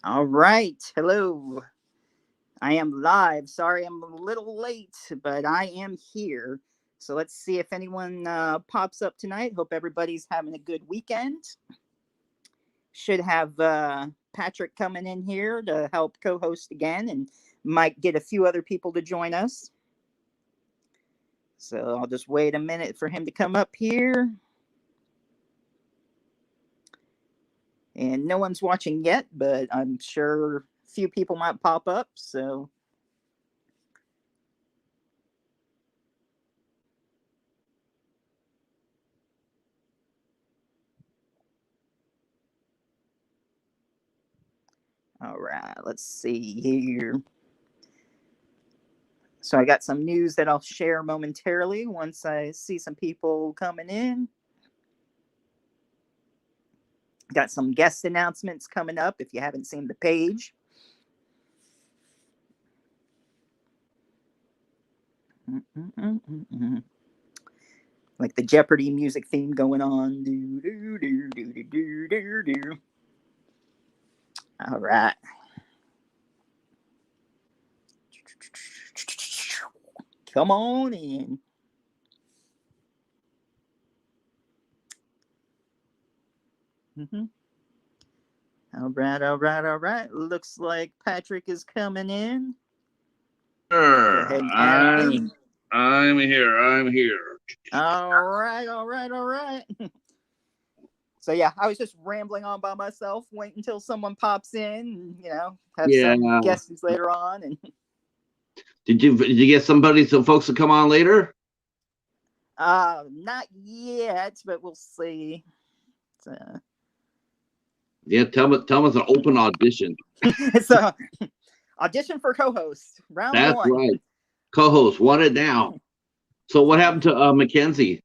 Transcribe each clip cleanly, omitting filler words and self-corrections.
All right. Hello. I am live. Sorry I'm a little late, but I am here. So let's see if anyone pops up tonight. Hope everybody's having a good weekend. Should have Patrick coming in here to help co host again and might get a few other people to join us. So I'll just wait a minute for him to come up here. And no one's watching yet, but I'm sure a few people might pop up. So all right, let's see here. So I got some news that I'll share momentarily once I see some people coming in. Got some guest announcements coming up if you haven't seen the page. Like the Jeopardy music theme going on. Do, do, do, do, do, do, do, do. All right. Come on in. Mm-hmm. All right, all right, all right. Looks like Patrick is coming in. Go Sure, ahead and add him in. I'm here. I'm here. All right, all right, all right. So yeah, I was just rambling on by myself. Wait until someone pops in. And, have Yeah. some guests later on. And Did you get some folks to come on later? not yet, but we'll see. So, Yeah. Tell me it's an open audition. so audition for co-host round That's one. right. Co-host, want it now. So what happened to Mackenzie?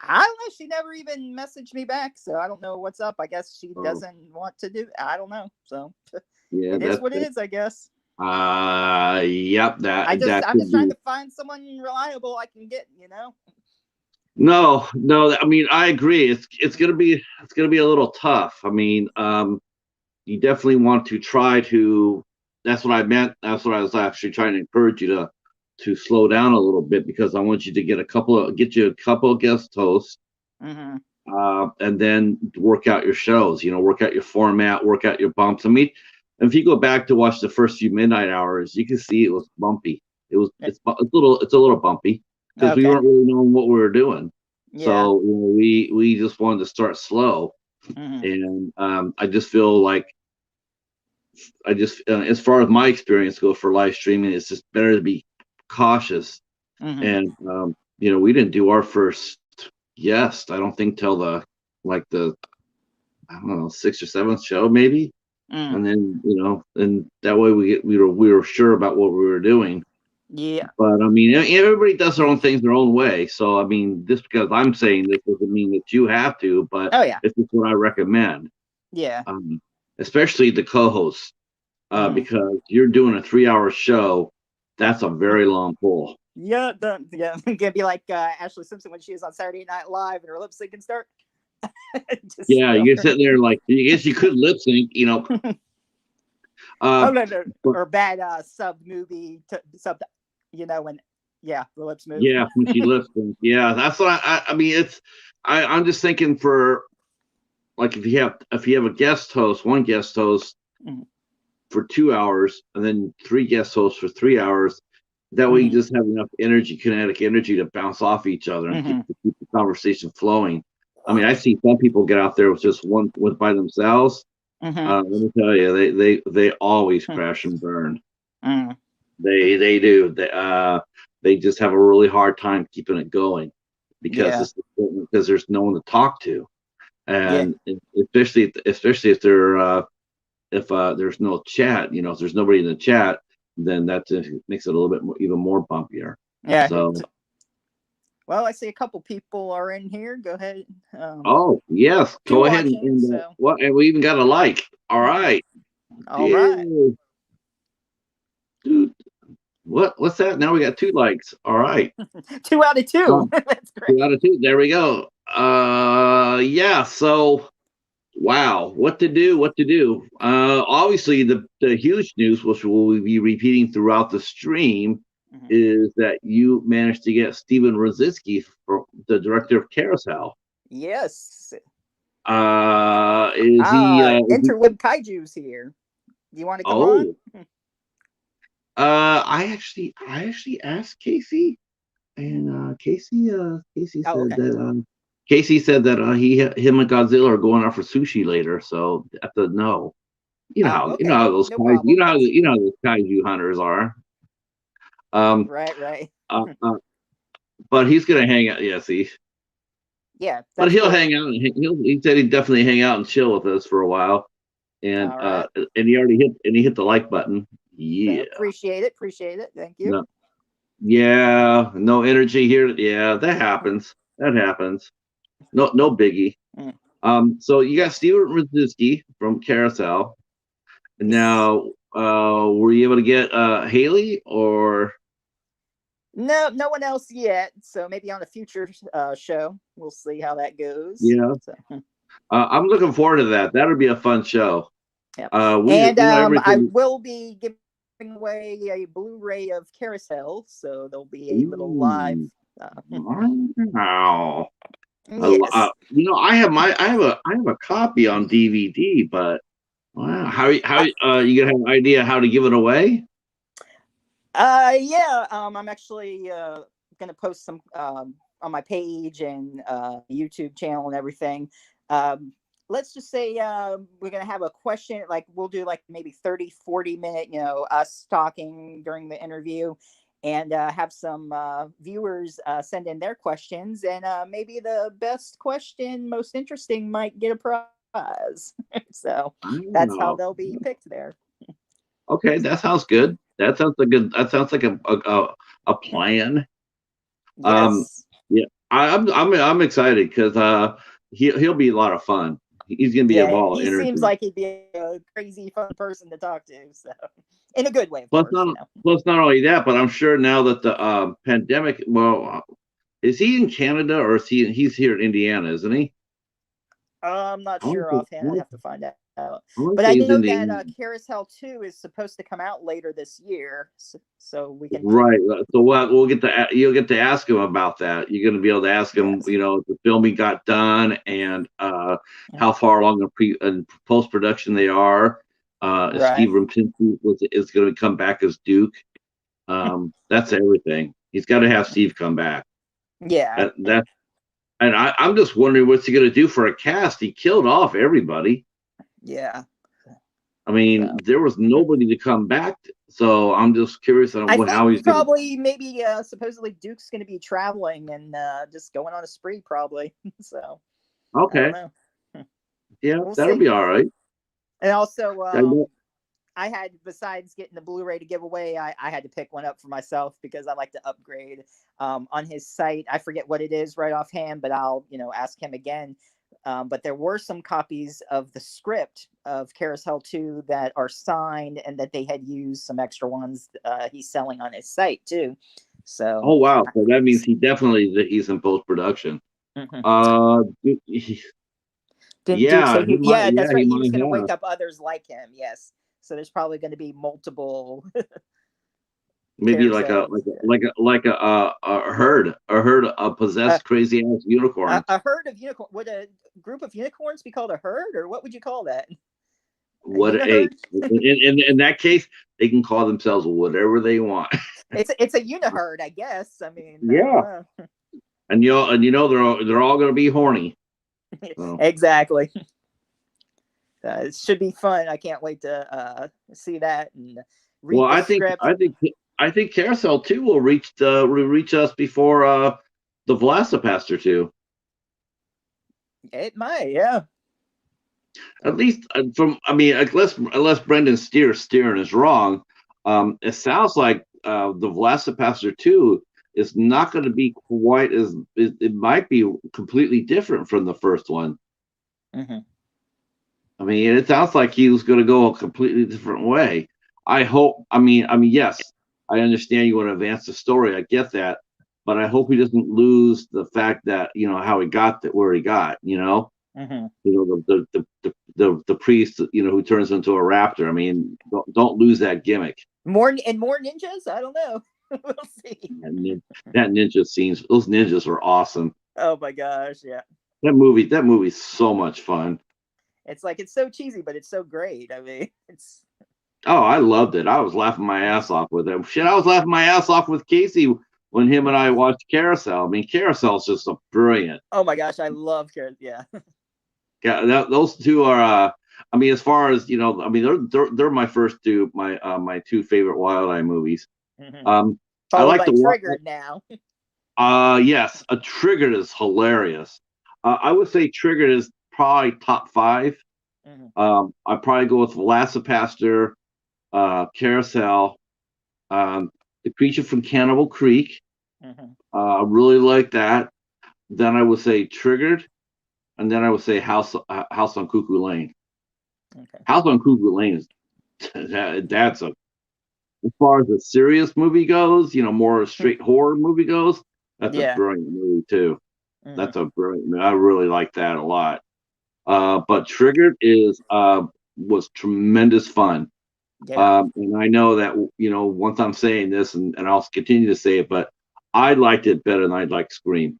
I don't know. She never even messaged me back, so I don't know what's up. I guess she Oh, doesn't want to do. I don't know. So yeah. it is what it is, I guess. Yep. That I'm just could trying be. to find someone reliable I can get. No, no. I mean, I agree. It's gonna be a little tough. I mean, you definitely want to try to. That's what I meant. That's what I was actually trying to encourage you to slow down a little bit because I want you to get you a couple of guest hosts, Mm-hmm. and then work out your shows. Work out your format, work out your bumps. I mean, if you go back to watch the first few midnight hours, you can see it was bumpy. It's a little bumpy because we Okay. weren't really knowing what we were doing. Yeah. So we just wanted to start slow, Mm-hmm. and I just feel like as far as my experience goes for live streaming, it's just better to be cautious. Mm-hmm. And we didn't do our first guest, I don't think, till the I don't know, sixth or seventh show maybe. Mm. And then and that way we were sure about what we were doing. Yeah. But I mean, everybody does their own things their own way. So I mean, just because I'm saying this doesn't mean that you have to, but Oh yeah. it's just what I recommend. Yeah. Um, Especially the co-hosts, Mm-hmm. because you're doing a 3 hour show. That's a very long pull. Yeah. Yeah. Gonna be like Ashley Simpson when she was on Saturday Night Live and her lip sync can start. Just Yeah, throw you're her. sitting there like, I guess you could lip sync. Oh Uh, no, no, but or bad sub movie sub. When the lips move. yeah, when she lip sync, yeah, that's what I mean. I'm just thinking for like if you have a guest host, one guest host Mm-hmm. for 2 hours, and then three guest hosts for 3 hours. That way, you Mm-hmm. just have enough energy, kinetic energy, to bounce off each other and keep Mm-hmm. keep the conversation flowing. I mean, I see some people get out there with just one with by themselves. Mm-hmm. Let me tell you, they always crash and burn. Mm-hmm. They do. They just have a really hard time keeping it going because Yeah. because there's no one to talk to, Yeah. and especially if there's no chat, if there's nobody in the chat, then that just makes it a little bit even more bumpier. Yeah. So, Well, I see a couple people are in here. Go ahead. oh yes, Two go ahead and, watching. and So what? And we even got a like. All right, all right. dude. Dude, what's that? Now we got two likes. All right. 2 out of 2. Um, That's Two great. out of two. There we go. Yeah. So Wow, what to do? What to do? Obviously, the huge news, which we'll be repeating throughout the stream, Mhm. is that you managed to get Steven Rosinski, for the director of Carousel. Yes. Is he? Is he Interweb Kaiju's here. Do you want to come on? oh, I actually asked Casey, and Oh, okay. Casey said that him and Godzilla are going out for sushi later. So at the no. Oh, You know okay. how No, those no problem. That's you know how those kaiju hunters are. Um, right, right. uh, uh, but he's gonna hang out. Yeah, see, Yeah, but that's he'll cool. hang out. He said he'd definitely hang out and chill with us for a while. All right. And he already hit the like button. Yeah, Appreciate it. Appreciate it. Thank you. no, yeah, no energy here. Yeah, that happens. That happens. No biggie. Mm. So you got Steven Rudzinski from Carousel. Yes. Now, were you able to get Haley or? No, no one else yet. So maybe on a future show, we'll see how that goes. Yeah, So, I'm looking forward to that. That'll be a fun show. yeah. We, And I everything. will be giving away a Blu-ray of Carousel, so there'll be a little live. Ooh, Uh, wow. yes. I have a copy on DVD, but wow, how you gonna have an idea how to give it away? Yeah. I'm actually gonna post some on my page and YouTube channel and everything. Um, let's just say we're gonna have a question. Like we'll do like maybe 30-40 minute, us talking during the interview, and have some viewers send in their questions, and maybe the best question, most interesting, might get a prize. So that's how Wow. they'll be picked there. Okay, that sounds good. That sounds like a plan. Um, Yes. yeah, I'm excited because he'll be a lot of fun. He's gonna be a Yeah, ball of he seems energy. like he'd be a crazy fun person to talk to. So, in a good way, of Plus course. not plus not only that, but I'm sure now that the pandemic. Well, is he in Canada or is he's here in Indiana, isn't he? I'm not I want sure to offhand. I'd have to find out. I want But to I say he's know in that Indiana. Carousel 2 is supposed to come out later this year. So we can. Right. So we'll get to you'll get to ask him about that. You're going to be able to ask him, Yes. the filming got done and how far along in post production they are. Steve Right. Rimkinski is going to come back as Duke. That's everything. He's got to have Steve come back. Yeah. That and I'm just wondering what's he going to do for a cast. He killed off everybody. Yeah. I mean, So there was nobody to come back. So I'm just curious on I think how he's going to. probably maybe supposedly Duke's going to be traveling and just going on a spree probably. So I don't Okay. know. Yeah, We'll that'll see. be all right. And also, I know. I had, besides getting the Blu-ray to give away, I had to pick one up for myself because I like to upgrade. On his site, I forget what it is right offhand, but I'll ask him again. But there were some copies of the script of Carousel 2 that are signed, and that they had used some extra ones he's selling on his site too. So, Oh wow! So that means he's in post production. mhm. Uh, Didn't Duke say yeah, he he? might. Yeah, Yeah, that's he right. He was might going to have. wake up others like him. Yes. So there's probably going to be multiple Maybe carousels. a herd of Uh, possessed crazy ass unicorns. a herd of unicorn. Would a group of unicorns be called a herd, or what would you call that? A What a uniherd? in that case, they can call themselves whatever they want. It's a uniherd, I guess. I mean, I don't Yeah, know. they're all going to be horny. So. Exactly. It should be fun. I can't wait to see that and Well, read the script. I think Carousel 2 will reach us before the Velocipaster 2. It might, yeah. At least unless Brendan steering is wrong, it sounds like the Velocipaster 2 is not going to be quite as it might be completely different from the first one. Hmm. I mean, it sounds like he was going to go a completely different way. I hope. Yes, I understand you want to advance the story. I get that, but I hope he doesn't lose the fact that how he got that where he got. Hmm. You know, the priest, who turns into a raptor. I mean, don't lose that gimmick. More ninjas. I don't know. We'll see. That ninja scenes, those ninjas are awesome. Oh my gosh, yeah. That movie's so much fun. It's like it's so cheesy, but it's so great. I mean, it's Oh, I loved it. I was laughing my ass off with him. Shit, I was laughing my ass off with Casey when him and I watched Carousel. I mean, Carousel's just a brilliant. oh my gosh, I love carrots. Yeah. Yeah, those two are. I mean, as far as I mean, they're my first two, my two favorite Wild Eye movies. Hmm. Um, I Followed like by the one. Triggered now. Yes, a Triggered is hilarious. I would say Triggered is probably top five. Hmm. I'd probably go with Velocipaster, Carousel, the Creature from Cannibal Creek. Hmm. I really like that. Then I would say Triggered, and then I would say House on Cuckoo Lane. Okay. House on Cuckoo Lane is that's a as far as a serious movie goes, more straight horror movie goes. That's a Yeah. brilliant movie too. Hmm. That's a brilliant. I really like that a lot. But Triggered is was tremendous fun. Yeah. And I know that once I'm saying this, and I'll continue to say it, but I liked it better than I liked Scream.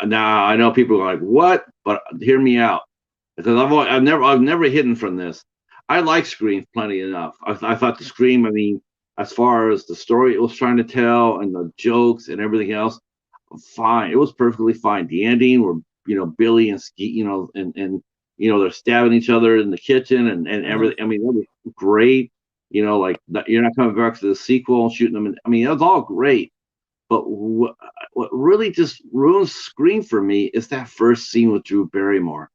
Now I know people are like, "What?" But hear me out, because I've never hidden from this. I like Scream plenty enough. I thought the Scream, I mean, as far as the story it was trying to tell and the jokes and everything else, fine. It was perfectly fine. The ending where Billy and Ski, and they're stabbing each other in the kitchen and Hmm. everything. I mean, that was great. Like you're not coming back to the sequel and shooting them. I mean, that was all great. But what really just ruins Scream for me is that first scene with Drew Barrymore.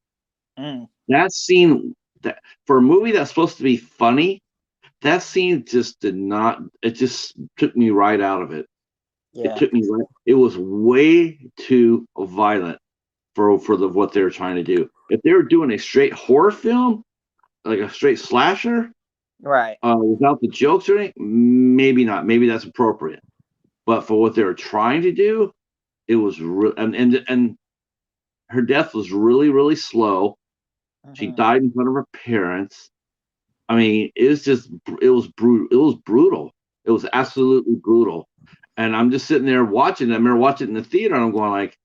Mm. That scene, that for a movie that's supposed to be funny, that scene just did not. It just took me right out of it. It Yeah. took me right. It was way too violent for what they were trying to do. If they were doing a straight horror film, like a straight slasher, Right. without the jokes or anything, maybe not. Maybe that's appropriate. But for what they were trying to do, it was and her death was really really slow. She Hmm. died in front of her parents. I mean, it was brutal. It was brutal. It was absolutely brutal. And I'm just sitting there watching. I remember watching it in the theater, and I'm going like,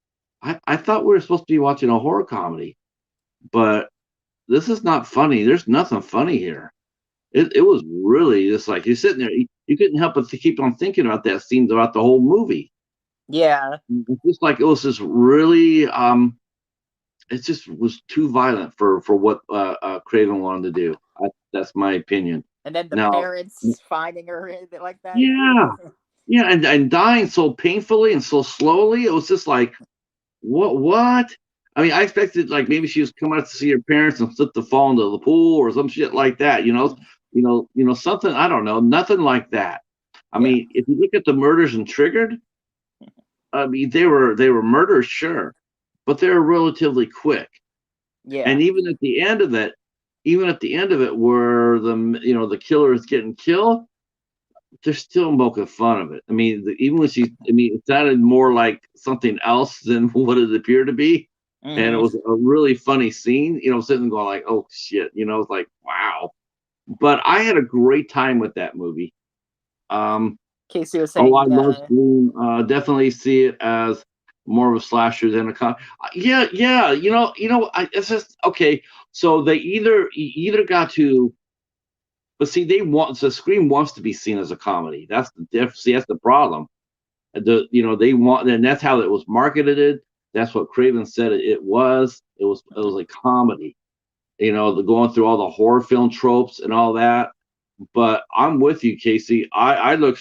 I thought we were supposed to be watching a horror comedy, but this is not funny. There's nothing funny here. It was really just like you're sitting there. You couldn't help but to keep on thinking about that scene throughout the whole movie. Yeah. It's just like it was just really it just was too violent for what Craven wanted to do. That's my opinion. And then the Now, parents finding her like that yeah, too. yeah, and dying so painfully and so slowly, it was just like what? I mean, I expected like maybe she was coming out to see her parents and slipped to fall into the pool or some shit like that. Something I don't know, nothing like that. I Yeah. mean, if you look at the murders in Triggered, I mean, they were murders, sure, but they were relatively quick. Yeah. And even at the end of it, where the killer is getting killed, they're still making fun of it. I mean, even when I mean, it sounded more like something else than what it appeared to be, and it Hmm. was a really funny scene. Sitting going like, oh shit, it's like wow. But I had a great time with that movie. Um, Casey was oh, I saying, love Scream. Definitely see it as more of a slasher than a con. Yeah, yeah. It's just okay. So they either got to, but see, Scream wants to be seen as a comedy. That's the diff. See, that's the problem. They want, and that's how it was marketed. That's what Craven said it was. It was a comedy. The going through all the horror film tropes and all that. But I'm with you, Casey. I look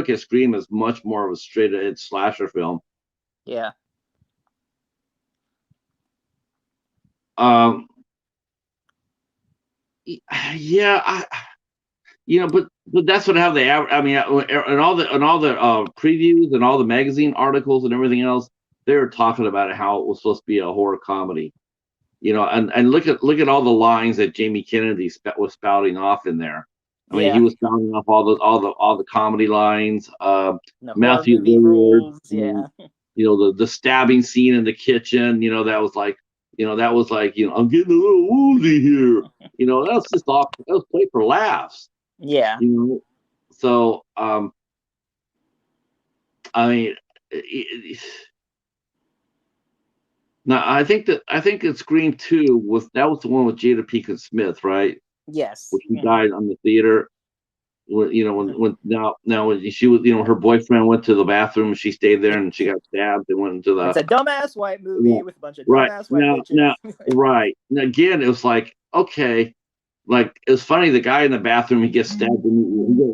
at Scream as much more of a straight ahead slasher film. yeah. Um, yeah, but that's what how they. I mean, and all the previews and all the magazine articles and everything else, they were talking about how it was supposed to be a horror comedy. And look at all the lines that Jamie Kennedy was spouting off in there. I mean, he Yeah. was spouting off all the comedy lines. The horror Matthew movie Lillard, rules. Yeah. the stabbing scene in the kitchen. That was like, I'm getting a little woozy here. That was just off. That was played for laughs. Yeah. So I mean, now I think that Scream 2 was the one with Jada Pinkett Smith, right? Yes. Where she died on the theater. When now when she was, her boyfriend went to the bathroom and she stayed there and she got stabbed and went into the. It's a dumbass white movie with a bunch of Right dumbass white bitches. right now again, it was like, okay, like it's funny. The guy in the bathroom, he gets stabbed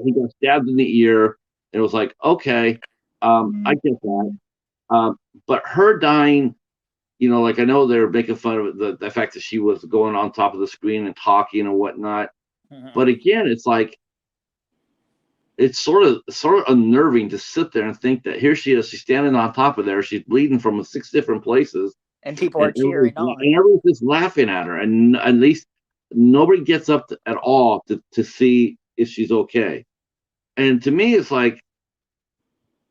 he got stabbed in the ear. And it was like, okay, I get that. But her dying, like I know they're making fun of the fact that she was going on top of the screen and talking and whatnot. But again, it's like, it's sort of unnerving to sit there and think that here she is, she's standing on top of there, she's bleeding from 6 different places, and people are cheering on, and everybody's just laughing at her, and at least nobody gets up at all to see if she's okay. And to me, it's like,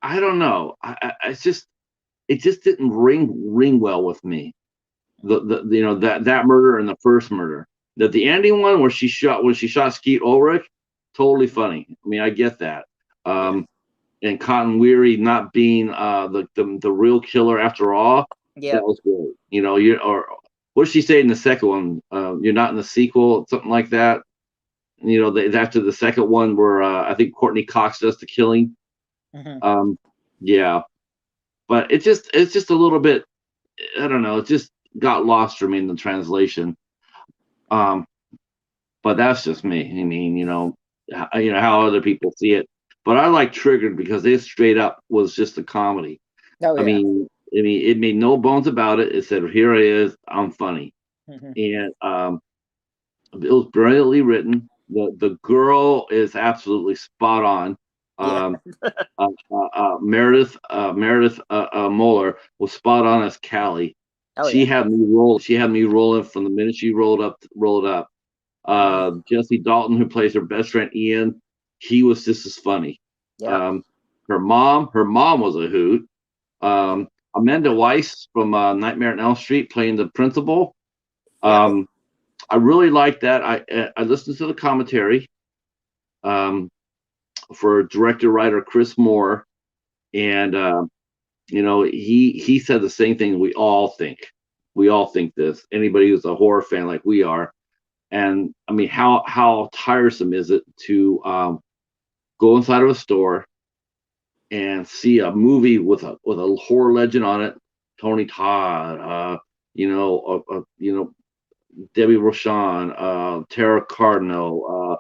I don't know, it just didn't ring well with me. That murder and the first murder, the ending one where she shot Skeet Ulrich, totally funny. I mean, I get that. And Cotton Weary not being the real killer after all. Yeah, that was great. Or what did she say in the second one? You're not in the sequel, something like that. After the second one, where I think Courtney Cox does the killing. Yeah, but it's just a little bit. I don't know. It just got lost for me in the translation. But that's just me. I mean, how other people see it. But I like Triggered because it straight up was just a comedy. Oh, yeah. I mean, it made no bones about it. It said, "Here it is. I'm funny," and it was brilliantly written. The girl is absolutely spot on. Meredith Moeller was spot on as Callie. She had me rolling from the minute she rolled up. Jesse Dalton, who plays her best friend Ian, he was just as funny. Her mom was a hoot. Amanda Weiss from Nightmare on Elm Street playing the principal. I really liked that. I listened to the commentary for director writer Chris Moore, and he said the same thing. We all think this. Anybody who's a horror fan like we are. And I mean, how tiresome is it to go inside of a store and see a movie with a horror legend on it, Tony Todd, Debbie Rochon, Tara Cardinal,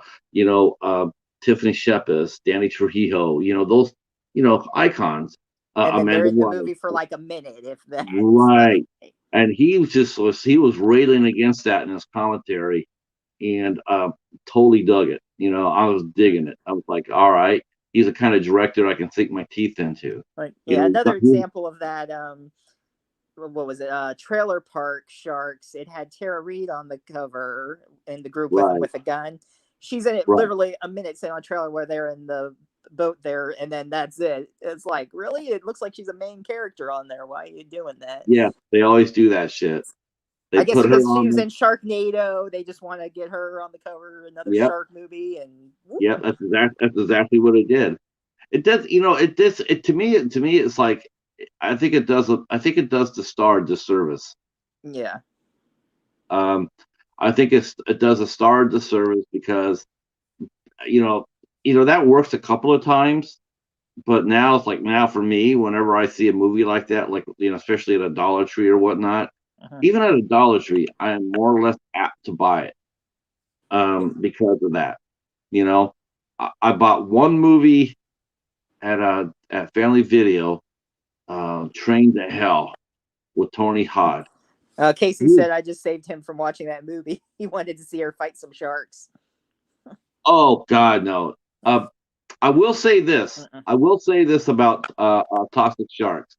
Tiffany Shepis, Danny Trujillo, those icons. And then Amanda they're in the Waller. movie for like a minute, if that. Right. And he was railing against that in his commentary, and totally dug it. I was digging it. I was like, all right, he's the kind of director I can sink my teeth into. Another example of that. What was it? Trailer Park Sharks. It had Tara Reid on the cover in the group with a gun. She's in it literally a minute, say on a trailer where they're in the boat there, and then that's it. It's like, really? It looks like she's a main character on there. Why are you doing that? Yeah, they always do that shit. I guess because she was in Sharknado, they just want to get her on the cover of another shark movie, and that's exactly what it did. It does, to me, it's like, I think it does the star a disservice. Yeah. I think it does a star a disservice because that works a couple of times, but now it's like, now for me, whenever I see a movie like that, like, especially at a Dollar Tree or whatnot, even at a Dollar Tree, I am more or less apt to buy it because of that. I bought one movie at Family Video, Train to Hell with Tony Todd. Casey said I just saved him from watching that movie. He wanted to see her fight some sharks. Oh God, no. I will say this. I will say this about Toxic Sharks.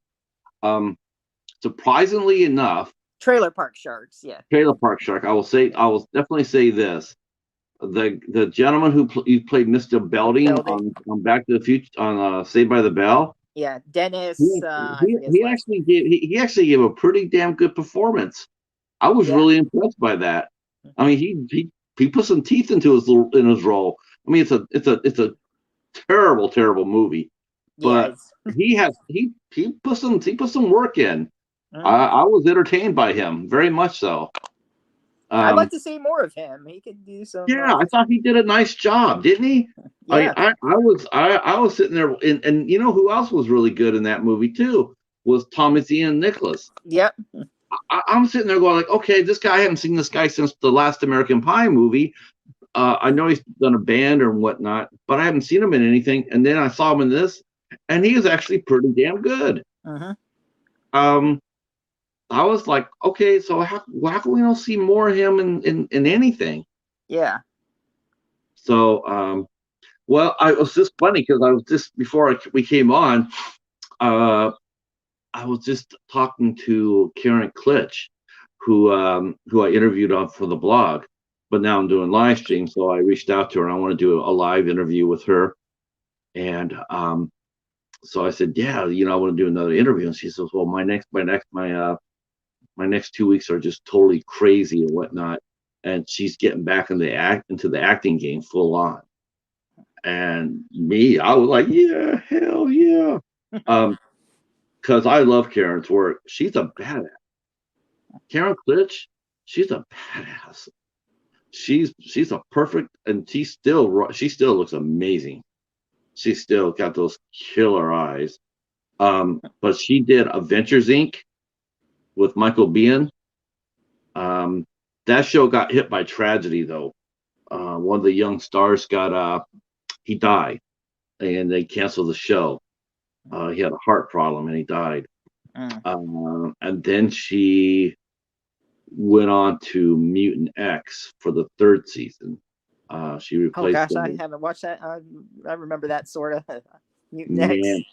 Surprisingly enough, Trailer Park Sharks, yeah. Trailer Park Shark. I will definitely say this. The gentleman who played Mr. Belding on Back to the Future on Saved by the Bell. Yeah, Dennis. He I he, forget his he last. actually gave he actually gave a pretty damn good performance. I was Yeah. really impressed by that. I mean, he put some teeth into his role. I mean, it's a terrible movie, Yeah. but he put some work in. Mhm. I was entertained by him very much so. I'd like Um, to see more of him. He could do some. yeah, I thought he did a nice job, didn't he? Yeah. I was sitting there, and you know who else was really good in that movie too was Thomas Ian Nicholas. Yep. I'm sitting there going like, okay, this guy I haven't seen this guy since the last American Pie movie. I know he's done a band or whatnot, but I haven't seen him in anything. And then I saw him in this, and he is actually pretty damn good. Uh-huh. Um, I was like, okay, so how can we not see more of him in anything? Yeah. So, well, I was just funny because I was just before we came on, uh, I was just talking to Karen Klitsch, who I interviewed on for the blog, but now I'm doing live stream, so I reached out to her and I want to do a live interview with her. And so I said, yeah, I want to do another interview. And she says, well, my next 2 weeks are just totally crazy and whatnot. And she's getting back into the acting game full on. And me, I was like, yeah, hell yeah. Because I love Karen's work. She's a badass. Karen Klitsch, she's a badass. She's a perfect, and she still looks amazing. She's still got those killer eyes. But she did Adventures Inc. with Michael Biehn. Um, that show got hit by tragedy though. One of the young stars he died, and they canceled the show. He had a heart problem and he died. Mm. And then she went on to Mutant X for the third season. She Oh replaced gosh, I the haven't watched that. I remember that sort of Mutant X. man.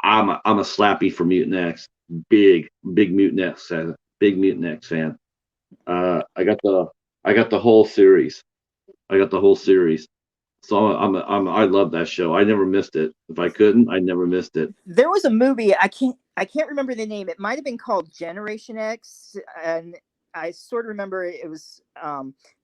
I'm a slappy for Mutant X. Big Mutant X fan. Big Mutant X fan. I got the whole series. I got the whole series. So I love that show. I never missed it. If I couldn't, I never missed it. There was a movie. I can't remember the name. It might have been called Generation X, and I sort of remember it was.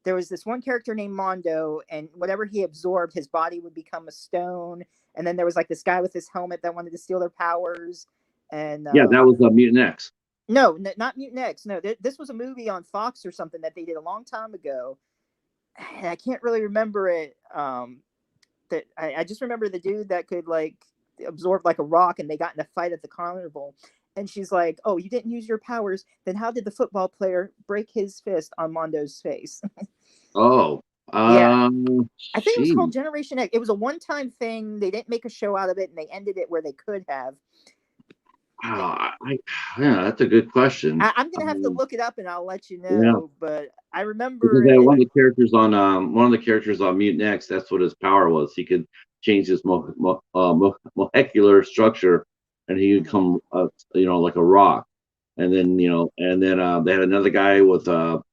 There was this one character named Mondo, and whatever he absorbed, his body would become a stone. And then there was like this guy with this helmet that wanted to steal their powers. And Yeah, that was Mutant X. no, not Mutant X. No, this was a movie on Fox or something that they did a long time ago. And I can't really remember it. That I just remember the dude that could like absorb like a rock, and they got in a fight at the carnival. And she's like, "Oh, you didn't use your powers. Then how did the football player break his fist on Mondo's face?" Oh, Yeah, I think it was called gee. Generation X. It was a one-time thing. They didn't make a show out of it, and they ended it where they could have. Yeah, that's a good question. I'm gonna have to look it up, and I'll let you Yeah, know. But I remember because it. one of the characters on Mutant X, that's what his power was. He could change his molecular structure, and he would Mhm. come, like a rock. And then they had another guy with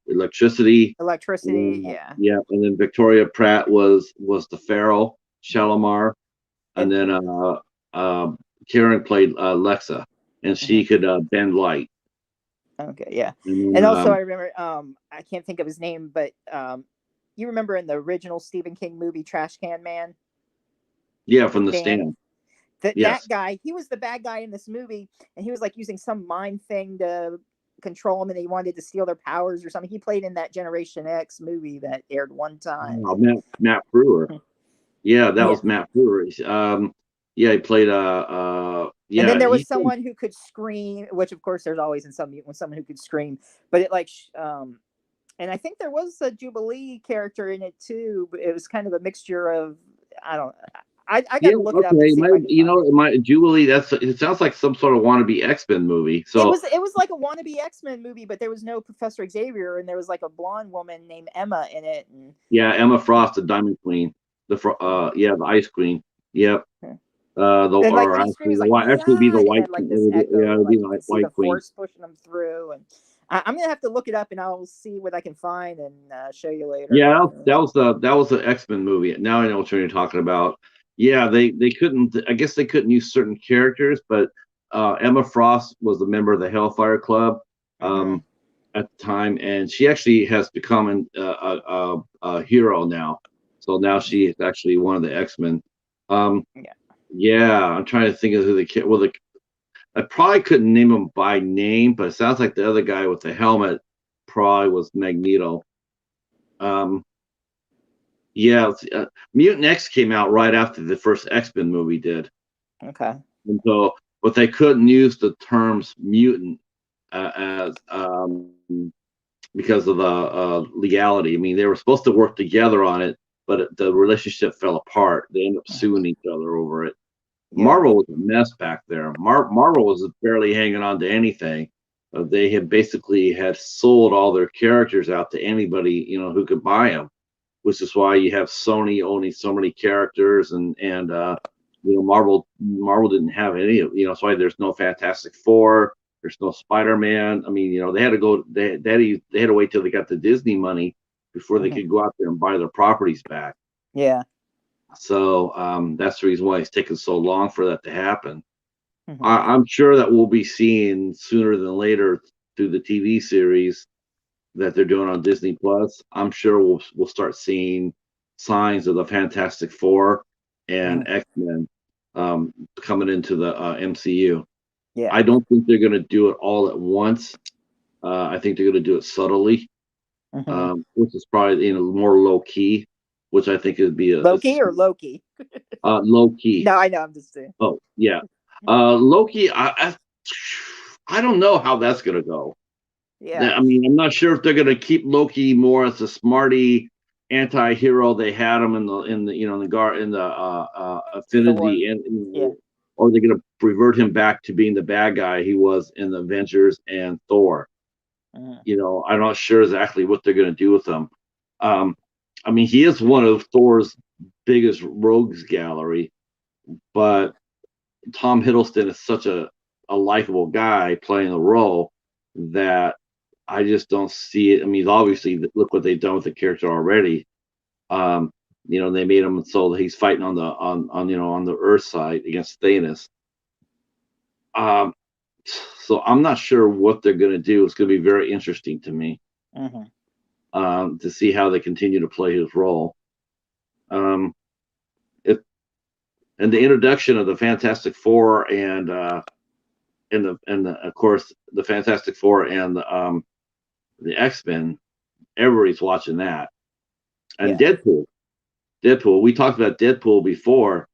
electricity. Electricity. Yeah. Yeah, and then Victoria Pratt was the Pharaoh Shalimar, and It. then uh, Karen played Lexa, and she Mhm. could bend light. Okay, yeah. And And then, also I remember I can't think of his name, but you remember in the original Stephen King movie Trash Can Man yeah, from with the Dan? stand. That Yes. guy, he was the bad guy in this movie, and he was like using some mind thing to control them, and he wanted to steal their powers or something. He played in that Generation X movie that aired one time. Oh, Matt Brewer. Yeah, that Yeah. was Matt Brewer. Yeah, he played And then yeah, there was he someone who could scream, which of course there's always in some when someone who could scream, but it like and I think there was a Jubilee character in it too, but it was kind of a mixture of I don't I got yeah, to look it up and okay. see if I can find it. It might Jubilee. It sounds like some sort of wannabe X-Men movie. So It was like a wannabe X-Men movie, but there was no Professor Xavier, and there was like a blonde woman named Emma in it, and yeah, Emma Frost, the Diamond Queen, yeah, the Ice Queen. Yep. The and like or when he screamed, actually he's the like white actually be the Run! It white had like this yeah, echo, it'd be like you the could see White the Queen. force pushing them through, and I'm gonna have to look it up, and I'll see what I can find and show you later. Yeah, that was the X-Men movie. Now I know what you're talking about. Yeah, they couldn't. I guess they couldn't use certain characters, but Emma Frost was a member of the Hellfire Club Mm-hmm. um, at the time, and she actually has become a hero now. So now she is actually one of the X-Men. Um, Yeah. yeah, I'm trying to think of who the kid. Well, I probably couldn't name him by name, but it sounds like the other guy with the helmet probably was Magneto. Um, yeah, Mutant X came out right after the first X-Men movie did. Okay. And so, but they couldn't use the terms mutant as because of the legality. I mean, they were supposed to work together on it, but the relationship fell apart. They ended up Mhm. suing each other over it. Yeah. Marvel was a mess back there. Marvel was barely hanging on to anything. They had basically had sold all their characters out to anybody who could buy them, which is why you have Sony owning so many characters, and Marvel didn't have any of that's why there's no Fantastic Four, there's no Spider-Man. I mean, they had to go they had to wait till they got the Disney money before they Hmm. could go out there and buy their properties back. Yeah. So that's the reason why it's taken so long for that to happen. Hmm. I'm sure that we'll be seeing sooner than later through the TV series that they're doing on Disney Plus. I'm sure we'll start seeing signs of the Fantastic Four and Hmm. X-Men coming into the MCU. Yeah. I don't think they're going to do it all at once. I think they're going to do it subtly, Hmm. which is probably more low key, which I think would be Loki or Loki? low key. No, I know. I'm just saying. Oh yeah, Loki. I don't know how that's going to go. Yeah. I mean, I'm not sure if they're going to keep Loki more as a smarty anti-hero. They had him in the in the Thor. Affinity, and Yeah. or they're going to revert him back to being the bad guy he was in the Avengers and Thor. Hmm. I'm not sure exactly what they're going to do with him. Um, I mean, he is one of Thor's biggest rogues gallery, but Tom Hiddleston is such a likable guy playing the role that I just don't see it. I mean, obviously, look what they've done with the character already. Um, they made him so that he's fighting on the Earth side against Thanos. Um, so I'm not sure what they're going to do. It's going to be very interesting to me Hmm. to see how they continue to play his role. Um, it, and the introduction of the Fantastic Four and of course the Fantastic Four and the X-Men. Everybody's watching that, and Yeah. Deadpool. We talked about Deadpool before.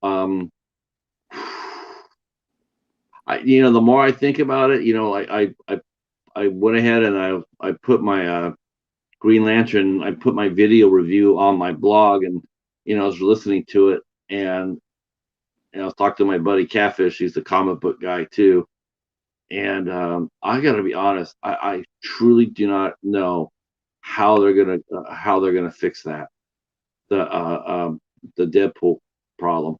Um, the more I think about it, I went ahead and I put my Green Lantern. I put my video review on my blog, and I was listening to it, and I was talking to my buddy Catfish. He's the comic book guy too, and I got to be honest. I truly do not know how they're gonna fix that the Deadpool problem.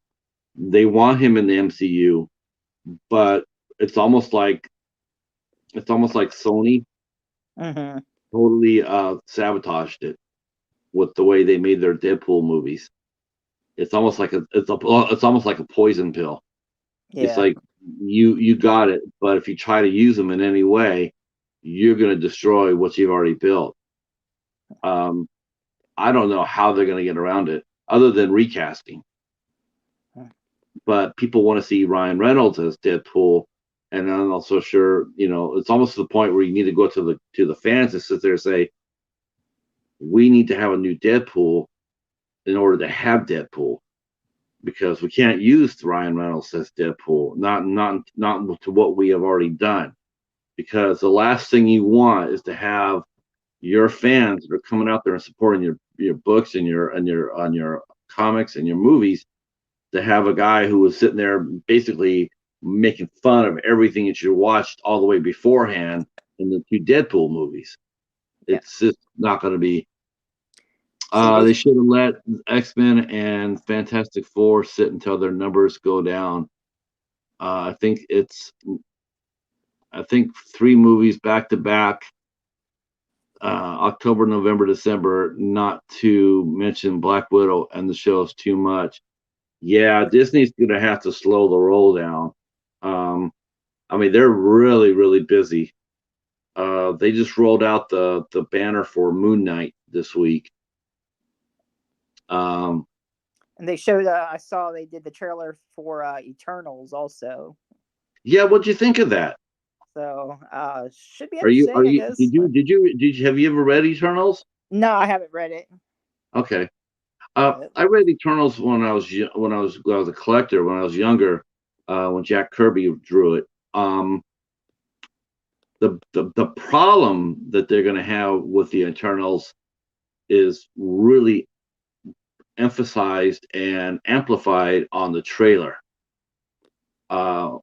They want him in the MCU, but it's almost like Sony Hmm. totally sabotaged it with the way they made their Deadpool movies. It's almost like a poison pill. It's Yeah. like you got it, but if you try to use them in any way, you're going to destroy what you've already built. Um, I don't know how they're going to get around it other than recasting. But people want to see Ryan Reynolds as Deadpool, and I'm also sure it's almost to the point where you need to go to the fans and sit there and say we need to have a new Deadpool in order to have Deadpool because we can't use Ryan Reynolds as Deadpool, not to what we have already done. Because the last thing you want is to have your fans that are coming out there and supporting your books and your comics and your movies to have a guy who was sitting there basically making fun of everything that you watched all the way beforehand in the two Deadpool movies. Yeah. It's just not going to be. See, They this. should have let X-Men and Fantastic Four sit until their numbers go down. I think three movies back to back, October, November, December. Not to mention Black Widow, and the show is too much. Yeah, Disney's gonna have to slow the roll down. Um, I mean, they're really, really busy. They just rolled out the banner for Moon Knight this week. Um, And they showed. I saw they did the trailer for Eternals also. yeah, what'd you think of that? So should be Are interesting, I you guess. did you have you ever read Eternals? No, I haven't read it. Okay. But, I read Eternals when when I was a collector when I was younger, when Jack Kirby drew it. The problem that they're going to have with the Eternals is really emphasized and amplified on the trailer. Uh,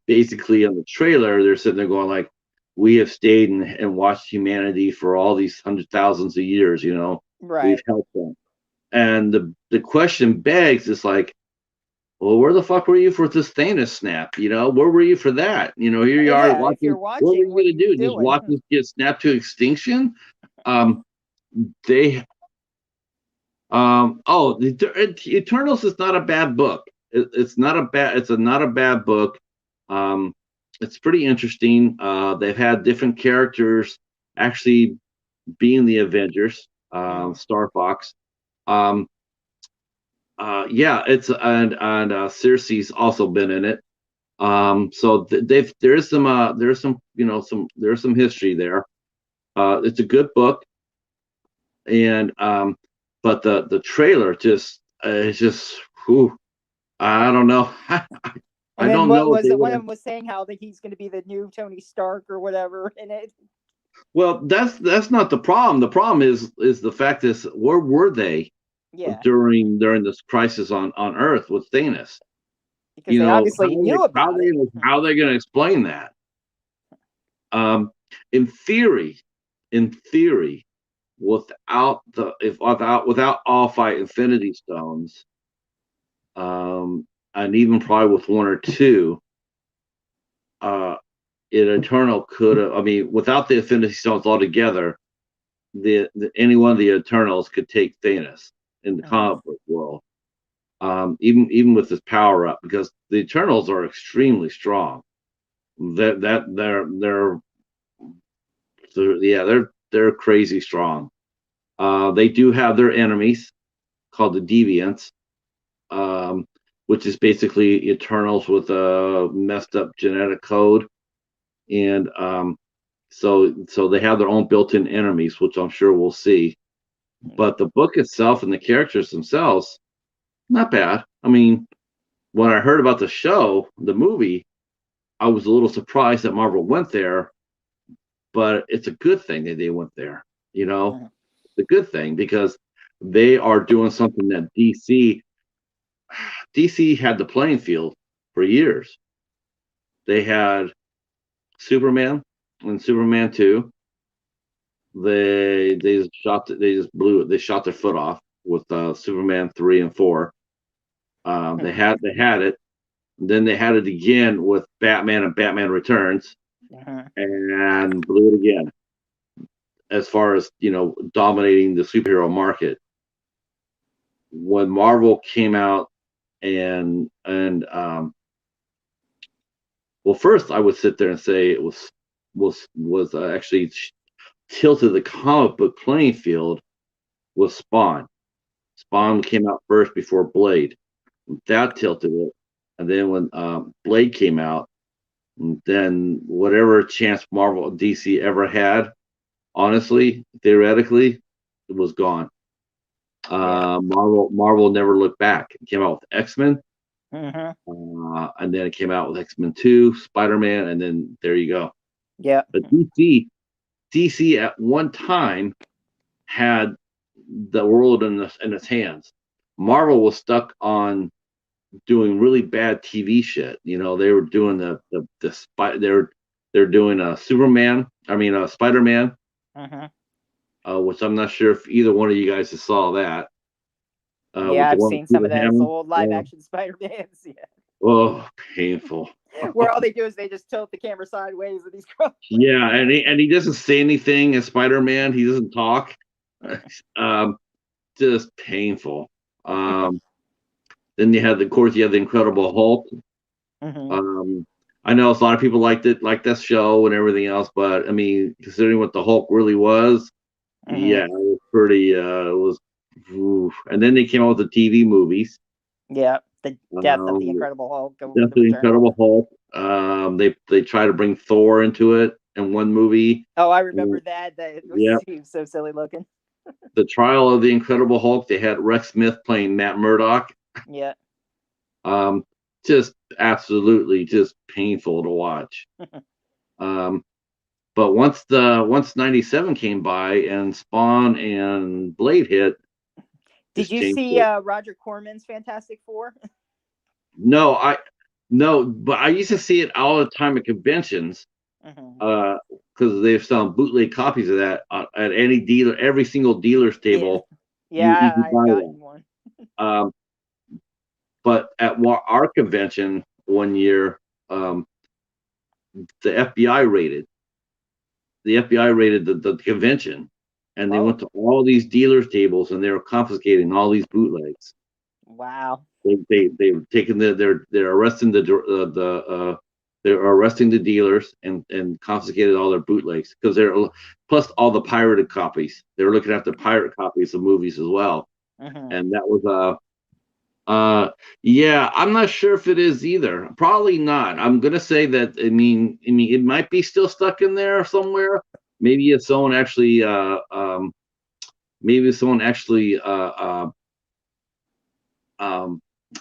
Basically, on the trailer, they're sitting there going like, "We have stayed and watched humanity for all these hundred thousands of years. You know, we've right. helped them." And the question begs is like, well, where the fuck were you for this Thanos snap? You know, where were you for that? You know, here you are Yeah, if you're watching. What were watching, you what are going to you do? Just doing? watch this get snapped to extinction? Um, they, oh, the Eternals is not a bad book. It's not a bad. It's a not a bad book. Um, it's pretty interesting. They've had different characters actually being the Avengers. Mm. Star Fox. Um, yeah, it's and Cersei's also been in it. So they've there's some there's some history there. It's a good book, and but the trailer just is just whew, I don't know. And I then don't what know if was they it? would One of have. them was saying how that he's going to be the new Tony Stark or whatever in it. Well, that's not the problem. The problem is the fact is where were they Yeah, during this crisis on Earth with Thanos? because You they know obviously knew about it. how they going to explain that? Um, in theory, in theory, without all five Infinity Stones, and even probably with one or two, uh, an Eternal could have. I mean, without the Infinity Stones altogether, any one of the Eternals could take Thanos in the Mhm. comic book world. Even with his power up, because the Eternals are extremely strong. That yeah, they're crazy strong. They do have their enemies called the Deviants, um, which is basically Eternals with a messed up genetic code, and so they have their own built-in enemies, which I'm sure we'll see. But the book itself and the characters themselves, not bad. I mean, when I heard about the show, the movie, I was a little surprised that Marvel went there, but it's a good thing that they went there. You know, Mhm. the good thing because they are doing something that DC had the playing field for years. They had Superman and Superman 2. They just blew it. They shot their foot off with Superman 3 and 4. They had it. Then they had it again with Batman and Batman Returns Mhm. and blew it again as far as dominating the superhero market. When Marvel came out and well, first I would sit there and say it was actually tilted the comic book playing field with Spawn. Spawn came out first before Blade. That tilted it, and then when Blade came out, then whatever chance Marvel DC ever had, honestly, theoretically, it was gone. Yeah. Marvel never looked back. It came out with X-Men, Mhm. and then it came out with X-Men 2, Spider-Man, and then there you go. Yeah. But DC at one time had the world in its hands. Marvel was stuck on doing really bad TV shit. You know, they were doing they're doing a Superman. I mean, a Spider Man, Mhm. which I'm not sure if either one of you guys saw that. With Yeah, the I've one with seen some Peter of those Hammond. old live action Spider-Mans. Yeah. Oh, painful. Where all they do is they just tilt the camera sideways and he's crawling. Yeah, and he doesn't say anything as Spider Man. He doesn't talk. um, just painful. Um, Then you had, of course, you had the Incredible Hulk. Hmm. Um, I know a lot of people liked it, like that show and everything else, but I mean, considering what the Hulk really was, Hmm. yeah, it was pretty. It was, oof. And then they came out with the TV movies. Yeah, the death of the Um, Incredible Hulk, the Definitely return. Incredible Hulk. They try to bring Thor into it in one movie. Oh, I And, remember that. That it was, yeah, he was so silly looking. the Trial of the Incredible Hulk. They had Rex Smith playing Matt Murdock. Yeah. Um, just absolutely just painful to watch. Um, but once '97 came by and Spawn and Blade hit, Did just you changed see it. Roger Corman's Fantastic Four? No, no, but I used to see it all the time at conventions. Hmm. Because they're selling bootleg copies of that at any dealer, every single dealer's Yeah, table. You yeah, can I've buy one. gotten one. Um, but at our convention one year, um, the FBI raided. The FBI raided the convention, and they went Oh, to all these dealers' tables, and they were confiscating all these bootlegs. wow. They were taking they're arresting they're arresting the dealers and confiscated all their bootlegs because they're plus all the pirated copies. They were looking at the pirate copies of movies as well, Hmm. and that was yeah, I'm not sure if it is either. Probably not. I'm gonna say that. I mean, it might be still stuck in there somewhere. Maybe if someone actually maybe if someone actually um,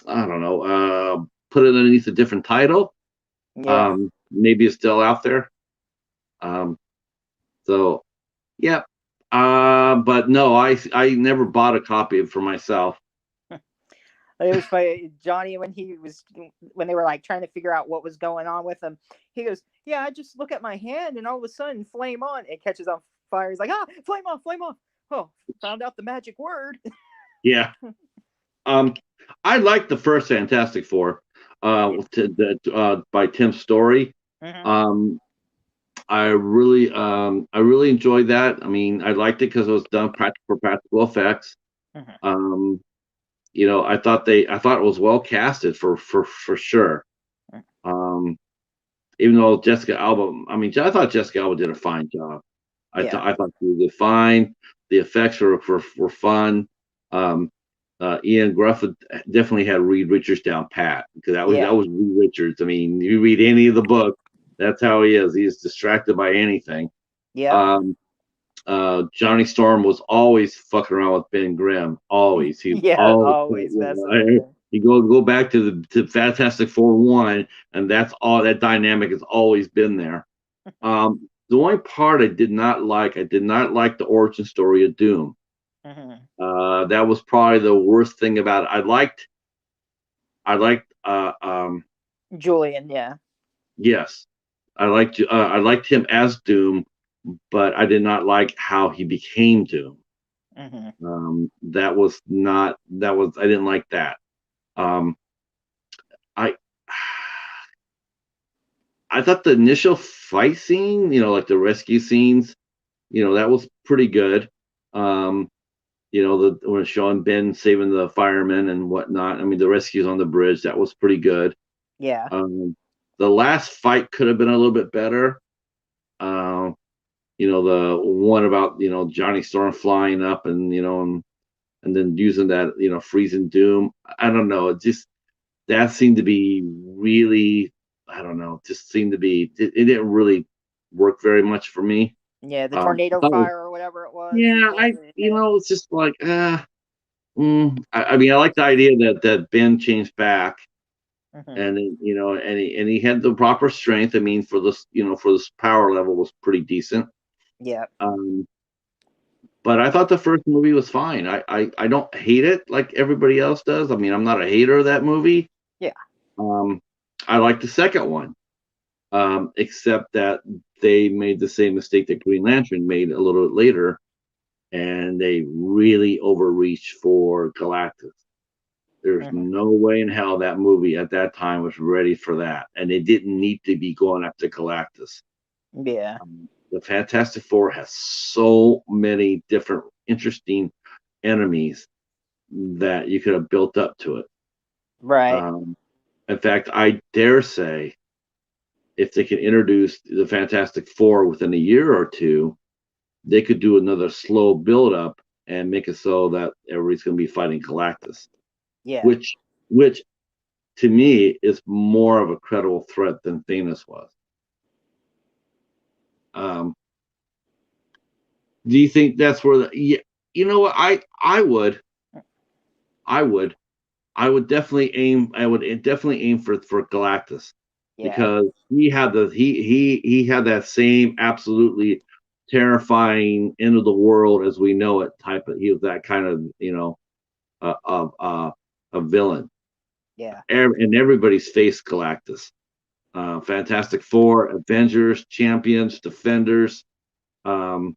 I don't know, put it underneath a different title. Yeah. Maybe it's still out there. Um, so yeah. But no, I never bought a copy of it for myself. It was funny, Johnny, when they were like trying to figure out what was going on with him. He goes, "Yeah, I just look at my hand, and all of a sudden, flame on. It catches on fire. He's like, ah, flame on, flame on. Oh, found out the magic word." Yeah. Um, I like the first Fantastic Four, Yeah. by Tim Story. Hmm. Um, I really enjoyed that. I mean, I liked it because it was done for practical effects. Hmm. Um, I thought it was well casted for sure. Um, Even though Jessica Alba, I mean, I thought Jessica Alba did a fine job. Yeah. I thought she did fine. The effects were fun. Um, Ian Grufford definitely had Reed Richards down pat because Yeah. that was Reed Richards. I mean, you read any of the book, that's how he is. He's distracted by anything. Yep. Um, Johnny Storm was always fucking around with Ben Grimm. Always, he's Yeah. always Always messing with him. you go back to Fantastic Four one, and that's all that dynamic has always been there. The only part I did not like the origin story of Doom. Hmm. That was probably the worst thing about it. I liked, Julian. Yeah. yes, I liked him as Doom, but I did not like how he became Doom. Hmm. I didn't like that. Um, I I thought the initial fight scene, like the rescue scenes, that was pretty good. Um, when Sean Ben saving the firemen and whatnot. I mean, the rescues on the bridge, that was pretty good. Yeah. The last fight could have been a little bit better. Um, the one about, Johnny Storm flying up and then using that, freezing doom. I don't know. It just, that seemed to be really, I don't know, just seemed to be, it didn't really work very much for me. Yeah. The I tornado thought it was, fire or whatever it was. yeah, Yeah. it's just like, I mean, I like the idea that Ben changed back, Hmm. and then, and he had the proper strength. I mean, for this power level was pretty decent. Yeah. Um, but I thought the first movie was fine. I don't hate it like everybody else does. I mean, I'm not a hater of that movie. Yeah. Um, I like the second one, except that they made the same mistake that Green Lantern made a little bit later, and they really overreached for Galactus. There's Hmm. no way in hell that movie at that time was ready for that, and they didn't need to be going after Galactus. Yeah. The Fantastic Four has so many different interesting enemies that you could have built up to it. Right. Um, in fact, I dare say if they can introduce the Fantastic Four within a year or two, they could do another slow build up and make it so that everybody's going to be fighting Galactus, Yeah. which to me is more of a credible threat than Thanos was. Um, do you think that's where the? Yeah, you know what? I would, I would definitely aim. I would definitely aim for Galactus Yeah. because he had that same absolutely terrifying end of the world as we know it type of. He was that kind of a villain. Yeah. And everybody's faced Galactus. Fantastic Four, Avengers, Champions, Defenders, um,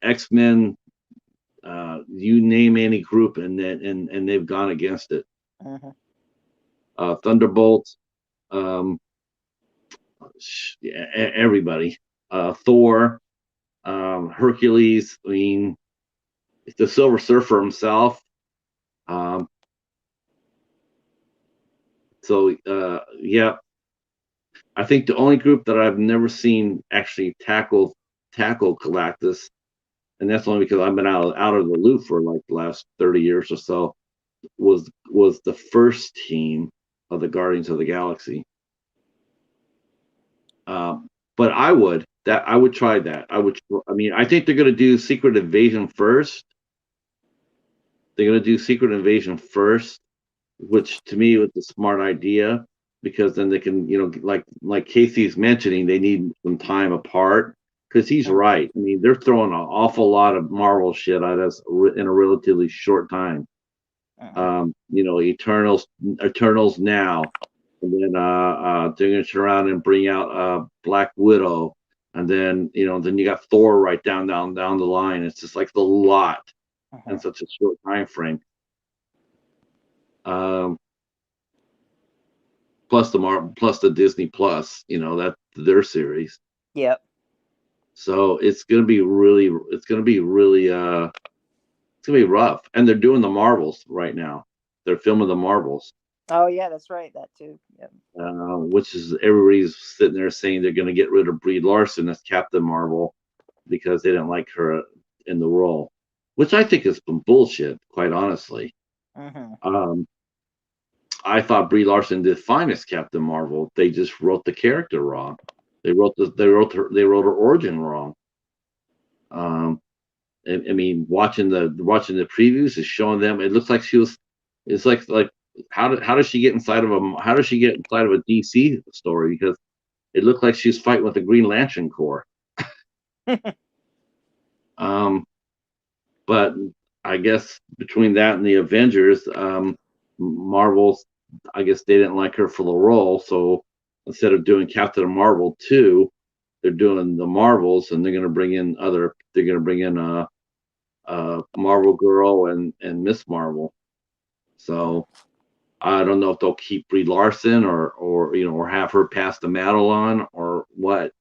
X Men. You name any group, and they've gone against it. Hmm. Thunderbolts, everybody. Thor, Hercules. I mean, the Silver Surfer himself. Um, yeah, I think the only group that I've never seen actually tackle Galactus, and that's only because I've been out of the loop for like the last 30 years or so, was the first team of the Guardians of the Galaxy. But I would try that. I mean, I think they're going to do Secret Invasion first. They're going to do Secret Invasion first, which to me was a smart idea because then they can, like Casey's mentioning, they need some time apart because he's right. I mean, they're throwing an awful lot of Marvel shit at us in a relatively short time. Eternals now, and then they're going to turn around and bring out Black Widow, and then then you got Thor right down the line. It's just like the lot in such a short time frame. Um, plus the Disney Plus, that their series. Yep. So it's gonna be really rough. And they're doing the Marvels right now. They're filming the Marvels. Oh yeah, that's right. That too. Yep. Which is everybody's sitting there saying they're going to get rid of Brie Larson as Captain Marvel because they didn't like her in the role, which I think is some bullshit, quite honestly. Hmm. I thought Brie Larson did fine as Captain Marvel. They just wrote the character wrong. They wrote her origin wrong. I mean, watching the previews is showing them. It looks like she was. It's like how does she get inside of a DC story? Because it looked like she was fighting with the Green Lantern Corps. Um, but I guess between that and the Avengers, Marvel's, I guess they didn't like her for the role, so instead of doing Captain Marvel 2, they're doing the Marvels, and they're going to bring in Marvel Girl and Miss Marvel. So I don't know if they'll keep Brie Larson or have her pass the mantle on or what.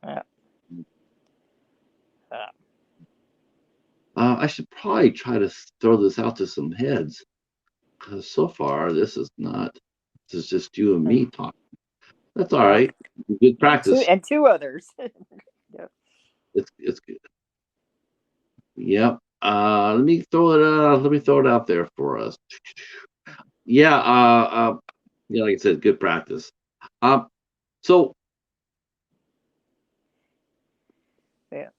Yeah. I should probably try to throw this out to some heads because so far this is just you and me talking. That's all Yeah. right. Good practice. And two others. Yep. It's good. Yep. Let me throw it out there for us. Yeah. Like I said, good practice. So Yeah.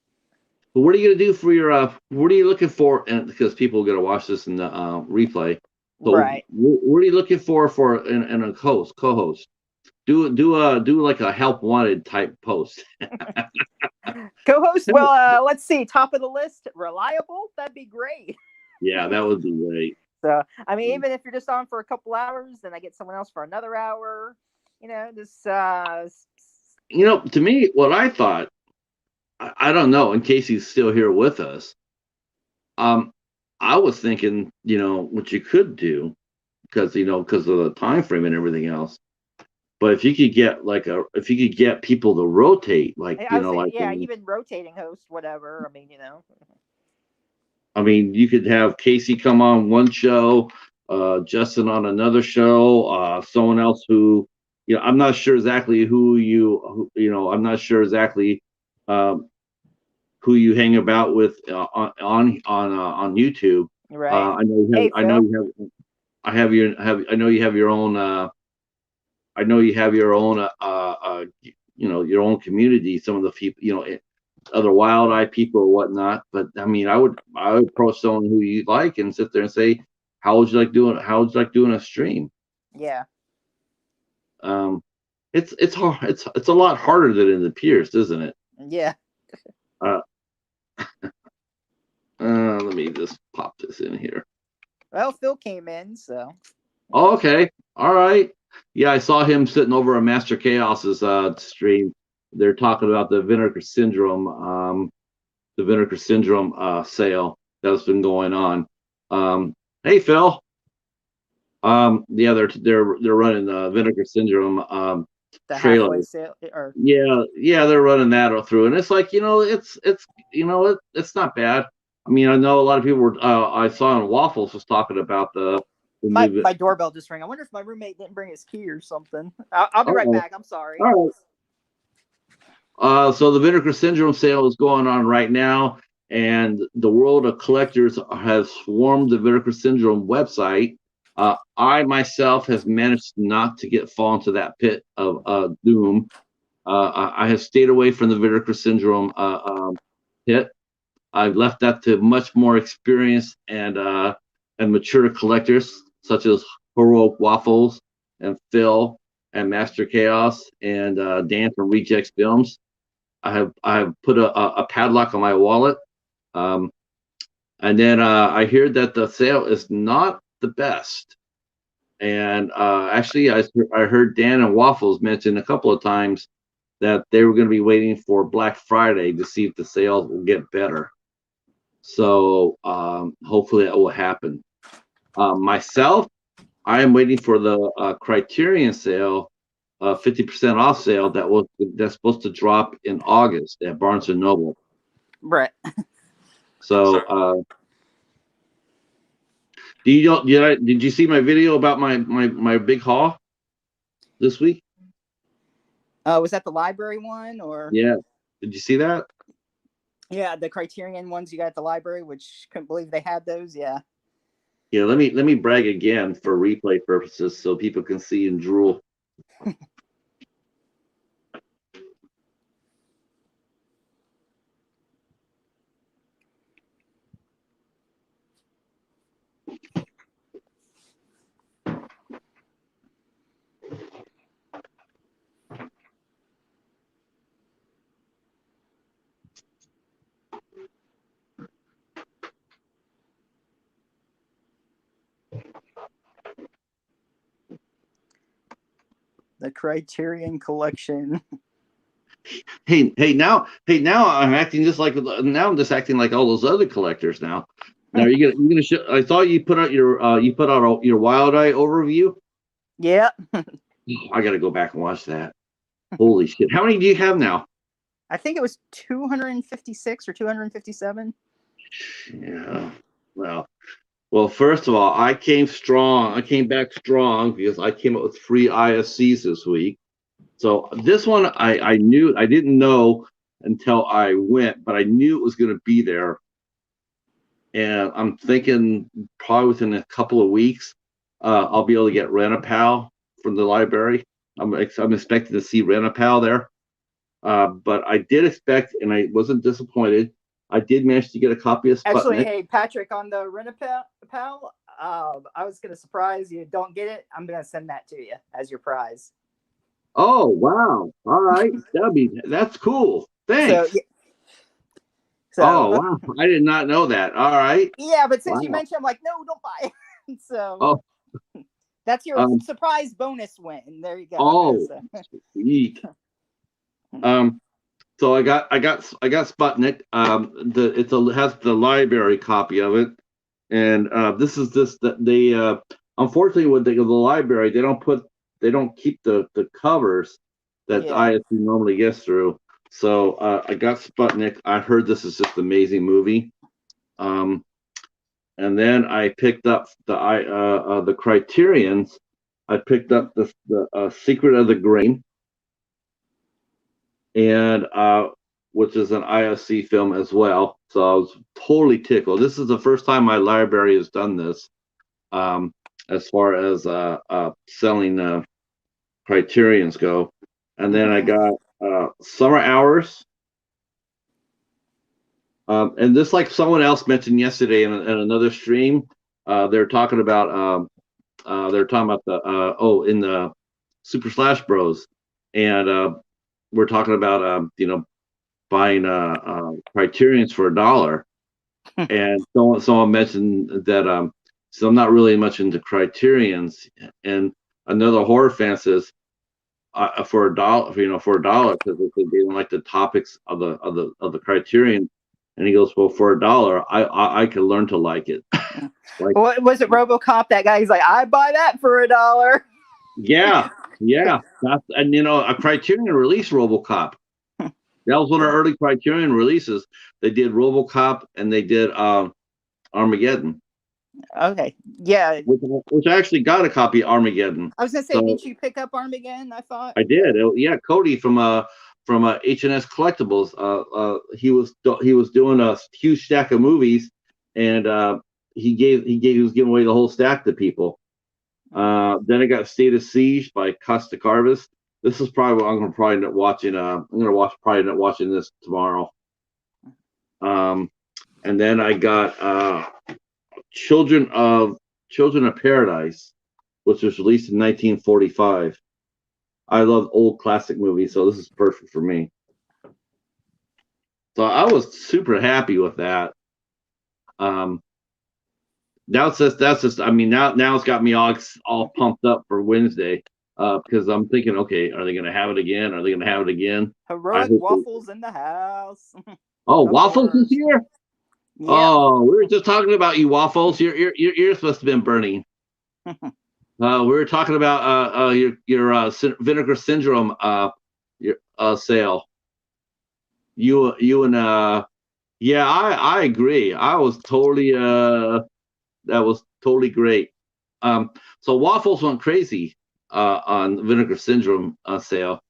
what are you gonna do for your? What are you looking for? And because people are gonna watch this in the replay. So Right. what are you looking for in a co-host? Do like a help wanted type post. Co-host. Well, let's see. Top of the list, reliable. That'd be great. Yeah, that would be great. So, I mean, even if you're just on for a couple hours, then I get someone else for another hour. Just To me, what I thought, I don't know, in case he's still here with us. I was thinking, what you could do, because of the time frame and everything else. But if you could get people to rotate, like I was thinking, yeah, even rotating host, whatever. I mean, I mean, you could have Casey come on one show, Justin on another show, someone else who, I'm not sure exactly I'm not sure exactly um, who you hang about with on YouTube. Right. Hey, I know Phil. you have I know you have your own I know you have your own your own community. Some of the people, other wild eye people or whatnot. But I mean, I would approach someone who you like and sit there and say, how would you like doing a stream? Yeah. Um, it's hard. It's a lot harder than it appears, isn't it? Yeah. Uh, let me just pop this in here. Well, Phil came in, so. Oh, okay. All right. Yeah, I saw him sitting over on Master Chaos's stream. They're talking about the Vinegar Syndrome sale that's been going on. Hey, Phil. Yeah, they're running the Vinegar Syndrome The trailer. halfway sale, or Yeah, they're running that through, and it's like it's not bad. I mean, I know a lot of people were. I saw on Waffles was talking about the my new. my doorbell just rang. I wonder if my roommate didn't bring his key or something. I'll be right Oh, back. I'm sorry. all right. So the Vinegar Syndrome sale is going on right now, and the world of collectors has swarmed the Vinegar Syndrome website. I myself has managed not to fall into that pit of doom. I have stayed away from the Vinegar Syndrome pit. I've left that to much more experienced and mature collectors such as Heroic Waffles and Phil and Master Chaos and Dan from Rejects Films. I have put a padlock on my wallet, um, and then I hear that the sale is not the best. And actually, I heard Dan and Waffles mention a couple of times that they were going to be waiting for Black Friday to see if the sales will get better. So hopefully that will happen. Myself, I am waiting for the Criterion sale, 50% off sale that's supposed to drop in August at Barnes and Noble. Right. So did you see my video about my big haul this week? Was that the library one or? Yeah. Did you see that? Yeah, the Criterion ones you got at the library, which couldn't believe they had those. Yeah. Yeah, let me brag again for replay purposes so people can see and drool. The Criterion collection. Now I'm acting just like I'm just acting like all those other collectors now. Now you're gonna show, I thought you put out your Wild Eye overview. Yeah. I gotta go back and watch that. Holy shit! How many do you have now? I think it was 256 or 257. Yeah. Well. First of all, I came strong. I came back strong because I came up with 3 ISCs this week. So this one I knew I didn't know until I went, but I knew it was going to be there. And I'm thinking probably within a couple of weeks, I'll be able to get Rent-A-Pal from the library. I'm expecting to see Rent-A-Pal there. But I did expect, and I wasn't disappointed. I did manage to get a copy of Sputnik. Actually, hey, Patrick, on the Rent-A-Pal, I was going to surprise you. Don't get it. I'm going to send that to you as your prize. Oh, wow. All right. That's cool. Thanks. Oh, wow. I did not know that. All right. Yeah, but since you mentioned, I'm like, no, don't buy it. So that's your surprise bonus win. There you go. Oh, sweet. So I got Sputnik. It has the library copy of it, and this is unfortunately with the library they don't keep the covers that the ISC normally gets through. So I got Sputnik. I heard this is just an amazing movie, and and then I picked up the Criterions. I picked up the Secret of the Grain, and which is an IFC film as well. So I was totally tickled. This is the first time my library has done this, as far as selling Criterions go. And then I got Summer Hours. And this, like someone else mentioned yesterday in another stream, they're talking about in the Super Slash Bros, and we're talking about buying Criterions for $1, and someone mentioned that so I'm not really much into Criterions, and another horror fan says for $1, because they don't like the topics of the Criterion. And he goes, well, for $1, I can learn to like it. Like, what was it, RoboCop? That guy, he's like, I buy that for $1. Yeah. And a Criterion released RoboCop. That was one of the early Criterion releases. They did RoboCop and they did Armageddon. Okay, yeah. Which I actually got a copy of Armageddon. I was gonna say, didn't you pick up Armageddon? I thought I did. Yeah, Cody from H&S Collectibles. He was doing a huge stack of movies, and he was giving away the whole stack to people. Then I got State of Siege by Costa Carvis. This is probably what I'm gonna probably end up watching. I'm gonna probably end up watching this tomorrow. And then I got Children of Paradise, which was released in 1945. I love old classic movies, so this is perfect for me. So I was super happy with that. That's just. I mean, now it's got me all pumped up for Wednesday, because I'm thinking, okay, are they going to have it again? Are they going to have it again? Heroic Waffles in the house. Oh, Waffles is here. Yeah. Oh, we were just talking about you, Waffles. Your ears must have been burning. We were talking about your Vinegar Syndrome your sale. You and yeah, I agree. I was totally that was totally great. So Waffles went crazy on Vinegar Syndrome sale.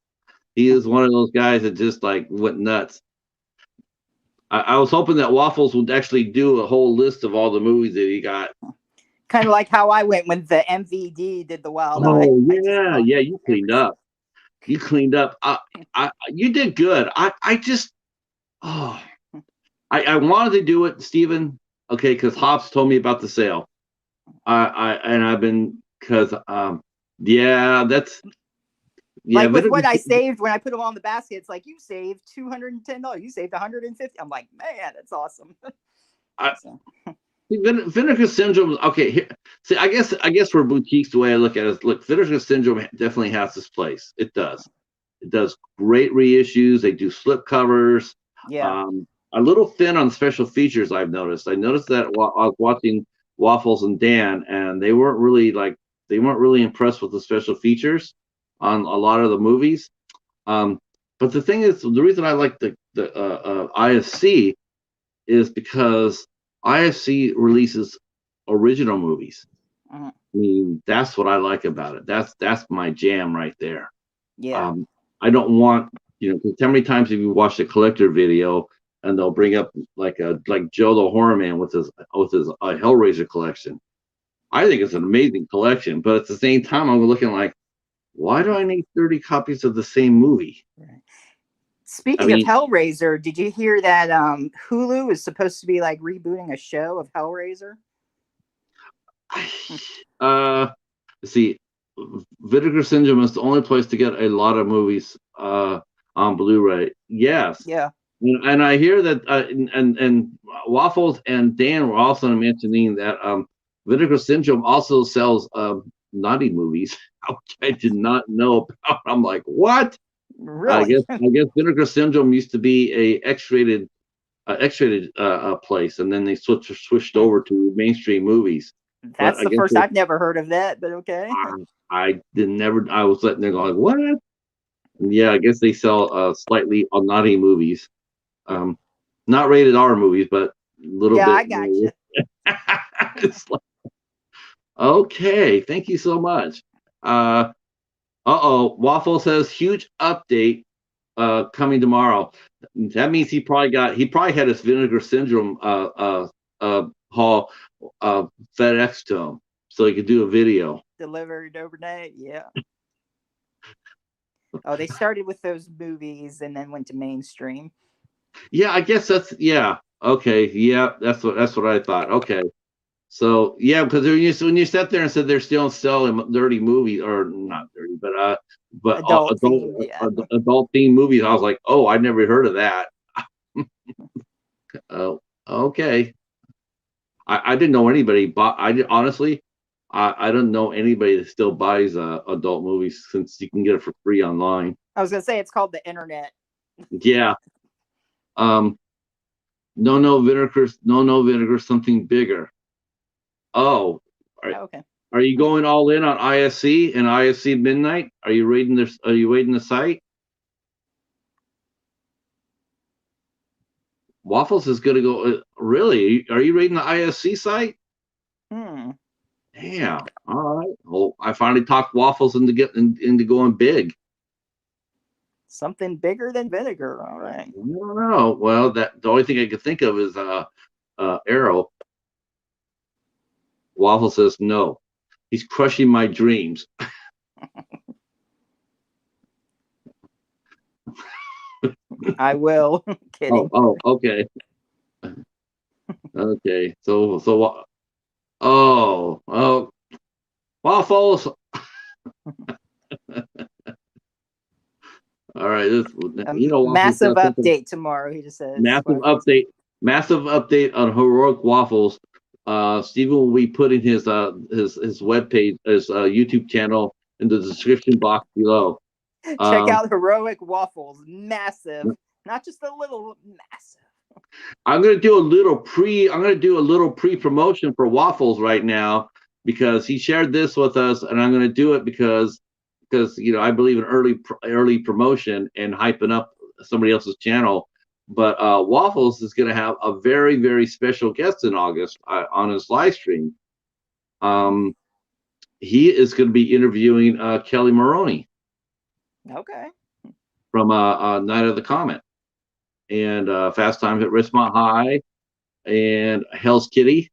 He is one of those guys that just like went nuts. I was hoping that Waffles would actually do a whole list of all the movies that he got. Kind of like how I went when the MVD did the Wild Eye. Oh yeah, you cleaned up. You cleaned up. You did good. I wanted to do it, Stephen. Okay, because Hobbs told me about the sale. I've been because that's. Yeah, like with what I saved when I put them on the basket, it's like you saved $210. You saved $150. I'm like, man, that's awesome. Vinegar Syndrome. Okay, here, see, I guess for boutiques, the way I look at it is, look, Vinegar Syndrome definitely has this place. It does. It does great reissues. They do slip covers. Yeah. A little thin on special features. I noticed that I was watching Waffles and Dan, and they weren't really impressed with the special features on a lot of the movies. But the thing is, the reason I like the IFC is because IFC releases original movies. I mean, that's what I like about it. That's my jam right there. Yeah. I don't want, because how many times have you watched a collector video and they'll bring up like Joe the Horror Man with his Hellraiser collection? I think it's an amazing collection, but at the same time, I'm looking like, why do I need 30 copies of the same movie? Right. Speaking of Hellraiser, did you hear that Hulu is supposed to be like rebooting a show of Hellraiser? Let's see. Vinegar Syndrome is the only place to get a lot of movies on Blu-ray. Yes. Yeah. And I hear that and Waffles and Dan were also mentioning that Vinegar Syndrome also sells naughty movies, which I did not know about. I'm like, what? Really? I guess Vinegar Syndrome used to be a X-rated place, and then they switched over to mainstream movies. That's the first I've never heard of that, but okay. I was letting them go like, what? And yeah, I guess they sell slightly naughty movies, not rated R movies, but a little bit. I got you. It's like, okay, thank you so much. Waffle says huge update coming tomorrow. That means he probably had his vinegar syndrome haul FedEx to him so he could do a video. Delivered overnight. Yeah. Oh, they started with those movies and then went to mainstream. Yeah, I guess that's yeah. Okay, yeah, that's what I thought. Okay, so yeah, because when you sat there and said they're still selling dirty movies or not dirty, but Adult themed, yeah. adult themed movies, I was like, oh, I never heard of that. Oh, okay. I didn't know anybody bought. Honestly, I don't know anybody that still buys adult movies since you can get it for free online. I was gonna say it's called the internet. Yeah. Um. No vinegar. No vinegar. Something bigger. Oh, are, Okay. are you going all in on ISC and ISC Midnight? Are you reading this? Are you reading the site? Waffles is going to go. Really? Are you reading the ISC site? Hmm. Yeah. All right. Well, I finally talked Waffles into going big. Something bigger than vinegar. All right. I don't know. Well, the only thing I could think of is Arrow. Waffle says no. He's crushing my dreams. I will. Kidding. Okay. Okay. Oh, Waffles. All right. Waffles Massive got something. update tomorrow. He just says Massive update. Massive update on heroic waffles. Stephen will be putting his webpage, his YouTube channel in the description box below. Check out heroic waffles. Massive, not just a little, massive. I'm gonna do a little pre promotion for waffles right now because he shared this with us, and I'm gonna do it because I believe in early promotion and hyping up somebody else's channel. But Waffles is going to have a very, very special guest in August on his live stream. He is going to be interviewing Kelly Maroney. Okay. From Night of the Comet and Fast Times at Ridgemont High and Hell's Kitty.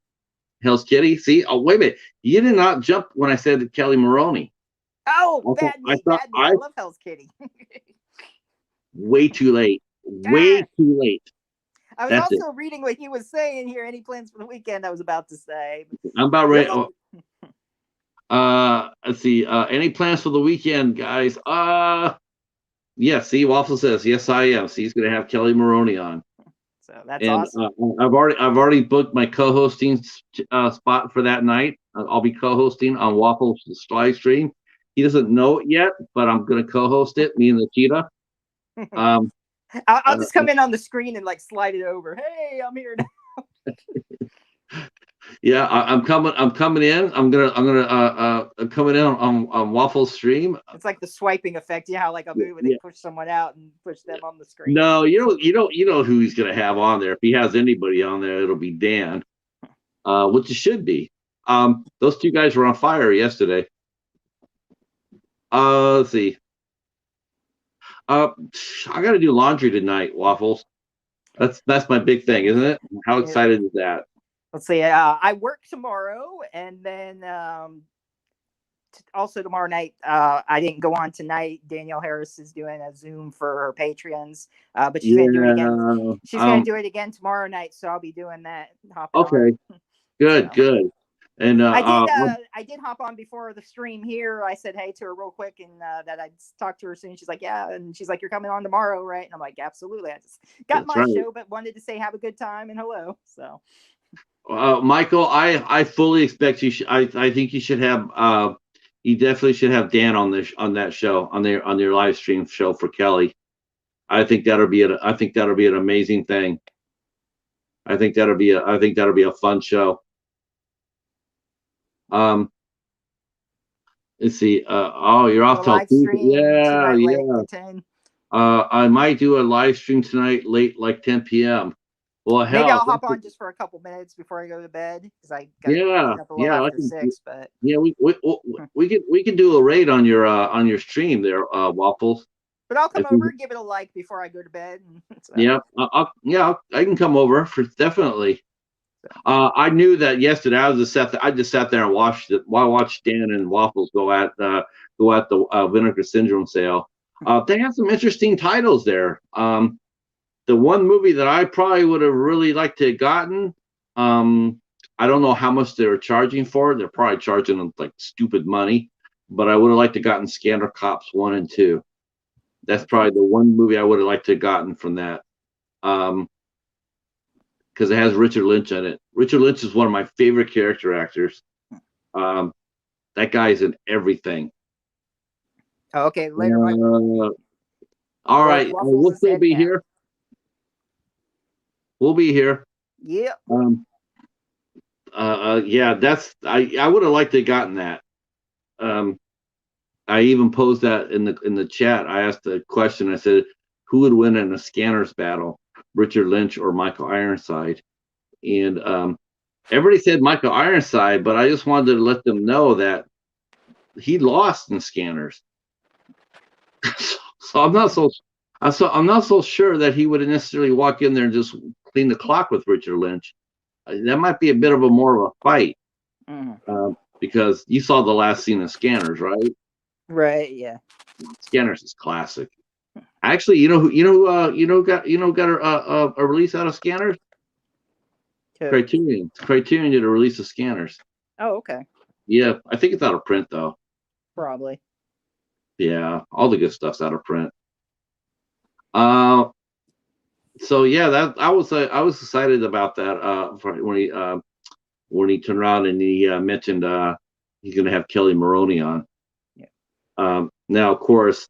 Hell's Kitty. See, oh wait a minute, you did not jump when I said Kelly Maroney. Oh, bad me. I love Hell's Kitty. Way too late. Way too late. I was also reading what he was saying here. Any plans for the weekend? I was about to say. I'm about ready. Let's see. Any plans for the weekend, guys? Yeah. See, Waffle says yes, I am. See, he's going to have Kelly Maroney on. So that's awesome. I've already booked my co-hosting spot for that night. I'll be co-hosting on Waffle's live stream. He doesn't know it yet, but I'm going to co-host it. Me and the cheetah. I'll just come in on the screen and like slide it over. Hey, I'm here now. Yeah, I'm coming in. I'm gonna coming in on Waffle's stream. It's like the swiping effect. Yeah, like a move where they push someone out and push them on the screen. No, you know who he's gonna have on there. If he has anybody on there, it'll be Dan, which it should be. Those two guys were on fire yesterday. Let's see. I got to do laundry tonight, Waffles. That's my big thing, isn't it? How excited is that? Let's see. I work tomorrow, and then also tomorrow night. I didn't go on tonight. Danielle Harris is doing a Zoom for her Patreons, but she's going to do it again. She's going to do it again tomorrow night, so I'll be doing that. Okay. On. Good. And I did hop on before the stream here. I said hey to her real quick, and that I'd talk to her soon. She's like, yeah, and she's like, you're coming on tomorrow, right? And I'm like, absolutely. I just got my show, but wanted to say have a good time and hello. So, Michael, I fully expect you. I think you should have. You definitely should have Dan on that show on their live stream show for Kelly. I think that'll be an amazing thing. I think that'll be a fun show. Let's see. You're off till yeah. I might do a live stream tonight late, like 10 p.m. Well, Maybe hell, I'll hop on just for a couple minutes before I go to bed because I got to yeah, clean up a little yeah, I after can, 6. But yeah, we can do a raid on your stream there, Waffles. I'll come If over you, and give it a like before I go to bed. So, yeah, I can come over for definitely. I knew that yesterday. I just sat there and watched it. While I watched Dan and Waffles go at the Vinegar Syndrome sale. They have some interesting titles there. The one movie that I probably would have really liked to have gotten. I don't know how much they were charging for it. They're probably charging them like stupid money, but I would have liked to have gotten Scanner Cops 1 and 2. That's probably the one movie I would have liked to have gotten from that. Because it has Richard Lynch in it. Richard Lynch is one of my favorite character actors. Um, that guy's in everything. okay, later, Mike. All Well, right, Waffles we'll is still heading be out. here. We'll be here. Yep. Yeah, I would have liked to have gotten that. I even posed that in the chat. I asked a question. I said, "Who would win in a scanners battle, Richard Lynch or Michael Ironside?" And everybody said Michael Ironside, but I just wanted to let them know that he lost in scanners. So I'm not so sure that he would necessarily walk in there and just clean the clock with Richard Lynch. That might be a bit of a more of a fight because you saw the last scene of Scanners, right? Right. Yeah. Scanners is classic. Actually, got a release out of Scanners. Cool. Criterion did a release of Scanners. Oh, okay. Yeah, I think it's out of print though. Probably. Yeah, all the good stuff's out of print. So yeah, that I was excited about that when he turned around and he mentioned he's going to have Kelly Maroney on. Yeah. Now, of course,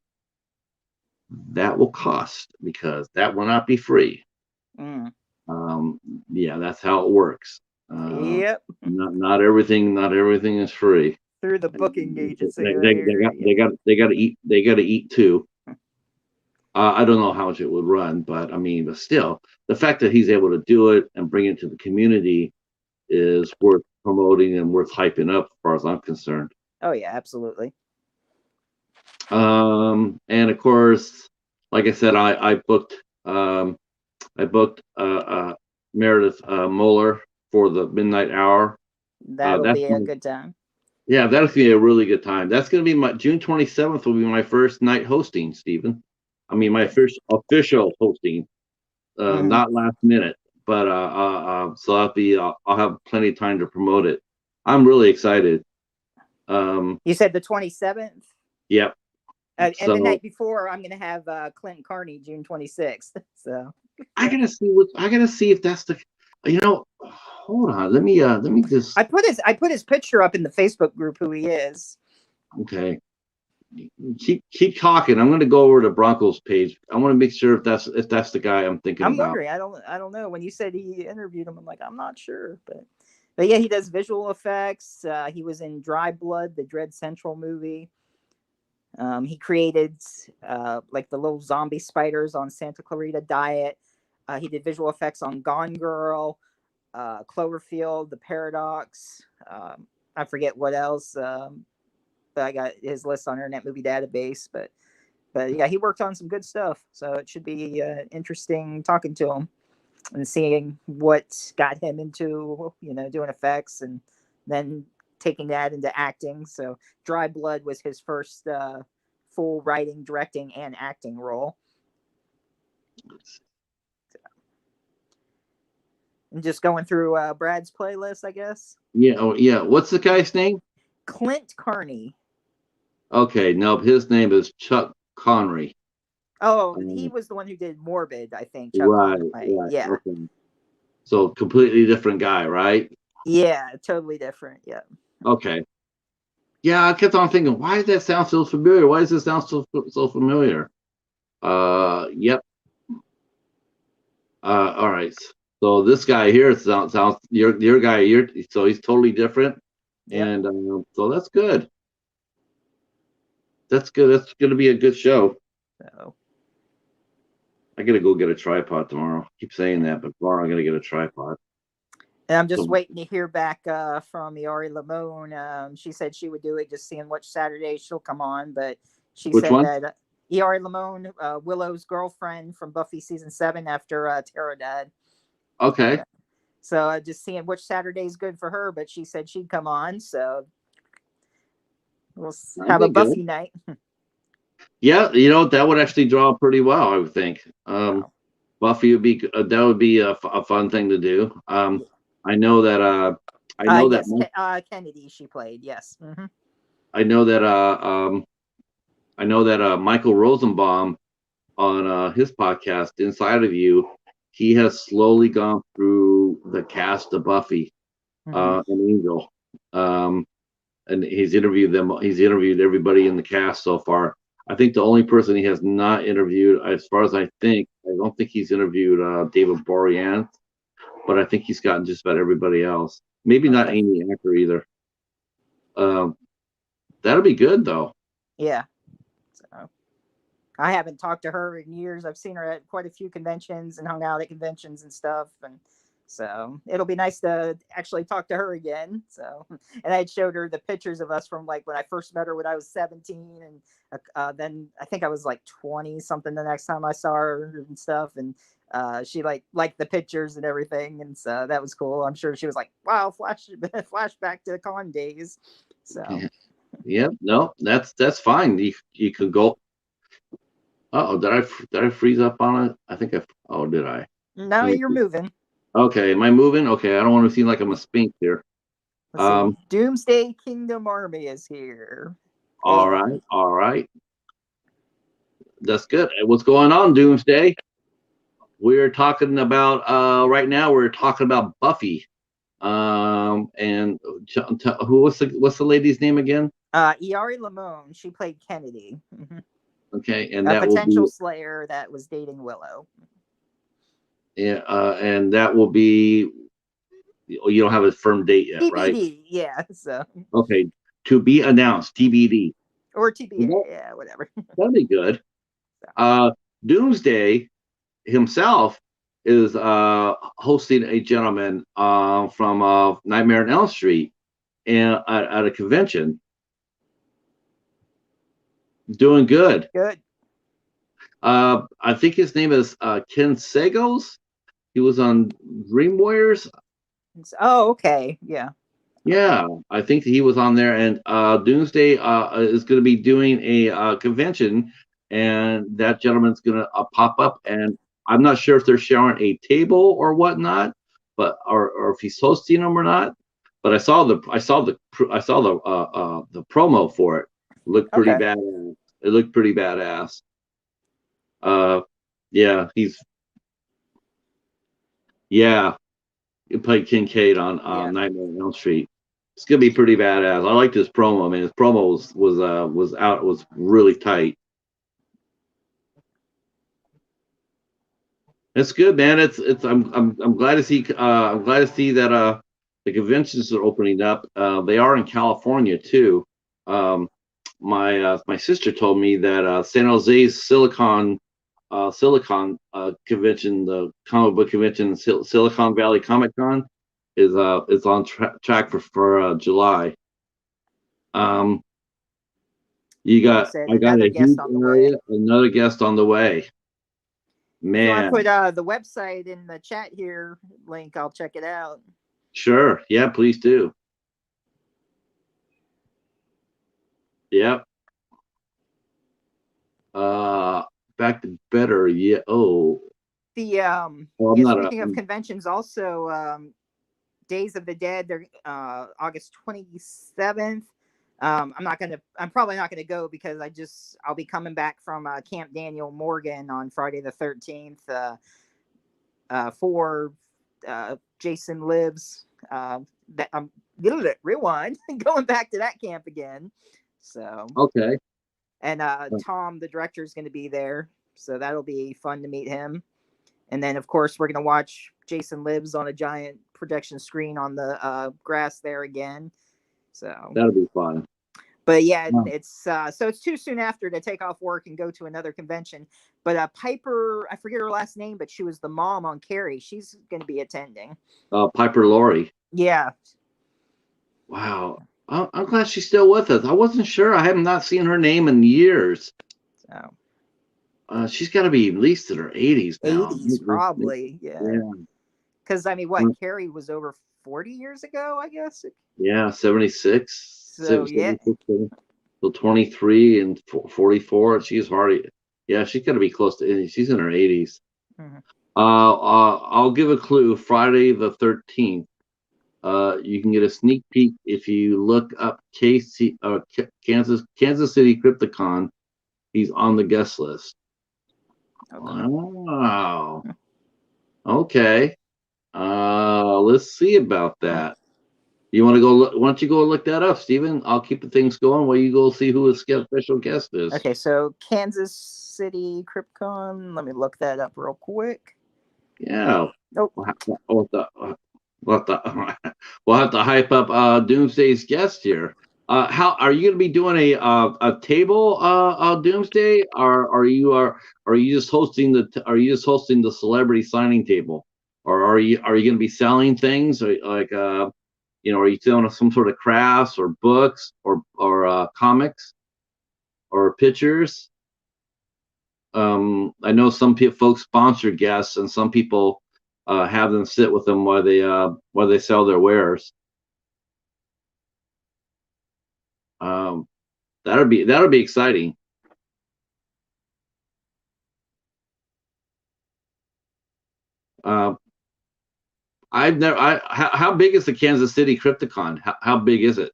that will cost because that will not be free. Yeah, that's how it works. Yep. Not everything is free. Through the booking agency. They got to eat too. I don't know how much it would run, but I mean, but still, the fact that he's able to do it and bring it to the community is worth promoting and worth hyping up, as far as I'm concerned. Oh yeah, absolutely. And of course, like I said, I booked Meredith Moeller for the midnight hour. That'll be a good time. Yeah, that's gonna be a really good time. That's gonna be my June 27th will be my first night hosting, Stephen. I mean, my first official hosting, not last minute, but so I'll have plenty of time to promote it. I'm really excited. You said the 27th? Yep. And the night before, I'm going to have Clinton Carney, June 26th. So I gotta see if that's the, hold on. Let me just. I put his picture up in the Facebook group. Who he is. Okay. Keep talking. I'm going to go over to Broncos page. I want to make sure if that's the guy I'm thinking about. I'm wondering. I don't know. When you said he interviewed him, I'm like, I'm not sure, but yeah, he does visual effects. He was in Dry Blood, the Dread Central movie. He created like the little zombie spiders on Santa Clarita Diet. He did visual effects on Gone Girl, Cloverfield, The Paradox. I forget what else. But I got his list on Internet Movie Database. But yeah, he worked on some good stuff. So it should be interesting talking to him and seeing what got him into doing effects and then taking that into acting. So Dry Blood was his first full writing, directing, and acting role. And just going through Brad's playlist, I guess. Yeah. Oh, yeah. What's the guy's name? Clint Carney. Okay. No, his name is Chuck Connery. Oh, he was the one who did Morbid, I think. Chuck Connery. Yeah. Okay. So completely different guy, right? Yeah, totally different. Yeah. Okay. Yeah, I kept on thinking, why does that sound so familiar? Why does this sound so familiar? Yep. All right. So this guy here sounds your guy. So he's totally different, yep. And so that's good. That's good. That's going to be a good show. So I gotta go get a tripod tomorrow. I keep saying that, but tomorrow I'm gonna get a tripod. And I'm just So, waiting to hear back from Iari Lamone. She said she would do it, just seeing which Saturday she'll come on. But she which said one? that Iari Lamone, Willow's girlfriend from Buffy season 7 after Tara died. Okay, So just seeing which Saturday is good for her. But she said she'd come on. So we'll that'd have a be good. Buffy night. Yeah, that would actually draw pretty well. I would think. So, Buffy would be that would be a fun thing to do. I know that I know that yes, Kennedy she played. Yes. I know that I know that Michael Rosenbaum on his podcast Inside of You, he has slowly gone through the cast of Buffy and Angel, and he's interviewed them. He's interviewed everybody in the cast so far. I think the only person he has not interviewed, as far as I don't think he's interviewed David Boreanaz, but I think he's gotten just about everybody else. Maybe not Okay. Amy Acker either. Um, that'll be good though. Yeah. So I haven't talked to her in years. I've seen her at quite a few conventions and hung out at conventions and stuff. And so it'll be nice to actually talk to her again. So, and I had showed her the pictures of us from like when I first met her when I was 17. And then I think I was like 20 something the next time I saw her and stuff. And she liked the pictures and everything. And so that was cool. I'm sure she was like, wow, flashback to the con days. So, Yeah, no, that's fine. You can go. Oh, did I freeze up on it? I think I. Oh, did I? now Let me you're see. moving. Okay, am I moving? Okay, I don't want to seem like I'm a spink here. Let's see. Um, Doomsday Kingdom Army is here. all right, all right. That's good. What's going on, Doomsday? We're talking about right now. We're talking about Buffy. And who what's the lady's name again? Iari Lamone, she played Kennedy, Okay, and a that will potential be Slayer that was dating Willow. yeah, and that will be. You don't have a firm date yet, right? TBD, yeah. So Okay, to be announced, TBD. or TBA, That, yeah, whatever. that'd be good. So, Doomsday himself is hosting a gentleman from Nightmare on Elm Street and at a convention. Doing good. good. I think his name is Ken Sagos. He was on Dream Warriors. Oh, okay, yeah. Okay. Yeah, I think he was on there. And Doomsday is going to be doing a convention, and that gentleman's going to pop up. And I'm not sure if they're sharing a table or whatnot, but or if he's hosting them or not. But I saw the promo for it. Looked pretty Okay. badass. It looked pretty badass. Uh, yeah, yeah. He played Kincaid on Yeah. Nightmare on Elm Street. It's gonna be pretty badass. I liked his promo. I mean, his promo was really tight. It's good, man. It's I'm glad to see that the conventions are opening up. They are in California too. Um, my sister told me that San Jose's Silicon convention, the comic book convention, Silicon Valley Comic Con, is on track for July. Um, She said I got another a guest huge on the way. area, another guest on the way. If you want to put Man, the website in the chat here, link, I'll check it out. sure, yeah, please do. Yep. Uh, back to better. Yeah. Oh, The well, I'm yeah. not a. Speaking of conventions, also Days of the Dead. They're August 27th. I'm probably not gonna go because I'll be coming back from Camp Daniel Morgan on Friday the 13th for Jason Lives. That I'm rewind going back to that camp again. So Okay. and Tom, the director, is going to be there, so that'll be fun to meet him. And then, of course, we're going to watch Jason Lives on a giant projection screen on the grass there again. So, That'll be fun. But yeah, Wow. it's so it's too soon after to take off work and go to another convention. But Piper, I forget her last name, but she was the mom on Carrie. She's going to be attending. Piper Laurie. Yeah. Wow. I'm glad she's still with us. I wasn't sure. I have not seen her name in years. So She's got to be at least in her 80s now. 80s probably. Yeah. Yeah. Because I mean, what Carrie was over 40 years ago, I guess. Yeah, 76, So yeah. 76, so 23 and 44. She's hardly, yeah, she's got to be close to 80. She's in her 80s. Mhm. I'll give a clue. Friday the 13th. You can get a sneak peek if you look up Kansas City Crypticon. He's on the guest list. Okay. Wow. Okay. Let's see about that. You want to go look? Why don't you go look that up, Steven? I'll keep the things going while you go see who his special guest is. Okay, so Kansas City CryptCon. Let me look that up real quick. Yeah. Nope. We'll have to hype up Doomsday's guest here. How are you going to be doing a table Doomsday, or are you just hosting the celebrity signing table, or are you going to be selling things, or like are you selling some sort of crafts or books or comics or pictures? I know some folks sponsor guests, and some people have them sit with them while they sell their wares. That'll be exciting. I've never. How big is the Kansas City Crypticon? How big is it?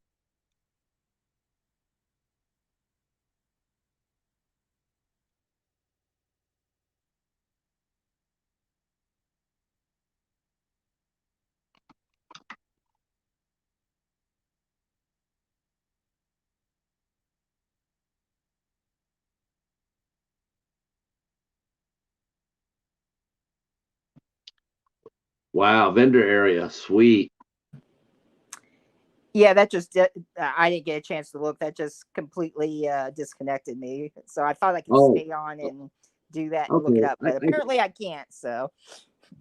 Wow, vendor area, sweet. Yeah, that just I didn't get a chance to look. That just completely disconnected me. So I thought I could Oh, stay on and do that and look it okay. up, but apparently I can't. So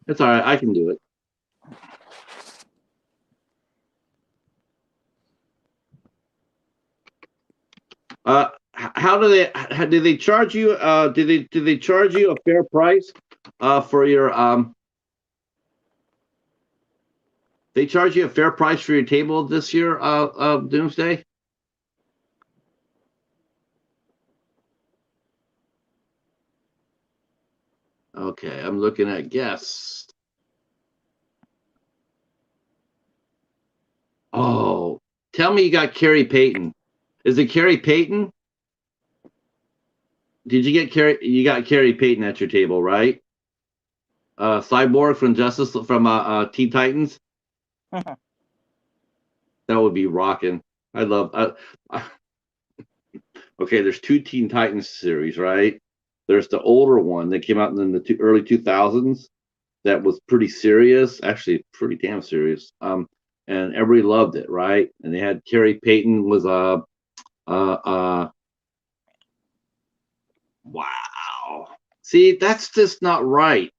It's all right. I can do it. How do they charge you? Do they charge you a fair price for your They charge you a fair price for your table this year, Doomsday? Okay, I'm looking at guests. Oh, tell me you got Carrie Payton. Is it Carrie Payton? Did you get Carrie? You got Carrie Payton at your table, right? Cyborg from Teen Titans. That would be rocking. I love. Okay, there's two Teen Titans series, right? There's the older one that came out in the early 2000s that was pretty serious, actually pretty damn serious. And everybody loved it, right? And they had Carrie Payton was wow. See, that's just not right.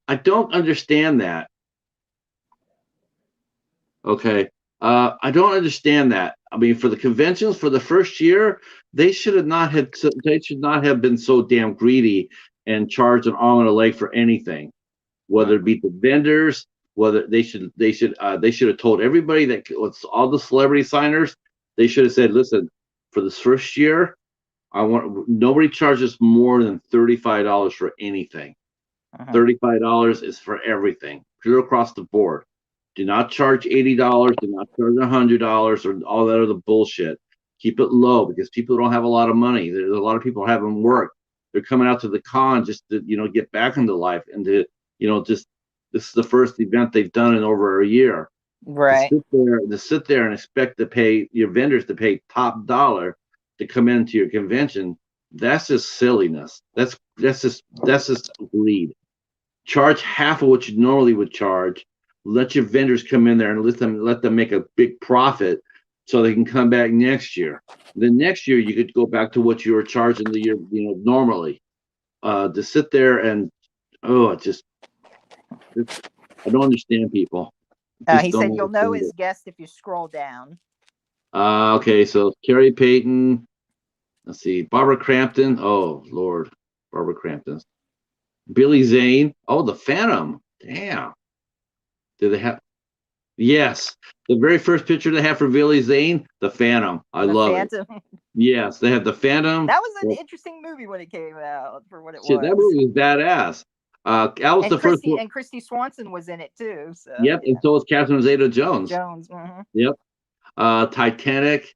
I don't understand that. Okay. I don't understand that. I mean, for the conventions for the first year, they should not have been so damn greedy and charged an arm and a leg for anything. Whether it be the vendors, whether they should have told everybody that all the celebrity signers, they should have said, listen, for this first year, I want nobody charges more than $35 for anything. $35 is for everything, clear across the board. Do not charge $80. Do not charge $100 or all that other bullshit. Keep it low because people don't have a lot of money. There's a lot of people having work. They're coming out to the con just to get back into life and to just this is the first event they've done in over a year. right. To sit there and expect to pay your vendors to pay top dollar to come into your convention, that's just silliness. That's just greed. Charge half of what you normally would charge. Let your vendors come in there and let them make a big profit. so they can come back next year. Then next year you could go back to what you were charging the year, normally. To sit there and it just I don't understand people. Just He don't said you'll know understand his it. guest if you scroll down. Okay, so Carrie Payton. Let's see, Barbara Crampton. Oh Lord, Barbara Crampton. Billy Zane. Oh, the Phantom. Damn. Do they have? Yes, the very first picture they have for Billy Zane, the Phantom. I The love it. Phantom. Yes, they have the Phantom. That was an Well, interesting movie when it came out for what it shit, that was. movie is badass. That was And the first one. Christy Swanson was in it too. So Yep, and so was Catherine Zeta-Jones. Jones. Mm-hmm. Yep. Titanic,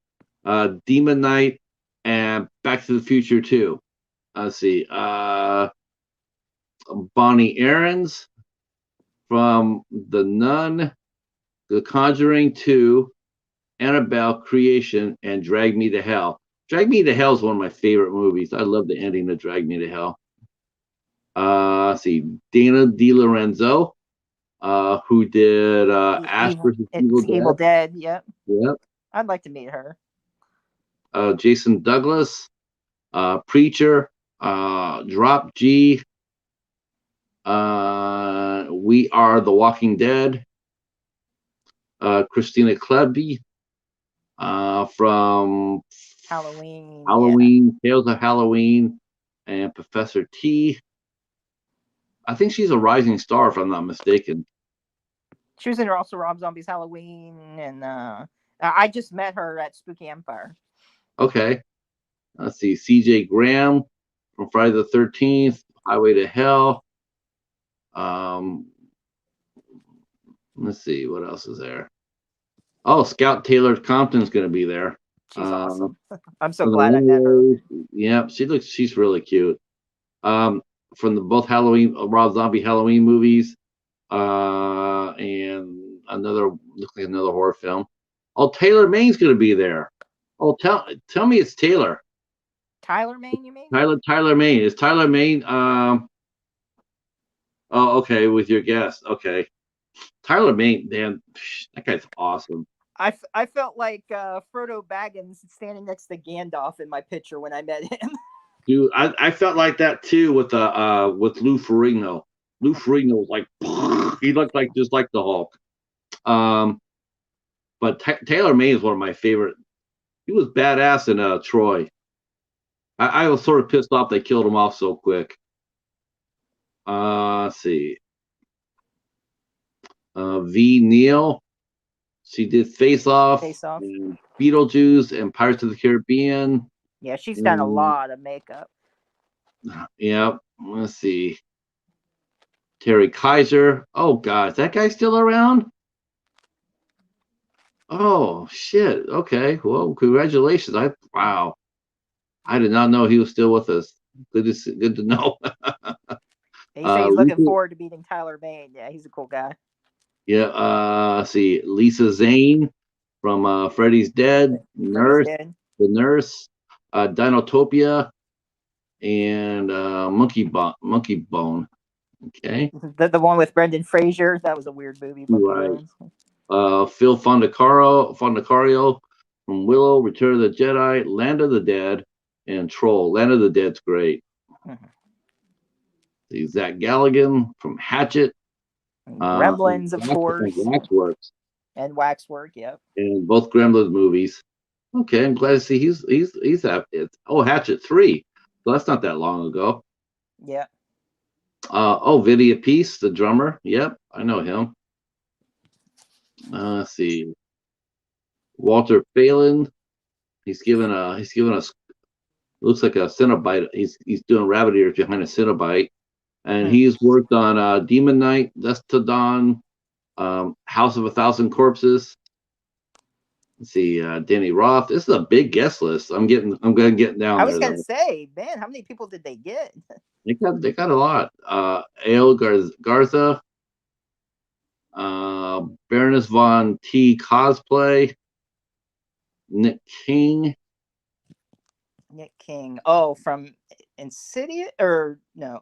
Demon Knight, and Back to the Future 2. Let's see. Bonnie Aarons from The Nun, The Conjuring 2, Annabelle Creation, and Drag Me to Hell. Drag Me to Hell is one of my favorite movies. I love the ending of Drag Me to Hell. Let's see. Dana DiLorenzo, who did Ash versus Evil It's Evil Dead. Dead. Yep. Yep. I'd like to meet her. Jason Douglas, Preacher, Drop G, We Are the Walking Dead, Christina Klebe from Halloween. Tales of Halloween, and Professor T. I think she's a rising star, if I'm not mistaken. She was in also Rob Zombie's Halloween, and I just met her at Spooky Empire. Okay. Let's see. CJ Graham from Friday the 13th, Highway to Hell. Let's see. What else is there? Oh, Scout Taylor Compton's going to be there. She's awesome. I'm so From the glad I met her. Yeah, she's really cute. From both Halloween, Rob Zombie Halloween movies, and looks like another horror film. Oh, Taylor Maine's going to be there. Oh, tell me it's Taylor. Tyler Maine, you mean? Tyler Maine. Is Tyler Maine? Oh, okay, with your guess. Okay, Tyler Maine. Damn, that guy's awesome. I felt like Frodo Baggins standing next to Gandalf in my picture when I met him. Dude, I felt like that too with Lou Ferrigno. Lou Ferrigno was like he looked like just like the Hulk. But Taylor Maine is one of my favorite. He was badass in Troy. I was sort of pissed off they killed him off so quick. Let's see. V. Neal. She did Face Off, and Beetlejuice, and Pirates of the Caribbean. Yeah, she's done a lot of makeup. Yeah. Let's see. Terry Kaiser. Oh God, is that guy still around? Oh shit. Okay. Well, congratulations. Wow. I did not know he was still with us. Good to know. He said he's looking forward to meeting Tyler Maine. Yeah, he's a cool guy. Yeah. Let's see. Lisa Zane from Freddy's Dead, the nurse, Dinotopia, and Monkey Bone. Okay. The one with Brendan Fraser. That was a weird movie. Right. Phil Fondacario from Willow, Return of the Jedi, Land of the Dead, and Troll. Land of the Dead's great. Mm-hmm. Zach Galligan from Hatchet. Gremlins, of course. And Waxworks. And Waxwork, yep. And both Gremlins movies. Okay, I'm glad to see he's at it. Oh, Hatchet 3. So that's not that long ago. Yeah. Vinny Appice, the drummer. Yep, I know him. Let's see. Walter Phelan. He's given us looks like a Cenobite. He's doing rabbit ears behind a Cenobite. And he's worked on Demon Knight, Dust to Dawn, House of a Thousand Corpses. Let's see, Danny Roth. This is a big guest list. I'm going to get down. I was going to say, man, how many people did they get? They got a lot. Ale Garza, Baroness Von T cosplay, Nick King. Oh, from Insidious, or no?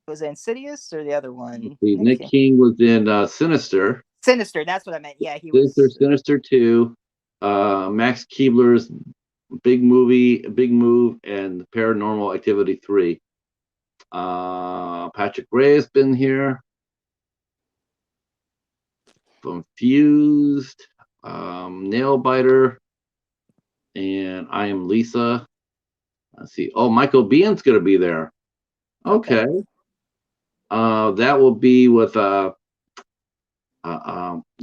Was it Insidious or the other one? Nick King was in Sinister. Sinister. That's what I meant. Yeah, he Sinister, was. Sinister 2, Max Keebler's Big Move, and Paranormal Activity 3. Patrick Ray's been here. Confused, Nail Biter, and I Am Lisa. Let's see. Oh, Michael Bihn's going to be there. Okay. Okay. That will be with The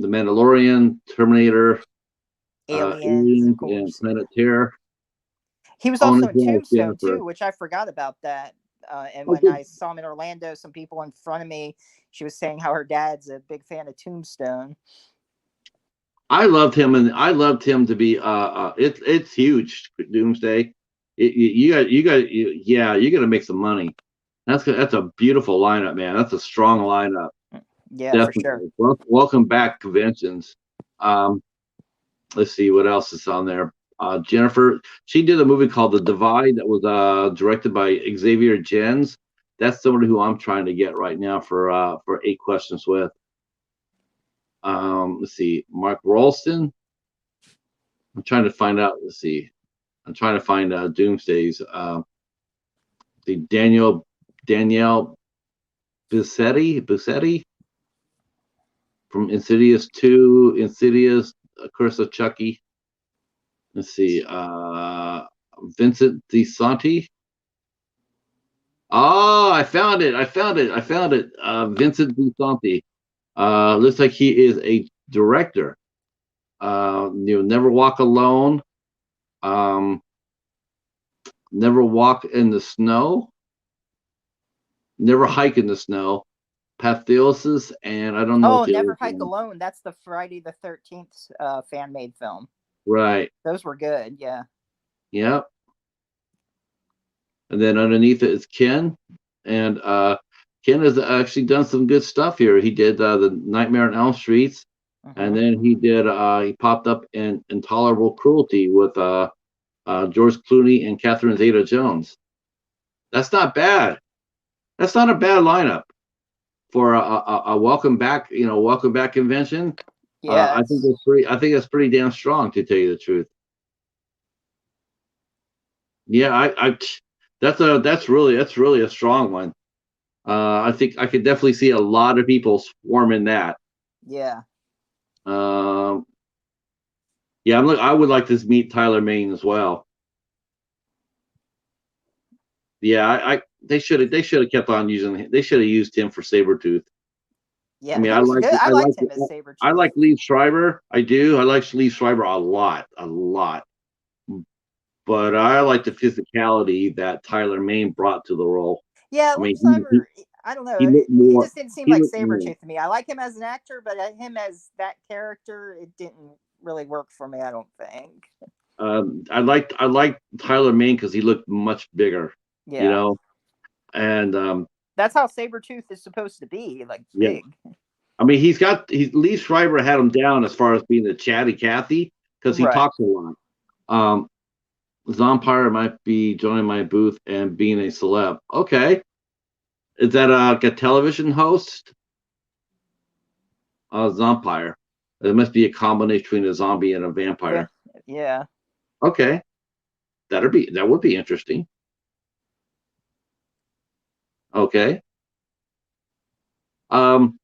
Mandalorian, Terminator, Aliens, of Aliens, and course. Planet Terror. He was On also his in wife, Tombstone Jennifer. too, which I forgot about that. And Oh, when good. I saw him in Orlando, some people in front of me, she was saying how her dad's a big fan of Tombstone. I loved him, and I loved him to be. It's huge. Doomsday. Yeah, you got to make some money. That's a beautiful lineup, man. That's a strong lineup. Yeah, for sure. Definitely. Welcome back, conventions. Um, let's see what else is on there. Jennifer, she did a movie called The Divide that was directed by Xavier Jens. That's somebody who I'm trying to get right now for 8 questions with. Let's see, Mark Rolston. I'm trying to find out. Let's see. I'm trying to find Doomsday's. The Danielle Buscetti from Insidious 2, Insidious, Curse of Chucky. Let's see. Vincent DiSanti. Oh, I found it. Vincent DiSanti. Looks like he is a director. Never Walk Alone. Never Walk in the Snow. Never Hike in the Snow. Pathiosis, and I don't know Oh, what the Never other Hike one. Alone. That's the Friday the 13th fan made film. Right. Those were good. Yeah. Yep. And then underneath it is Ken, and Ken has actually done some good stuff here. He did the Nightmare on Elm Streets, and then he popped up in Intolerable Cruelty with George Clooney and Catherine Zeta-Jones. That's not bad. That's not a bad lineup for a welcome back, welcome back convention. Yeah. I think that's pretty. I think that's pretty damn strong, to tell you the truth. Yeah, that's really a strong one. I think I could definitely see a lot of people swarming that. Yeah. Um, yeah, I would like to meet Tyler Mane as well. Yeah, they should have kept on using him. They should have used him for Sabretooth. I Yeah. mean, He was good. I liked him as I Sabretooth. like Lee Schreiber. I do. I like Lee Schreiber a lot, a lot. But I like the physicality that Tyler Mane brought to the role. Yeah, I Lee mean, Schreiber, I don't he know. looked He more. just didn't seem He like looked more. Sabretooth to me. I like him as an actor, but him as that character, it didn't really work for me, I don't think. I like Tyler Mane because he looked much bigger, you Yeah. know. And That's how Sabretooth is supposed to be, like yeah, big. I mean, Lee Schreiber had him down as far as being the chatty Cathy because he Right. talks a lot. Um, Zompire might be joining my booth and being a celeb. Okay, is that like a television host? Zompire. It must be a combination between a zombie and a vampire. Yeah. Okay, that would be interesting. Okay. Um,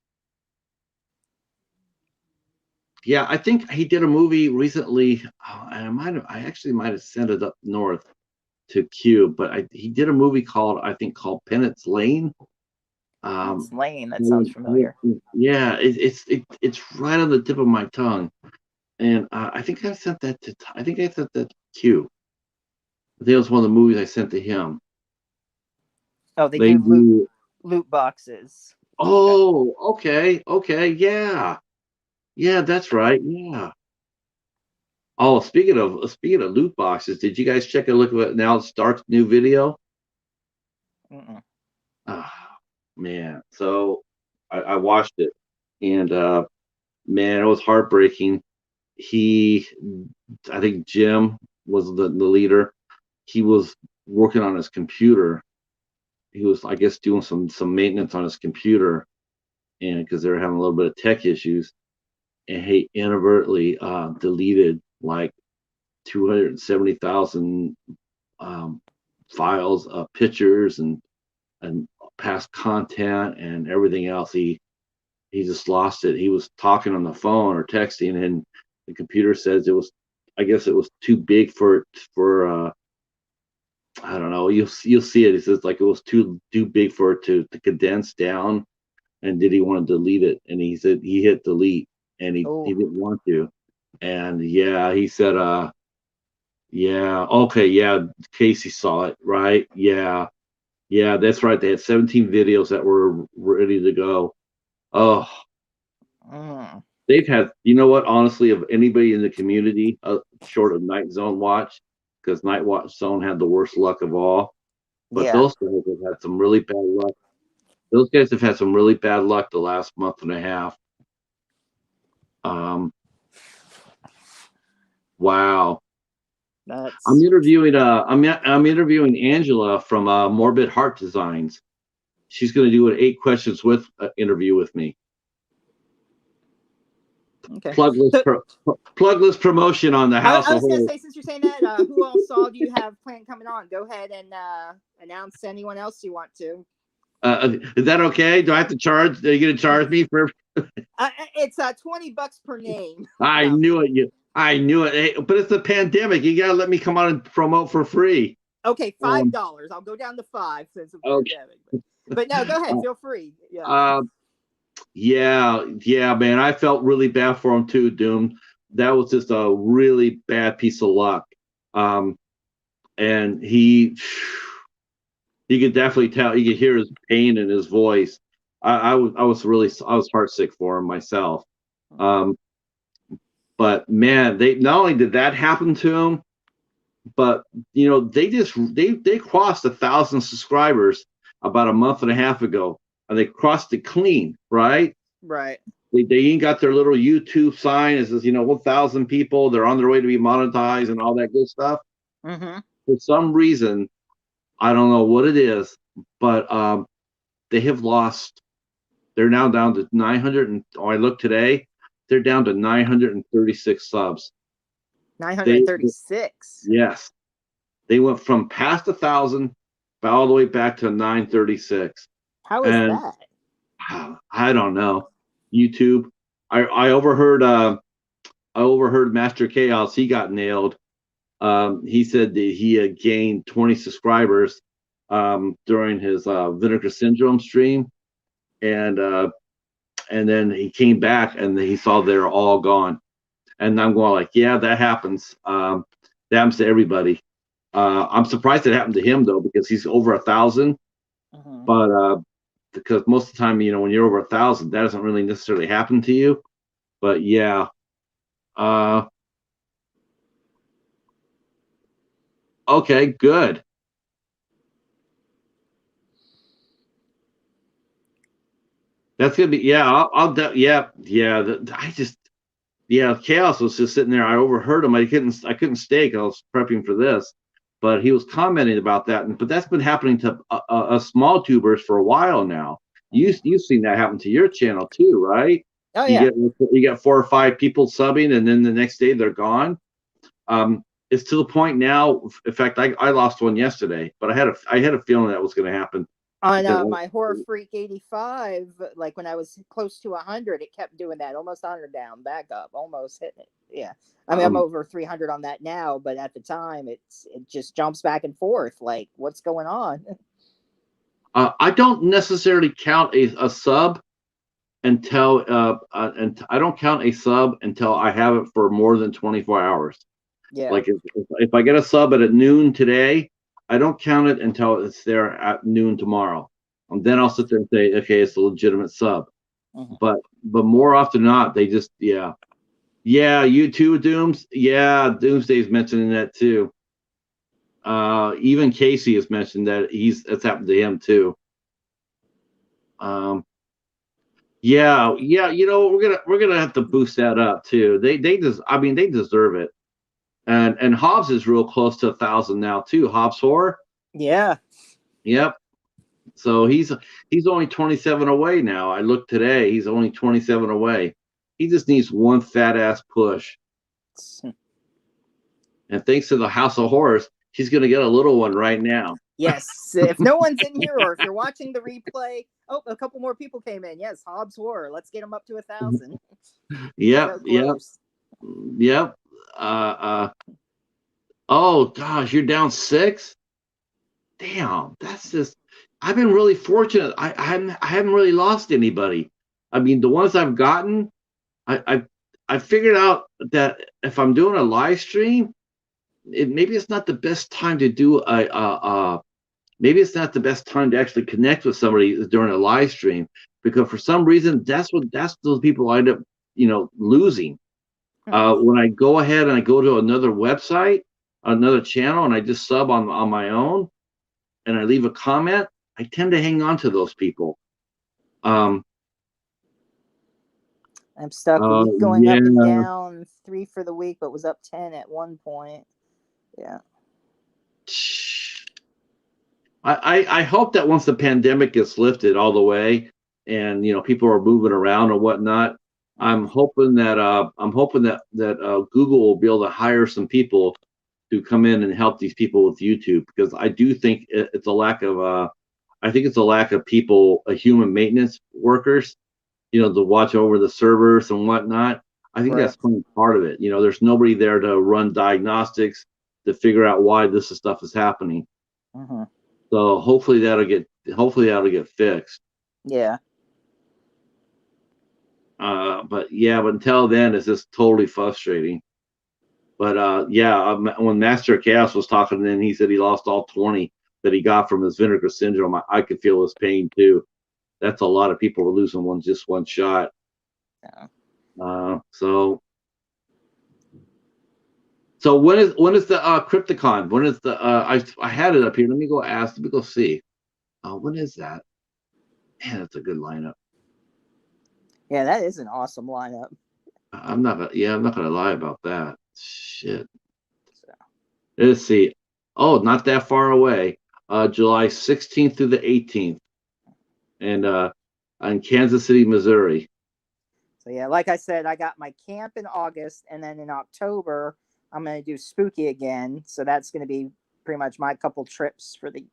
yeah, I think he did a movie recently. I actually might have sent it up north to Q, but he did a movie called Penance Lane. It's Um, Lane. That sounds familiar. yeah, it's right on the tip of my tongue, and I think I sent that to Q. I think it was one of the movies I sent to him. Oh, they They do do. loot boxes. Okay. Oh, okay, yeah, yeah, that's right, yeah. Oh, speaking of loot boxes, did you guys check a look at Now Stark's new video? Mm-mm. Ah, man. So I watched it, and man, it was heartbreaking. He, I think Jim was the leader. He was working on his computer. He was, I guess, doing some maintenance on his computer, and because they were having a little bit of tech issues, and he inadvertently deleted like 270,000 files of pictures and past content and everything else. He just lost it. He was talking on the phone or texting, and the computer says it was, I guess it was too big for I don't know. You'll see it. He says like it was too big for it to condense down. And did he want to delete it? And he said he hit delete, and he Oh. didn't want to. And yeah, he said yeah, okay, yeah, Casey saw it, right? Yeah, yeah, that's right. They had 17 videos that were ready to go. Oh, Mm. they've had, you know what? Honestly, of anybody in the community, short of Night Zone Watch, because Night Watch Zone had the worst luck of all. But Yeah. those guys have had some really bad luck. Those guys have had some really bad luck the last month and a half. Um, wow. I'm That's interviewing I'm interviewing Angela from Morbid Heart Designs. She's going to do an 8 questions with interview with me. okay. Plugless So plugless promotion on the house I of was gonna horror. say, since you're saying that, who else all do you have planned coming on? Go ahead and announce anyone else you want to. Is that okay? Do I have to charge? Are you going to charge me for? It's $20 per name. I No. knew it. I knew it. Hey, but it's a pandemic. You got to let me come on and promote for free. Okay, $5. I'll go down to 5 since it's a Okay. pandemic. But no, go ahead. Feel free. Yeah. Uh, yeah, man. I felt really bad for him too, Doom. That was just a really bad piece of luck. Um, and you could definitely tell. You could hear his pain in his voice. I was heartsick for him myself. Um, but man, they not only did that happen to him, but you know they crossed 1,000 subscribers about a month and a half ago, and they crossed it clean, right? Right. They even got their little YouTube sign. It says, 1,000 people. They're on their way to be monetized and all that good stuff. Mm-hmm. For some reason, I don't know what it is, but they have lost. They're now down to 900. I looked today. They're down to 936 subs. They 936. Yes, they went from past 1,000 all the way back to 936. How is And that? I don't know. YouTube. I overheard Master Chaos. He got nailed. He said that he had gained 20 subscribers during his Vinegar Syndrome stream, and then he came back and he saw they're all gone. And I'm going like, yeah, that happens. That happens to everybody. I'm surprised it happened to him though, because he's over 1,000. Mm-hmm. But because most of the time, when you're over 1,000, that doesn't really necessarily happen to you. But yeah. Okay, good. That's gonna be, yeah. Yeah. Chaos was just sitting there. I overheard him. I couldn't stay because I was prepping for this, but he was commenting about that. But that's been happening to small tubers for a while now. You've seen that happen to your channel too, right? Oh You yeah. get 4 or 5 people subbing, and then the next day they're gone. It's to the point now. In fact, I lost one yesterday, but I had a feeling that was going to happen On because my Horror Freak 85, like when I was close to 100, it kept doing that, almost 100 down, back up, almost hitting it. Yeah, I mean I'm um, over 300 on that now, but at the time it just jumps back and forth. Like, what's going on? I don't necessarily count a sub until and I don't count a sub until I have it for more than 24 hours. Yeah. Like if I get a sub at noon today, I don't count it until it's there at noon tomorrow. And then I'll sit there and say, okay, it's a legitimate sub. Mm-hmm. But more often than not, they just you too, Dooms. Yeah, Doomsday's mentioning that too. Even Casey has mentioned that it's happened to him too. We're gonna have to boost that up too. They deserve it. And Hobbs is real close to 1,000 now too. Hobbs Horror. Yeah. Yep. So he's only 27 away now. I looked today. He's only 27 away. He just needs one fat ass push. And thanks to the House of Horrors, she's going to get a little one right now. Yes. If no one's in here, or if you're watching the replay, oh, a couple more people came in. Yes, Hobbs Horror. Let's get them up to 1,000. Yep, So close. yep. Oh gosh, you're down 6. Damn, that's just. I've been really fortunate. I haven't really lost anybody. I mean, the ones I've gotten, I figured out that if I'm doing a live stream, maybe it's not the best time to do maybe it's not the best time to actually connect with somebody during a live stream, because for some reason that's those people I end up losing. When I go ahead and I go to another website, another channel, and I just sub on my own, and I leave a comment, I tend to hang on to those people. I'm stuck. A week going up and down, 3 for the week, but was up 10 at one point. Yeah. I hope that once the pandemic gets lifted all the way, and people are moving around or whatnot, I'm hoping that Google will be able to hire some people to come in and help these people with YouTube, because I do think it's a lack of people, human maintenance workers, to watch over the servers and whatnot. I think that's part of it. There's nobody there to run diagnostics to figure out why this stuff is happening. So hopefully that'll get fixed. Yeah. But until then, it's just totally frustrating. But when Master of Chaos was talking, then he said he lost all 20 that he got from his vinegar syndrome. I could feel his pain too. That's a lot of people were losing just one shot. Yeah. So when is the Crypticon? When is the I had it up here. Let me go see. When is that? Man, that's a good lineup. Yeah, that is an awesome lineup. I'm not gonna lie about that. Shit. Let's see. Oh, not that far away. July 16th through the 18th, and in Kansas City, Missouri. So yeah, like I said, I got my camp in August, and then in October I'm going to do Spooky again. So that's going to be pretty much my couple trips for the.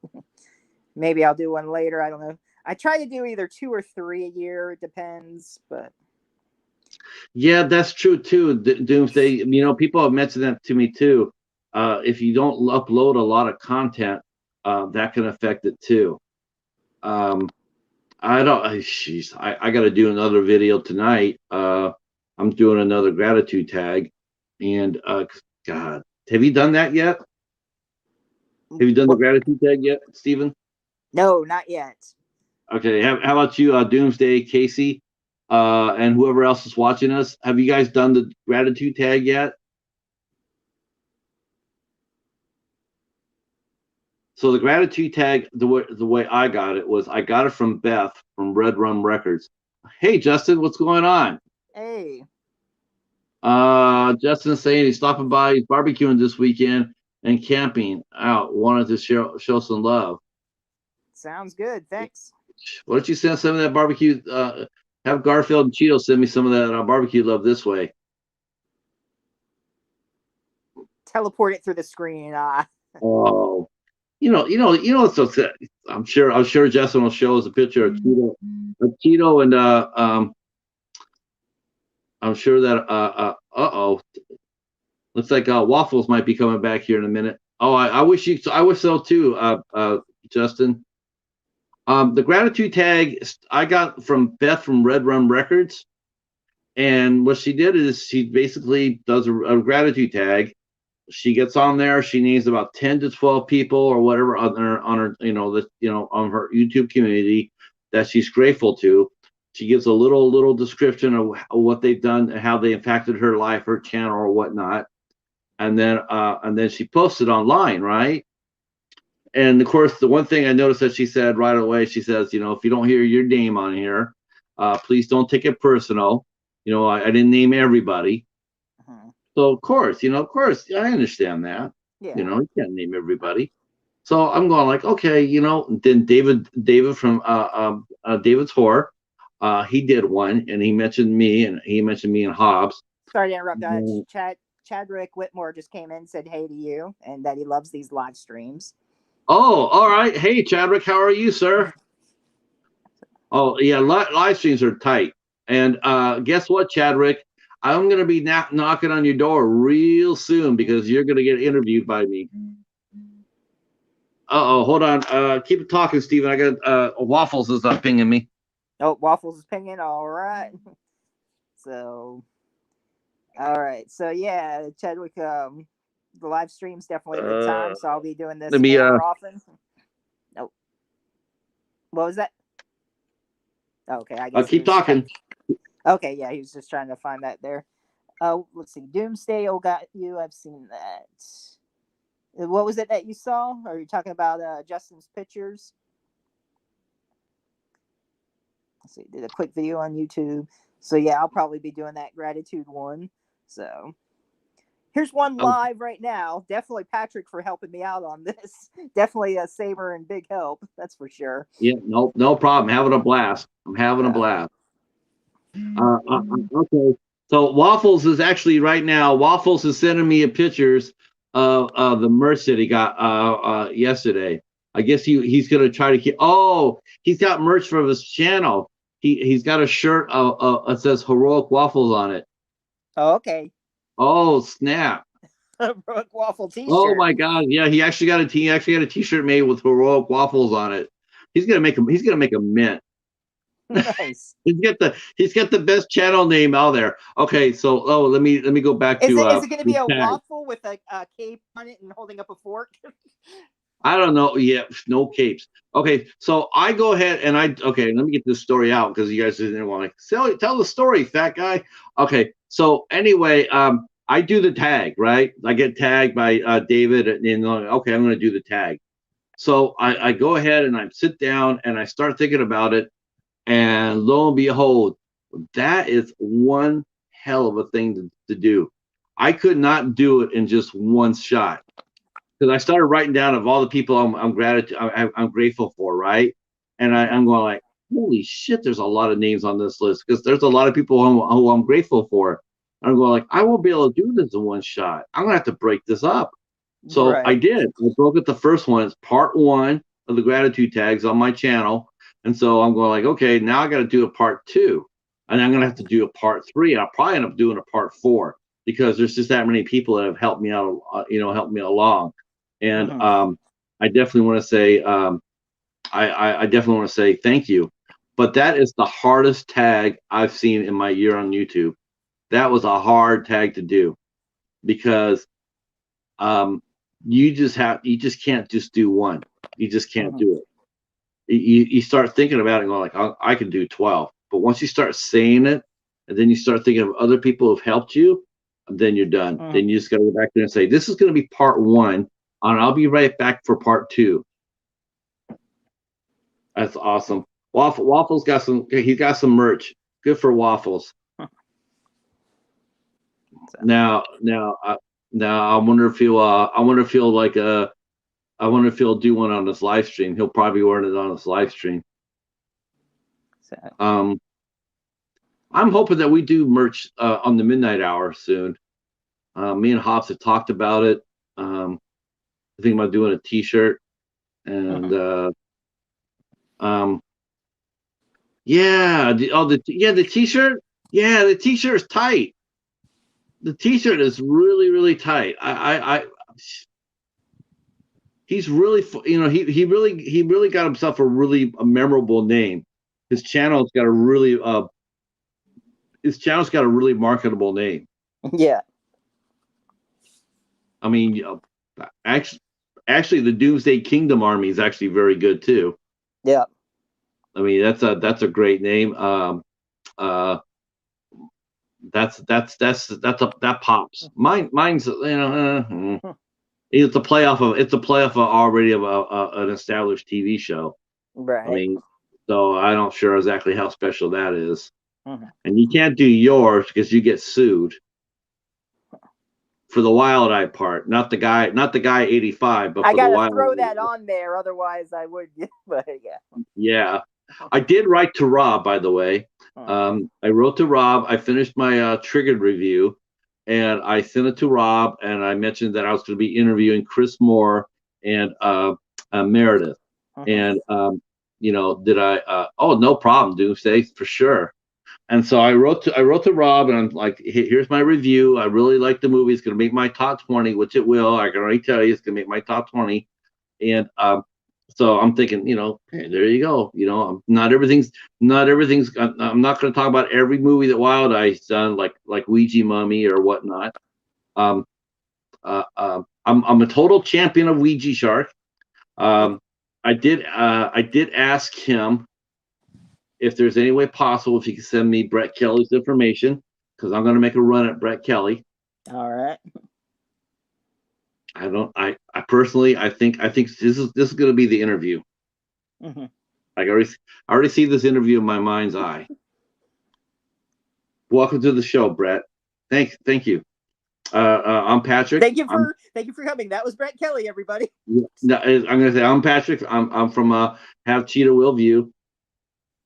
Maybe I'll do one later. I don't know. I try to do either 2 or 3 a year. It depends, but. Yeah, that's true too. Doomsday. People have mentioned that to me too. If you don't upload a lot of content, that can affect it too. I got to do another video tonight. I'm doing another gratitude tag, and God, have you done that yet? Have you done the gratitude tag yet, Stephen? No, not yet. Okay. How about you, Doomsday, Casey, and whoever else is watching us? Have you guys done the gratitude tag yet? So the gratitude tag, the way I got it was I got it from Beth from Red Rum Records. Hey, Justin, what's going on? Hey. Justin's saying he's stopping by. He's barbecuing this weekend and camping out. Wanted to show some love. Sounds good. Thanks. Why don't you send some of that barbecue? Have Garfield and Cheeto send me some of that barbecue love this way. Teleport it through the screen. Oh. So I'm sure Justin will show us a picture of Cheeto and I'm sure that looks like Waffles might be coming back here in a minute. Oh, I wish so too, Justin. The gratitude tag I got from Beth from Red Rum Records, and what she did is she basically does a gratitude tag. She gets on there. She names about 10 to 12 people or whatever on her on her YouTube community that she's grateful to. She gives a little description of what they've done, how they impacted her life, her channel, or whatnot, and then she posts it online, right? And of course, the one thing I noticed that she said right away, she says, if you don't hear your name on here, please don't take it personal. I didn't name everybody. So of course, I understand that. Yeah. You can't name everybody. So I'm going like, okay, then David from David's Horror, He did one, and he mentioned me, and Hobbs. Sorry to interrupt. Mm. Chadrick Whitmore just came in and said hey to you and that he loves these live streams. Oh, all right. Hey, Chadwick, how are you, sir? Oh, yeah, live streams are tight. And guess what, Chadwick? I'm going to be knocking on your door real soon because you're going to get interviewed by me. Uh-oh, hold on. Keep talking, Steven. I got Waffles is pinging me. Oh, Waffles is pinging. All right. So, all right. So, yeah, Chadwick, the live stream's definitely a good time. So, I'll be doing this Let me more often. Oh, what was that? Okay, I guess keep talking. Okay, yeah, he was just trying to find that there. Let's see. Doomsday, oh, got you. I've seen that. What was it that you saw? Are you talking about Justin's pictures? Let's see. Did a quick video on YouTube. So yeah, I'll probably be doing that gratitude one. So here's one live right now. Definitely Patrick for helping me out on this. Definitely a saver and big help. That's for sure. Yeah, no problem. Having a blast. I'm having a blast. Okay. So Waffles is actually right now. Waffles is sending me pictures of the merch that he got yesterday. I guess he's gonna try to keep. Oh, he's got merch for his channel. He's got a shirt that says Heroic Waffles on it. Oh, okay. Oh snap! Heroic Waffle T-shirt. Oh my God! Yeah, he actually got a T-shirt made with Heroic Waffles on it. He's gonna make a mint. Nice. he's got the best channel name out there. Okay, so let me go back to. Is it going to be a waffle with a cape on it and holding up a fork? I don't know. Yeah, no capes. Okay, so I go ahead and let me get this story out because you guys didn't want to tell the story, fat guy. Okay, so anyway, I do the tag, right? I get tagged by David, and okay, I'm going to do the tag. So I go ahead and I sit down and I start thinking about it, and lo and behold, that is one hell of a thing to do. I could not do it in just one shot. Because I started writing down of all the people I'm grateful for, right? And I'm going like, holy shit, there's a lot of names on this list because there's a lot of people who I'm grateful for. And I'm going like, I won't be able to do this in one shot. I'm gonna have to break this up. So right. I did. I broke it. The first one. It's part one of the gratitude tags on my channel. And so I'm going like, okay, now I got to do a part two, and I'm gonna have to do a part three. And I'll probably end up doing a part four because there's just that many people that have helped me out, helped me along. And I definitely want to say, I definitely want to say thank you. But that is the hardest tag I've seen in my year on YouTube. That was a hard tag to do because you just can't just do one. You just can't do it. You start thinking about it and going like, I can do 12. But once you start saying it, and then you start thinking of other people who've helped you, then you're done. Then you just got to go back there and say, this is going to be part one. And I'll be right back for part two. That's awesome. Waffles got some. He's got some merch. Good for Waffles. Now, I wonder if he'll. I wonder if he'll do one on this live stream. He'll probably wear it on this live stream. I'm hoping that we do merch on the midnight hour soon. Me and Hobbs have talked about it. I think about doing a T-shirt, and the T-shirt. Yeah, the T-shirt is tight. The T-shirt is really, really tight. He's really, he really got himself a really memorable name. His channel's got a really marketable name. Yeah. I mean, actually, the Doomsday Kingdom Army is actually very good too. Yeah. I mean, that's a great name. That pops. Mine's it's a playoff of already of an established TV show. Right. I mean, so I'm not sure exactly how special that is. And you can't do yours because you get sued. For the Wild Eye part, not the guy 85, but for the Wild Eye. I gotta throw that on there, otherwise I would. But yeah. Yeah. I did write to Rob, by the way. Oh. I wrote to Rob. I finished my Triggered review, and I sent it to Rob. And I mentioned that I was going to be interviewing Chris Moore and Meredith. And did I? Oh, no problem, Doomsday, for sure. And so I wrote to Rob, and I'm like, here's my review. I really like the movie. It's going to make my top 20, which it will. I can already tell you, it's going to make my top 20. And so I'm thinking, hey, there you go. Not everything's. I'm not going to talk about every movie that Wild Eye's done, like Ouija Mummy or whatnot. I'm a total champion of Ouija Shark. I did ask him if there's any way possible if he could send me Brett Kelly's information, because I'm going to make a run at Brett Kelly. All right. I personally, I think this is going to be the interview. Mm-hmm. I already see this interview in my mind's eye. Welcome to the show, Brett. Thank you. I'm Patrick. Thank you for coming. That was Brett Kelly, everybody. I'm going to say I'm Patrick. I'm from Have Cheetah Will View.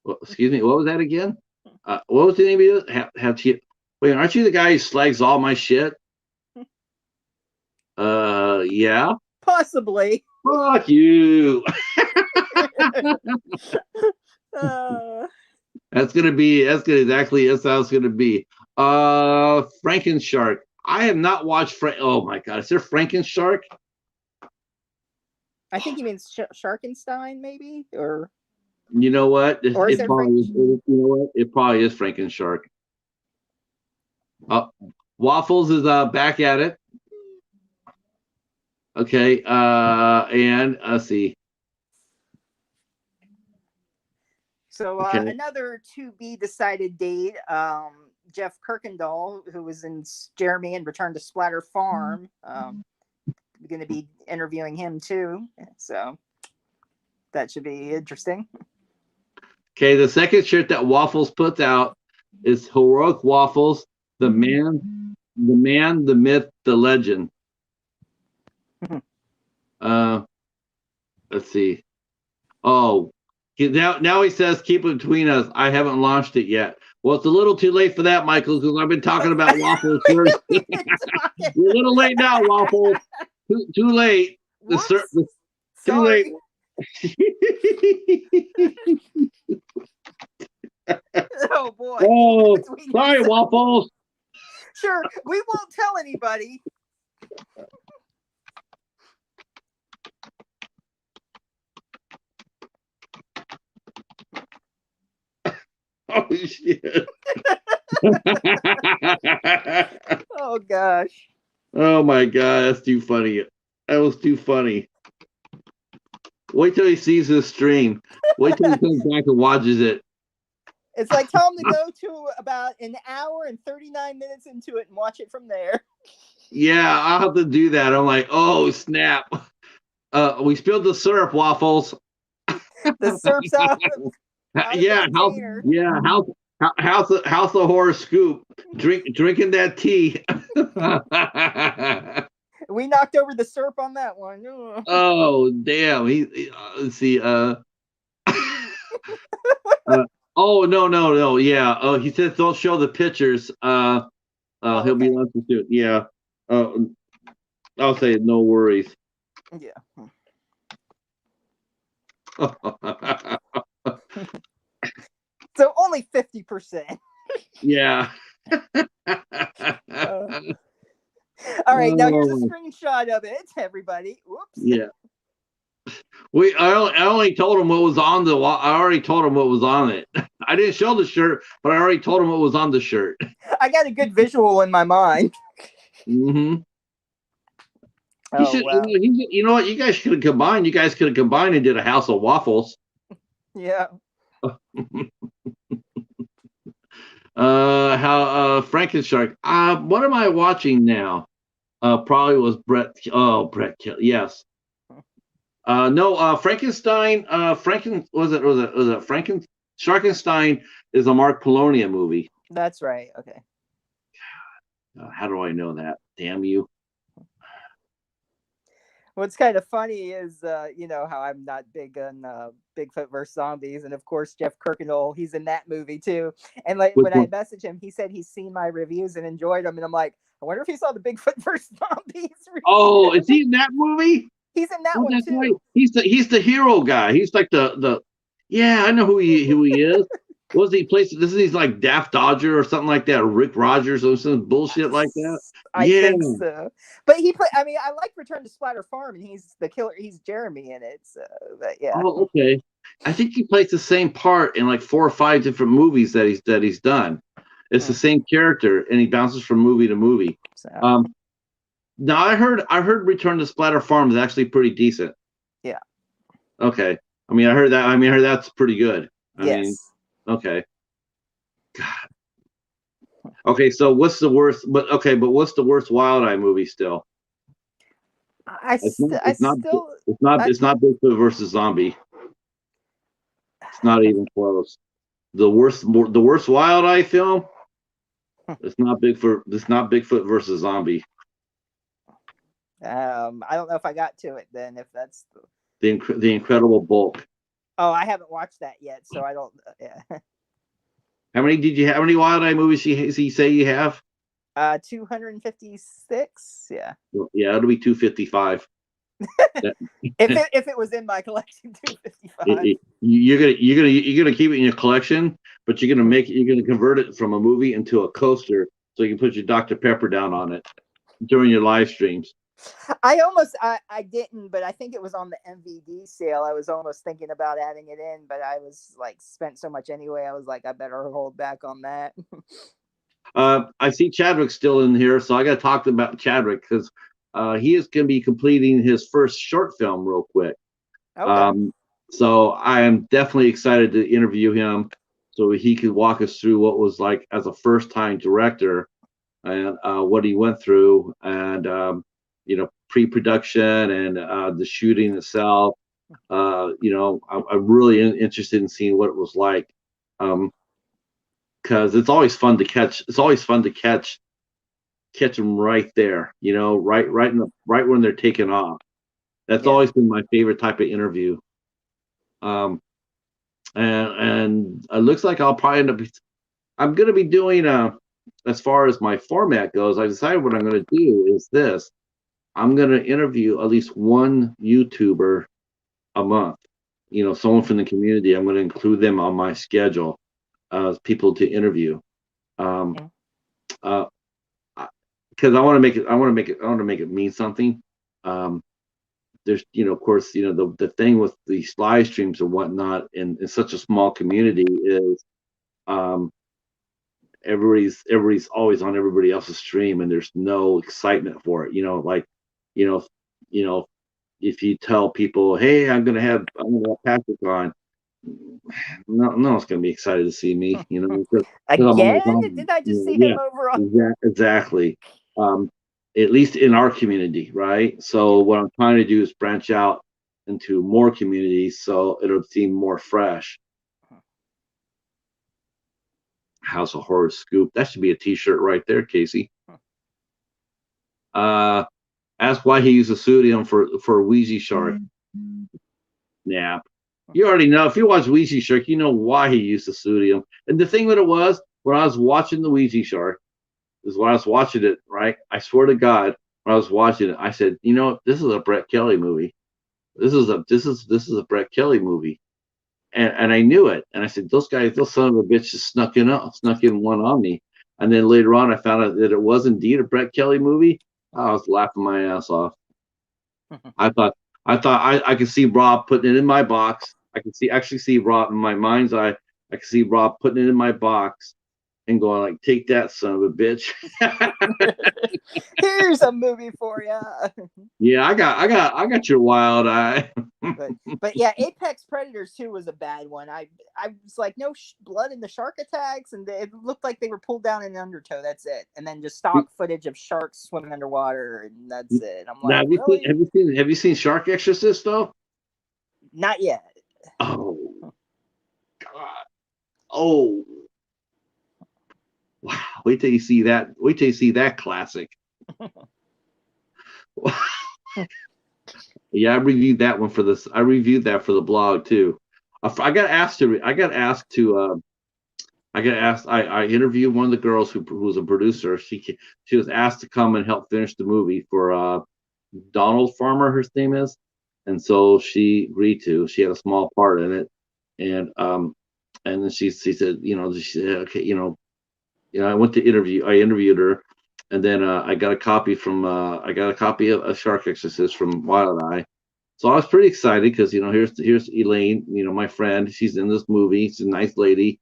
Well, excuse me. What was that again? What was the name of it? Have Cheetah. Wait, aren't you the guy who slags all my shit? Yeah. Possibly. Fuck you. That's exactly how it's gonna be. Frankenshark. I have not watched oh my god, is there Frankenshark? I think he means Sharkenstein, maybe, or you know what? Or is it probably is, you know what? It probably is Frankenshark. Waffles is back at it. Okay, and let's see. So another to be decided date. Jeff Kirkendall, who was in Jeremy and Return to Splatter Farm, going to be interviewing him too. So that should be interesting. Okay, the second shirt that Waffles puts out is Heroic Waffles, the man, the myth, the legend. Let's see. Oh, now he says, keep it between us. I haven't launched it yet. Well, it's a little too late for that, Michael, because I've been talking about Waffles first. You're a little late now, Waffles. Too late. Too late. Oh boy. Oh, sorry, Waffles. Sure, we won't tell anybody. Oh shit. Oh gosh. Oh my god, that's too funny. That was too funny. Wait till he sees this stream. Wait till he comes back and watches it. It's like, tell him to go to about an hour and 39 minutes into it and watch it from there. Yeah, I'll have to do that. I'm like, oh snap. We spilled the syrup, Waffles. The syrup's out. Yeah, House of Horror scoop. Drinking that tea. We knocked over the syrup on that one. Oh damn! Let's see. Oh no. Yeah. Oh, he says don't show the pictures. He'll be on to do it. Yeah. I'll say no worries. Yeah. So only 50%. Yeah. All right, now here's a screenshot of it, everybody. Whoops. Yeah. I only told him what was on the. I already told him what was on it. I didn't show the shirt, but I already told him what was on the shirt. I got a good visual in my mind. Mm-hmm. Oh, wow. You know what? You guys could have combined. You guys could have combined and did a House of Waffles. Yeah. Frankenshark. What am I watching now? Probably was Brett. Oh, Brett. Yes. No. Frankenstein. Was it Frankenstein is a Mark Polonia movie. That's right. Okay. How do I know that? Damn you. What's kind of funny is, how I'm not big on Bigfoot versus zombies, and of course Jeff Kirkendall, he's in that movie too. And like Which when I one? messaged him, he said he's seen my reviews and enjoyed them, and I'm like, I wonder if he saw the Bigfoot versus zombies Oh, review. is he in that movie? He's in that Oh, one that's right. too. He's the hero guy. He's like the. Yeah, I know who he is. Was he plays? This is he's like Daft Dodger or something like that, or Rick Rogers or some bullshit like that. I Yeah. think so. But he play. I mean, I like Return to Splatter Farm, and he's the killer. He's Jeremy in it. So, but yeah. Oh, okay. I think he plays the same part in like 4 or 5 different movies that he's done. It's the same character, and he bounces from movie to movie. So Now I heard Return to Splatter Farm is actually pretty decent. yeah. Okay. I heard that's pretty good. I mean, Yes. okay. Okay, so what's the worst? But what's the worst Wild Eye movie still? It's not. I It's not. still, It's not. I, It's not Bigfoot versus Zombie. It's not even close. The worst Wild Eye film. It's not Bigfoot. It's not Bigfoot versus Zombie. I don't know if I got to it then. If that's, The Incredible Bulk. oh, I haven't watched that yet, so I don't. Yeah. How many did you have? How many Wild Eye movies he say you have? 256. Yeah. Well, yeah, it'll be 255. If it was in my collection, 255. You're gonna keep it in your collection, but you're gonna convert it from a movie into a coaster, so you can put your Dr. Pepper down on it during your live streams. I didn't, but I think it was on the MVD sale. I was almost thinking about adding it in, but I was like spent so much anyway. I was like, I better hold back on that. I see Chadwick's still in here, so I got to talk about Chadwick because he is going to be completing his first short film real quick. Okay. So I am definitely excited to interview him so he could walk us through what was like as a first-time director and what he went through and pre-production and the shooting itself. I'm really interested in seeing what it was like. Because it's always fun to catch. It's always fun to catch them right there. Right when they're taking off. That's always been my favorite type of interview. And it looks like I'll probably end up. I'm going to be doing as far as my format goes. I decided what I'm going to do is this. I'm going to interview at least one YouTuber a month. Someone from the community. I'm going to include them on my schedule. People to interview, because I want to make it. I want to make it mean something. There's, of course, the thing with these live streams and whatnot in such a small community is, everybody's always on everybody else's stream, and there's no excitement for it. You know, if you tell people, hey, I'm gonna have Patrick on. No one's gonna be excited to see me, because I'm always Again? on. Did I just see Yeah, him over on? exactly. At least in our community, right? So what I'm trying to do is branch out into more communities, so it'll seem more fresh. House of Horror Scoop. That should be a T-shirt right there, Casey. Ask why he used a pseudonym for Ouija Shark. Yeah. You already know. If you watch Ouija Shark, you know why he used a pseudonym. And the thing that it was, when I was watching the Ouija Shark, is when I was watching it, right? I swear to God, when I was watching it, I said, this is a Brett Kelly movie. This is a Brett Kelly movie. And I knew it. And I said, those son of a bitch just snuck in one on me. And then later on I found out that it was indeed a Brett Kelly movie. I was laughing my ass off. I thought I could see Rob putting it in my box. I could actually see Rob in my mind's eye. I could see Rob putting it in my box and going like, "Take that, son of a bitch." Here's a movie for you. Yeah, I got your Wild Eye. but yeah, Apex Predators 2 was a bad one. I was like, no blood in the shark attacks, and it looked like they were pulled down in undertow. That's it, and then just stock footage of sharks swimming underwater, and that's it. I'm like, now, really? Have you seen Shark Exorcist though? Not yet. Oh God! Oh wow! Wait till you see that. Wait till you see that classic. Yeah, I reviewed that one for this. I reviewed that for the blog too. I got asked to. I got asked to. I got asked. I interviewed one of the girls who was a producer. She was asked to come and help finish the movie for Donald Farmer. Her name is, and so she agreed to. She had a small part in it, and then she said, she said, okay, I went to interview. I interviewed her, and then I got a copy from. I got a copy of Shark Exorcist from Wild Eye. So I was pretty excited because here's Elaine, my friend. She's in this movie. She's a nice lady,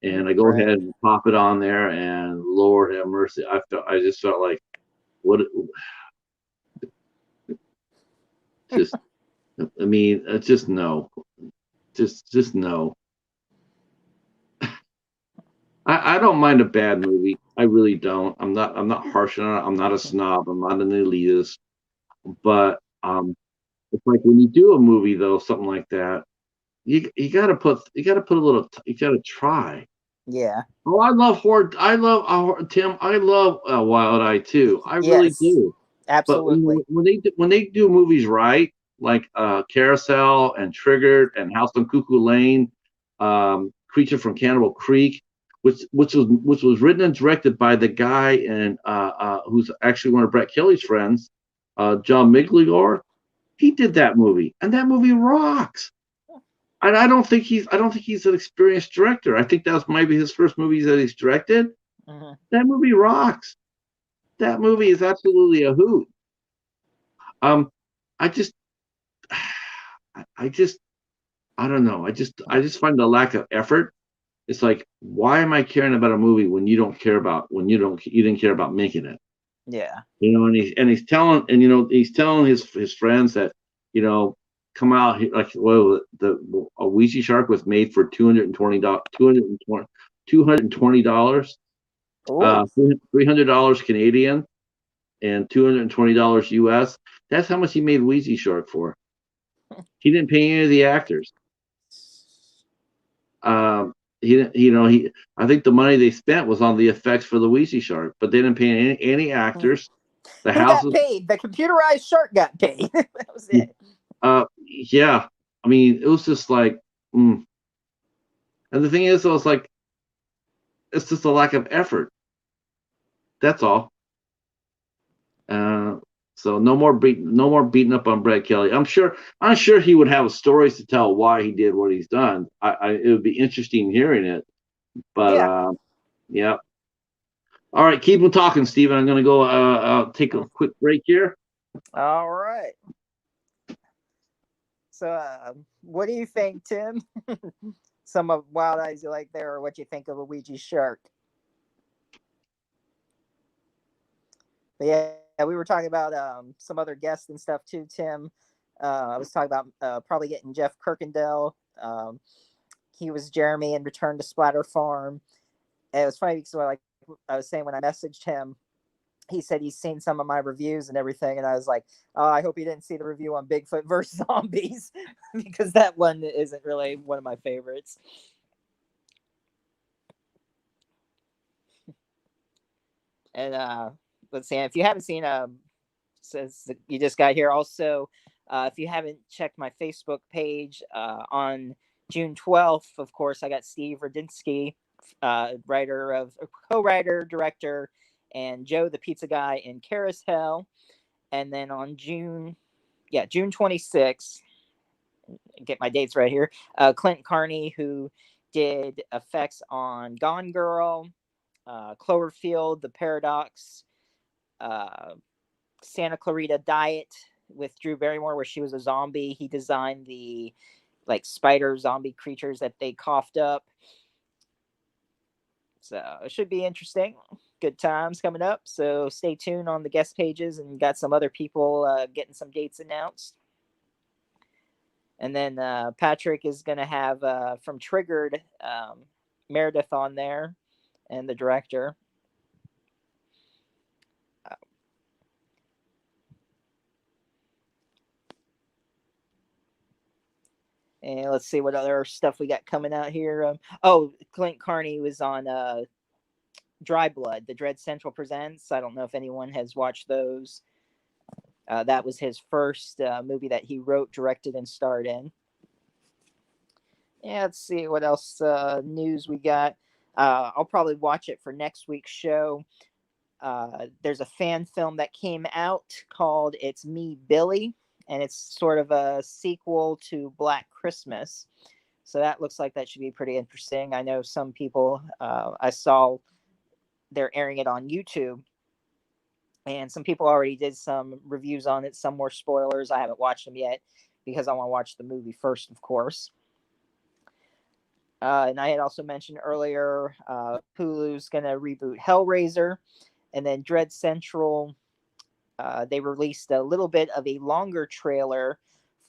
and I go Right. ahead and pop it on there, and Lord have mercy, I just felt like what just I mean just no, just no. I don't mind a bad movie. I really don't. I'm not harsh on it. I'm not a snob. I'm not an elitist. But it's like when you do a movie though, something like that, you gotta put a little. You gotta try. Yeah. Oh, I love horror. I love Tim. I love Wild Eye too. I really Yes. do. But Absolutely. when they do movies right, like Carousel and Triggered and House on Cuckoo Lane, Creature from Cannibal Creek, which was written and directed by the guy and who's actually one of Brett Kelly's friends, John Migliore. He did that movie, and that movie rocks. And I don't think he's an experienced director. I think that was maybe his first movies that he's directed. Hmm. That movie rocks. That movie is absolutely a hoot. Um, I just, I just, I don't know. I just find the lack of effort. It's like, why am I caring about a movie when you didn't care about making it? Yeah. And he's telling his friends that, you know, come out here like, well, the a Ouija shark was made for $220, $220, Oh. $300 Canadian, and $220 US. That's how much he made Ouija shark for. He didn't pay any of the actors. He didn't, I think the money they spent was on the effects for the Ouija shark, but they didn't pay any actors. The Who got houses, paid? The computerized shark got paid. That was it. yeah. I mean, it was just like, mm. And the thing is, I was like, it's just a lack of effort. That's all. Uh, so no more beating up on Brett Kelly. I'm sure he would have stories to tell why he did what he's done. It would be interesting hearing it. But Yeah. yeah. All right, keep on talking, Steven. I'm gonna go take a quick break here. All right. So, what do you think, Tim? Some of Wild Eyes you like there, or what you think of a Ouija shark? But yeah, we were talking about some other guests and stuff too, Tim. I was talking about probably getting Jeff Kirkendale. He was Jeremy in Return to Splatter Farm. And it was funny because like I was saying when I messaged him, he said he's seen some of my reviews and everything, and I was like, oh, I hope he didn't see the review on Bigfoot versus Zombies because that one isn't really one of my favorites. And let's see, if you haven't seen says you just got here. Also, if you haven't checked my Facebook page, on June 12th, of course, I got Steve Radinsky, writer of co-writer, director, and Joe the Pizza Guy in Carousel. And then on June 26th, get my dates right here. Clint Carney, who did effects on Gone Girl, Cloverfield, The Paradox, uh, Santa Clarita Diet with Drew Barrymore, where she was a zombie. He designed the like spider zombie creatures that they coughed up. So it should be interesting. Good times coming up. So stay tuned on the guest pages, and got some other people getting some dates announced. And then Patrick is going to have from Triggered, Meredith on there, and the director. Uh, and let's see what other stuff we got coming out here. Clint Carney was on Dry Blood, the Dread Central Presents. I don't know if anyone has watched those. That was his first movie that he wrote, directed, and starred in. Yeah, let's see what else news we got. I'll probably watch it for next week's show. There's a fan film that came out called It's Me, Billy, and it's sort of a sequel to Black Christmas. So that looks like that should be pretty interesting. I know some people, I saw they're airing it on YouTube, and some people already did some reviews on it. Some more spoilers. I haven't watched them yet because I want to watch the movie first, of course. And I had also mentioned earlier, Hulu's going to reboot Hellraiser, and then Dread Central. They released a little bit of a longer trailer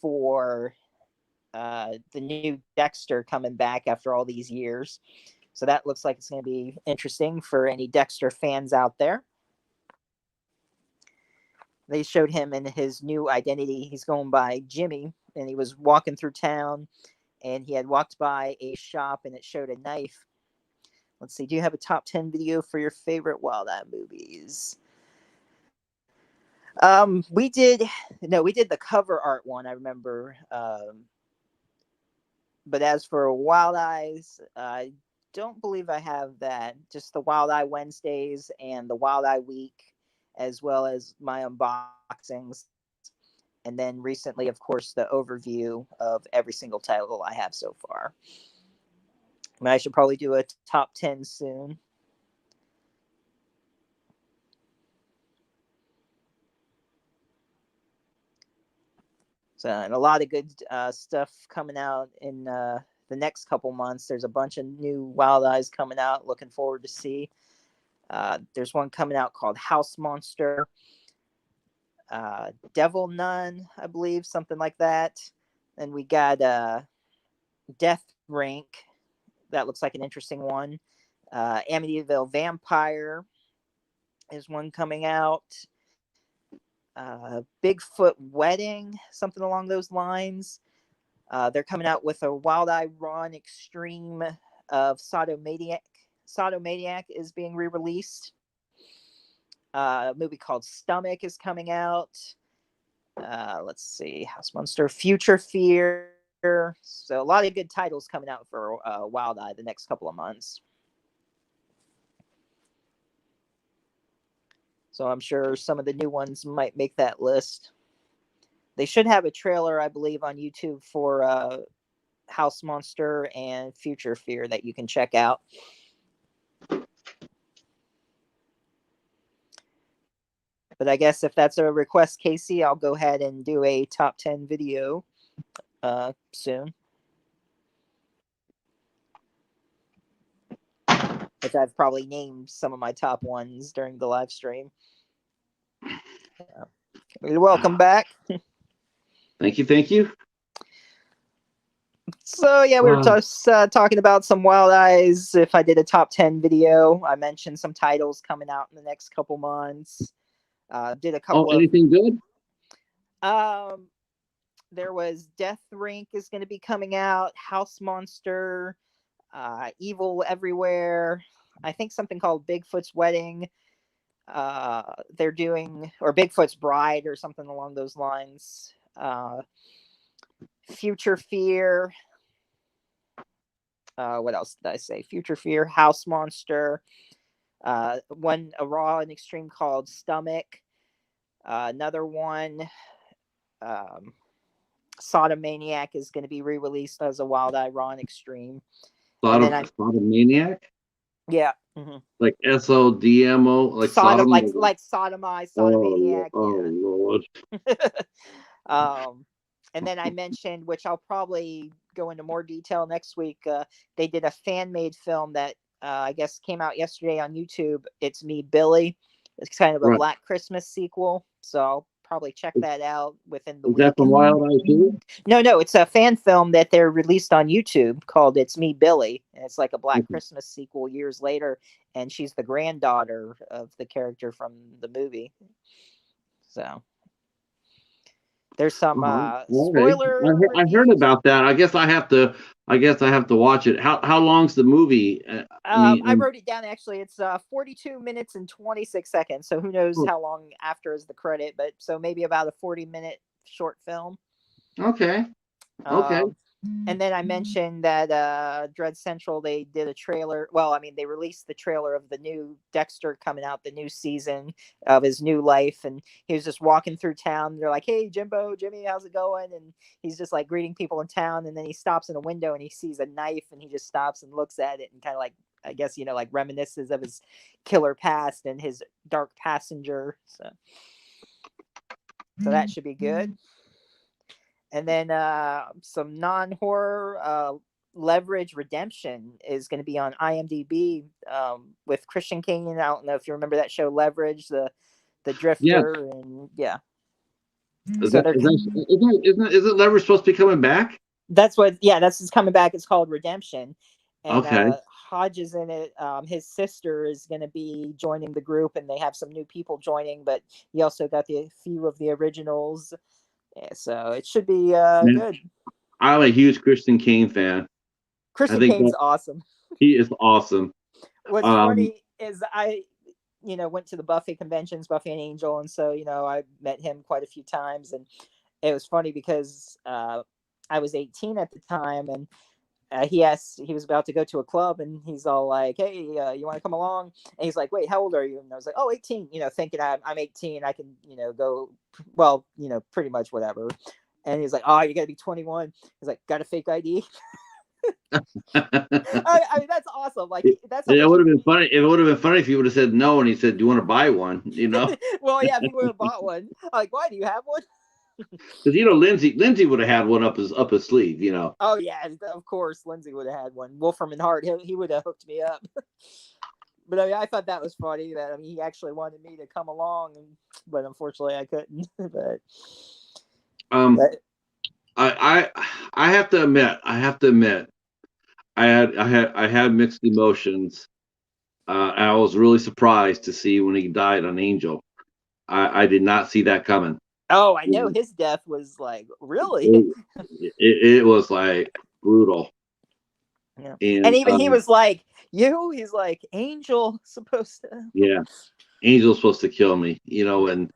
for the new Dexter coming back after all these years. So that looks like it's going to be interesting for any Dexter fans out there. They showed him in his new identity. He's going by Jimmy, and he was walking through town, and he had walked by a shop, and it showed a knife. Let's see. Do you have a top 10 video for your favorite Wild Eye movies? We did the cover art one, I remember. But as for Wild Eyes, I don't believe I have that. Just the Wild Eye Wednesdays and the Wild Eye Week, as well as my unboxings. And then recently, of course, the overview of every single title I have so far. I mean, I should probably do a top 10 soon. So, and a lot of good stuff coming out in the next couple months. There's a bunch of new Wild Eyes coming out. Looking forward to see. There's one coming out called House Monster, Devil Nun, I believe, something like that. And we got Death Rank. That looks like an interesting one. Amityville Vampire is one coming out. Bigfoot Wedding, something along those lines. They're coming out with a Wild Eye Ron Extreme of Sodomaniac. Sodomaniac is being re-released. A movie called Stomach is coming out. Let's see, House Monster, Future Fear. So a lot of good titles coming out for Wild Eye the next couple of months. So I'm sure some of the new ones might make that list. They should have a trailer, I believe, on YouTube for House Monster and Future Fear that you can check out. But I guess if that's a request, Casey, I'll go ahead and do a top 10 video soon. Which I've probably named some of my top ones during the live stream. Welcome back. Thank you. So yeah, we were just talking about some Wild Eyes. If I did a top 10 video, I mentioned some titles coming out in the next couple months. Did a couple of anything good? There was Death Rink is going to be coming out. House Monster, Evil Everywhere. I think something called Bigfoot's Wedding. They're doing, or Bigfoot's Bride, or something along those lines. Future Fear. What else did I say? Future Fear, House Monster. A Raw and Extreme called Stomach. Another one, Sodomaniac is going to be re-released as a Wild Eye Raw and Extreme. Sodomaniac? Yeah. Mm-hmm. Like SODMO, like Sodom, like Sodomize, Sodomaniac. Oh Lord. And then I mentioned, which I'll probably go into more detail next week. They did a fan-made film that I guess came out yesterday on YouTube. It's Me, Billy. It's kind of a Black Christmas sequel, so I'll probably check that out within the week. Is that from Wild Eye too? No, it's a fan film that they're released on YouTube called It's Me, Billy. And it's like a Black Christmas sequel years later, and she's the granddaughter of the character from the movie. So There's some Okay. spoiler I heard reviews. about that. I guess I have to. I guess I have to watch it. How long's the movie? I mean, I wrote it down actually. It's 42 minutes and 26 seconds. So who knows oh, how long after is the credit, but so maybe about a 40-minute short film. okay, okay. Um, and then I mentioned that Dread Central, they did a trailer. Well, I mean, they released the trailer of the new Dexter coming out, the new season of his new life. And he was just walking through town. They're like, "Hey, Jimbo, Jimmy, how's it going?" And he's just like greeting people in town. And then he stops in a window and he sees a knife and he just stops and looks at it and kind of like, I guess, like reminisces of his killer past and his dark passenger. So that should be good. And then some non-horror Leverage Redemption is going to be on IMDb with Christian Kane. I don't know if you remember that show Leverage, the Yeah. drifter, and yeah. Is So that they're isn't Lever supposed to be coming back? that's what's coming back. It's called Redemption, and Okay. Hodge is in it. His sister is going to be joining the group, and they have some new people joining. But you also got the few of the originals. Yeah, so it should be Man, good. I'm a huge Christian Kane fan. I Christian think Kane's that awesome. he is awesome. What's Um, funny is I went to the Buffy conventions, Buffy and Angel, and so I met him quite a few times, and it was funny because I was 18 at the time, and he was about to go to a club, and he's all like, "Hey, you want to come along?" And he's like, "Wait, how old are you?" And I was like, "Oh, 18." Thinking I'm 18, I can go, well, pretty much whatever. And he's like, "Oh, you got to be 21." He's like, "Got a fake ID?" I mean, that's awesome. Like it, that's how it much would he. have been funny. It would have been funny if you would have said no, and he said, "Do you want to buy one?" Well, yeah, if he would have bought one, I'm like, why do you have one? Because Lindsay would have had one up his sleeve. Oh yeah, of course, Lindsay would have had one. Wolfram and Hart, he would have hooked me up. But I mean, I thought that was funny. That he actually wanted me to come along, but unfortunately, I couldn't. Um, but I have to admit, I had mixed emotions. And I was really surprised to see when he died on Angel. I did not see that coming. oh, I know It, his death was like really. it, it was like brutal. Yeah, and And even he was like, he's like, Angel supposed to. yeah, Angel's supposed to kill me, and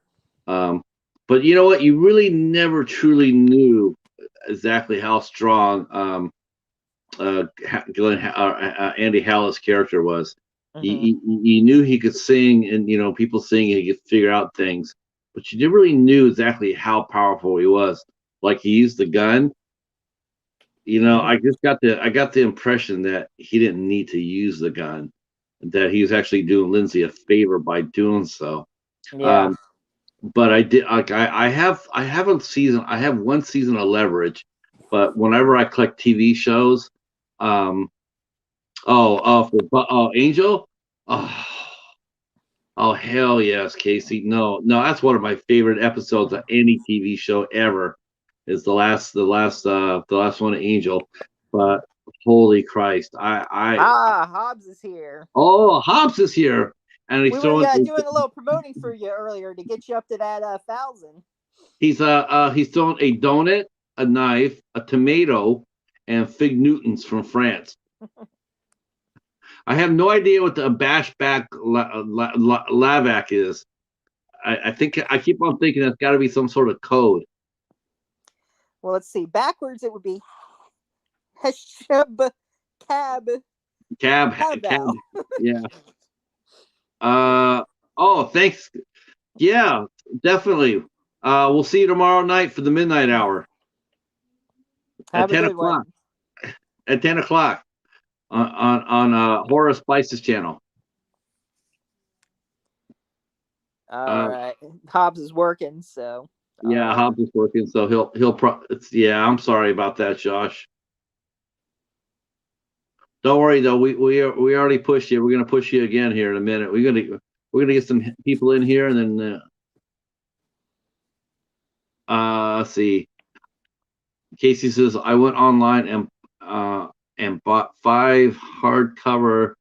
um, but you know what? You really never truly knew exactly how strong Andy Hallett's character was. Mm-hmm. You knew he could sing, and people sing, he could figure out things, but you never really knew exactly how powerful he was. Like he used the gun. Mm-hmm. I got the impression that he didn't need to use the gun, that he was actually doing Lindsay a favor by doing so. Yeah. Um, but I did like I have one season of Leverage, but whenever I collect TV shows, um, for Angel, oh, oh hell yes, Casey. No, no, that's one of my favorite episodes of any TV show ever. Is the last one, Angel. But holy Christ, Hobbs is here. oh, Hobbs is here, and We he's were throwing. doing a little promoting for you earlier to get you up to that 1,000. He's throwing a donut, a knife, a tomato, and fig Newtons from France. I have no idea what the bashback lavac is. I think I keep on thinking that's got to be some sort of code. Well, let's see. Backwards, it would be Hesheb Cab Cab. Haval. Yeah. Oh, thanks. Yeah, definitely. We'll see you tomorrow night for the midnight hour at Have a 10 good o'clock. one. At 10 o'clock on Horror Spices channel. All Uh, right. Hobbs is working, so. yeah, Hobbs is working, so yeah. I'm sorry about that, Josh. Don't worry though. We already pushed you. We're gonna push you again here in a minute. We're gonna get some people in here, and then let's see. Casey says I went online and bought 5 hardcover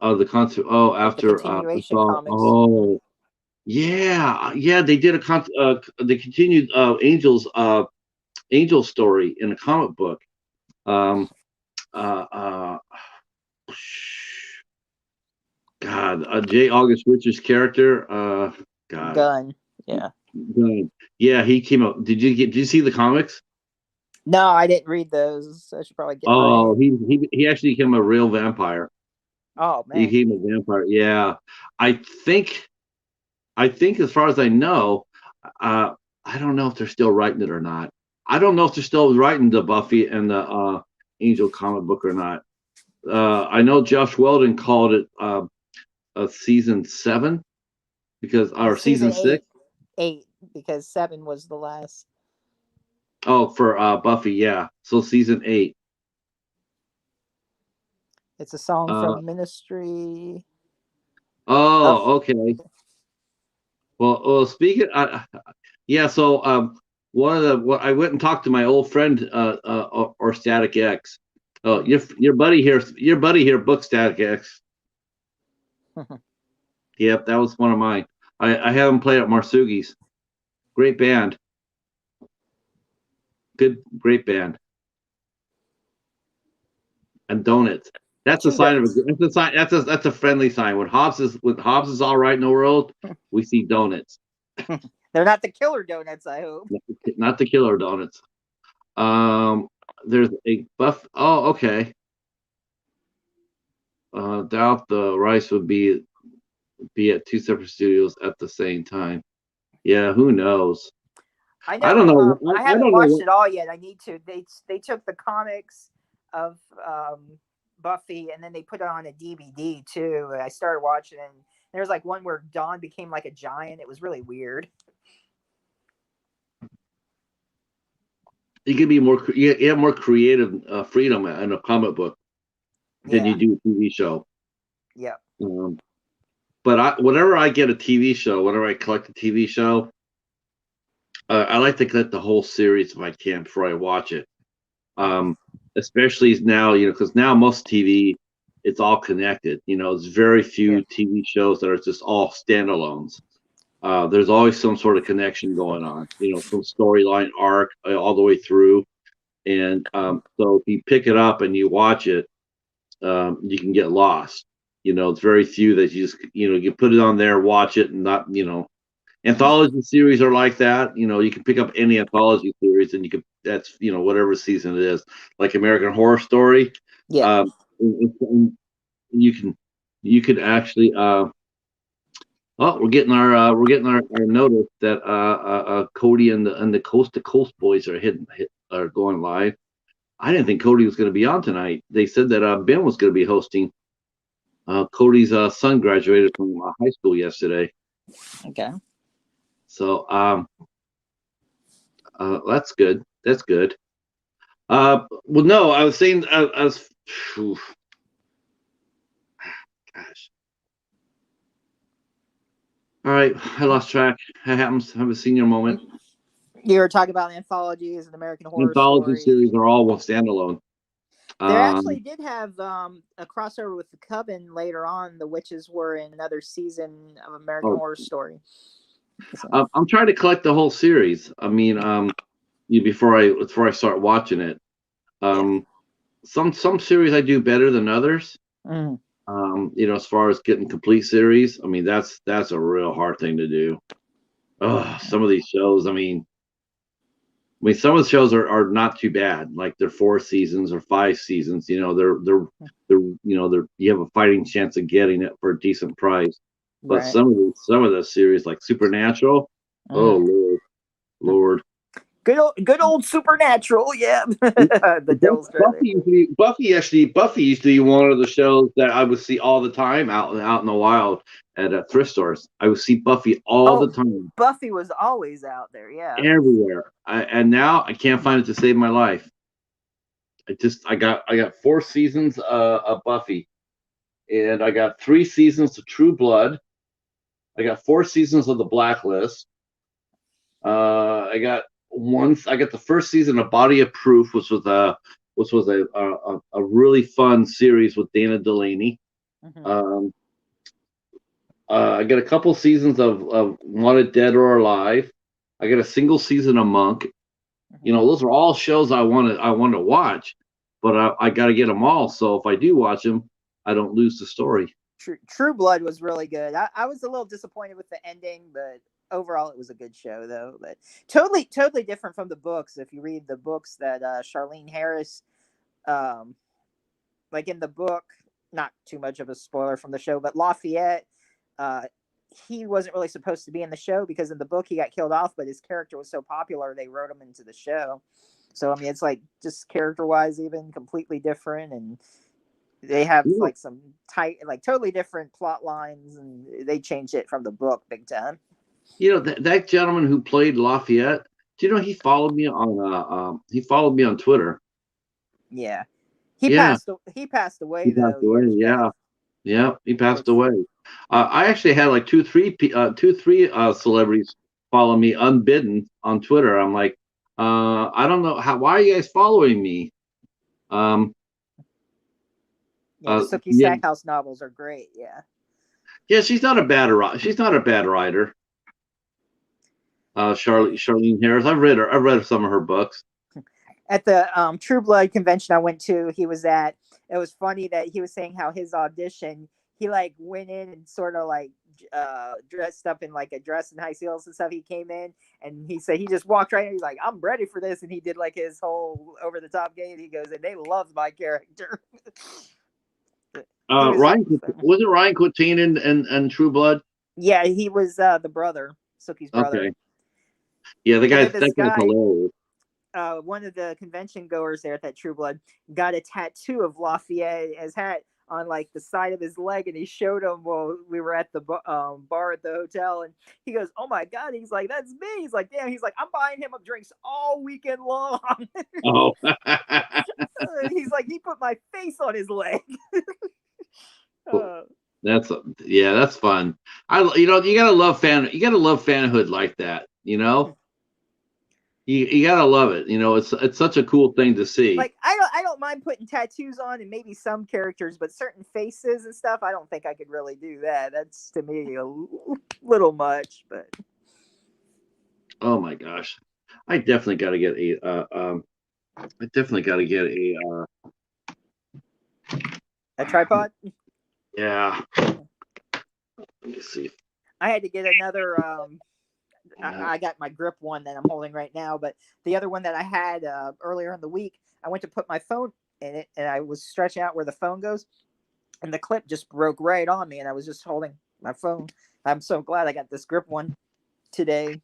of the concert. Oh, of the after I continuation saw. comics. Oh, Yeah. They did they continued Angel story in a comic book. Um, uh, uh, God, J. August Richards' character. God, Gun. Yeah. yeah, he came up. Did you see the comics? No, I didn't read those. I should probably get my Oh, hands. he actually became a real vampire. Oh He man. became a vampire. Yeah, I think I think as far as I know, uh, I don't know if they're still writing it or not. I don't know if they're still writing the Buffy and the Angel comic book or not. I know Josh Weldon called it a season 7 because or season Season 6. eight, because 7 was the last. Oh, for Buffy, yeah. So season 8. It's a song Uh, from Ministry of. oh, okay. Well, speaking, yeah. So one of the what I went and talked to my old friend or Static X. Oh, Mhm. your buddy here booked Static X. Yep, that was one of mine. I have him play at Marsugi's. Great band, great band, and donuts. That's a Chew sign of a. donuts. That's a sign. That's a friendly sign. When Hobbs is all right in the world, we see donuts. They're not the killer donuts, I hope. Not the killer donuts. Um, there's a buff. Oh, okay. Doubt the rice would be at two separate studios at the same time. Yeah, who knows? I I don't know. know. I I haven't don't know watched what it all yet. I need to. They took the comics of Buffy, and then they put it on a DVD too. I started watching it, and there's like one where Dawn became like a giant. It was really weird. you can be more. You have more creative freedom in a comic book than you Yeah. do a TV show. Yeah. Um, but whenever I get a TV show, whenever I collect a TV show, I like to collect the whole series if I can before I watch it. Um, Especially now, because now most TV, it's all connected. There's very Yeah. few TV shows that are just all standalones. There's always some sort of connection going on, some storyline arc all the way through. And so if you pick it up and you watch it, you can get lost. It's very few that you just, you put it on there, watch it, and not, anthology series are like that. You can pick up any anthology series and that's, whatever season it is, like American Horror Story. Yeah. Um, you can, you could actually, oh, we're getting our notice that Cody and the Coast to Coast boys are going live. I didn't think Cody was going to be on tonight. They said that Ben was going to be hosting. Cody's son graduated from high school yesterday, Okay. so that's good. That's good. Well, no, I was saying I was. Phew, gosh. All right, I lost track. That happens. Have a senior moment. You were talking about anthologies and American Horror Anthology series Story. are all standalone. They actually Um, did have a crossover with the Coven later on. The witches were in another season of American oh, Horror Story. So, I'm trying to collect the whole series. I mean, before I start watching it. yeah. Um, some series I do better than others. Mm. As far as getting complete series, I mean that's a real hard thing to do. Some of these shows, I mean, some of the shows are not too bad. Like they're 4 seasons or 5 seasons. They're you have a fighting chance of getting it for a decent price. But Right. some of the series like Supernatural, oh Mm. Lord, Lord. Good old Supernatural. Yeah. The Devil's Credit. Buffy used to be one of the shows that I would see all the time out in the wild at thrift stores. I would see Buffy all Oh, the time, Buffy was always out there. Yeah. everywhere. And now I can't find it to save my life. I got 4 seasons of Buffy, and I got 3 seasons of True Blood. I got 4 seasons of The Blacklist. I got the first season of Body of Proof, which was a really fun series with Dana Delaney. Hmm. Um, I get a couple seasons of Wanted Dead or Alive. I get a single season of Monk. Mhm. Those are all shows I want to watch, but I got to get them all. So if I do watch them, I don't lose the story. True Blood was really good. I was a little disappointed with the ending, but overall it was a good show though. But totally different from the books. If you read the books that Charlene Harris, um, like in the book, not too much of a spoiler from the show, but Lafayette, uh, he wasn't really supposed to be in the show because in the book he got killed off, but his character was so popular they wrote him into the show. So I mean, it's like just character wise, even completely different, and they have You know, like some tight, like totally different plot lines, and they changed it from the book big time. that gentleman who played Lafayette. Do you know he followed me on Twitter. Yeah, he Yeah, passed. He passed he away passed though away. years back. Yeah, yeah, he passed Which away. I actually had like two, three celebrities follow me unbidden on Twitter. I'm like, I don't know why are you guys following me? Um, yeah, the Sookie yeah, Stackhouse novels are great. Yeah. yeah, she's not a bad writer. Charlene Harris. I've read some of her books. At the True Blood convention I went to, he was at. It was funny that he was saying how his audition, he like went in and sort of like dressed up in like a dress and high heels and stuff. He came in and he said he just walked right in. He's like, I'm ready for this, and he did like his whole over the top game. He goes, and they loved my character. He was Was it Ryan Quateen and True Blood? yeah, he was the brother, Sookie's brother, Okay, yeah, and then this that guy's guy, hilarious. one of the convention goers there at that True Blood got a tattoo of Lafayette as hat on like the side of his leg, and he showed him while we were at the bar at the hotel, and he goes, "Oh my god!" He's like, "That's me." He's like, "Damn!" He's like, "I'm buying him up drinks all weekend long." Oh, He's like, he put my face on his leg. uh, that's fun. You gotta love fanhood like that. You gotta love it. It's such a cool thing to see. like I don't mind putting tattoos on and maybe some characters, but certain faces and stuff, I don't think I could really do that. That's to me a little much. But Oh my gosh, I definitely got to get a. I definitely got to get a. a tripod. Yeah. Let me see. I had to get another. I got my grip one that I'm holding right now, but the other one that I had earlier in the week, I went to put my phone in it, and I was stretching out where the phone goes, and the clip just broke right on me, and I was just holding my phone. I'm so glad I got this grip one today.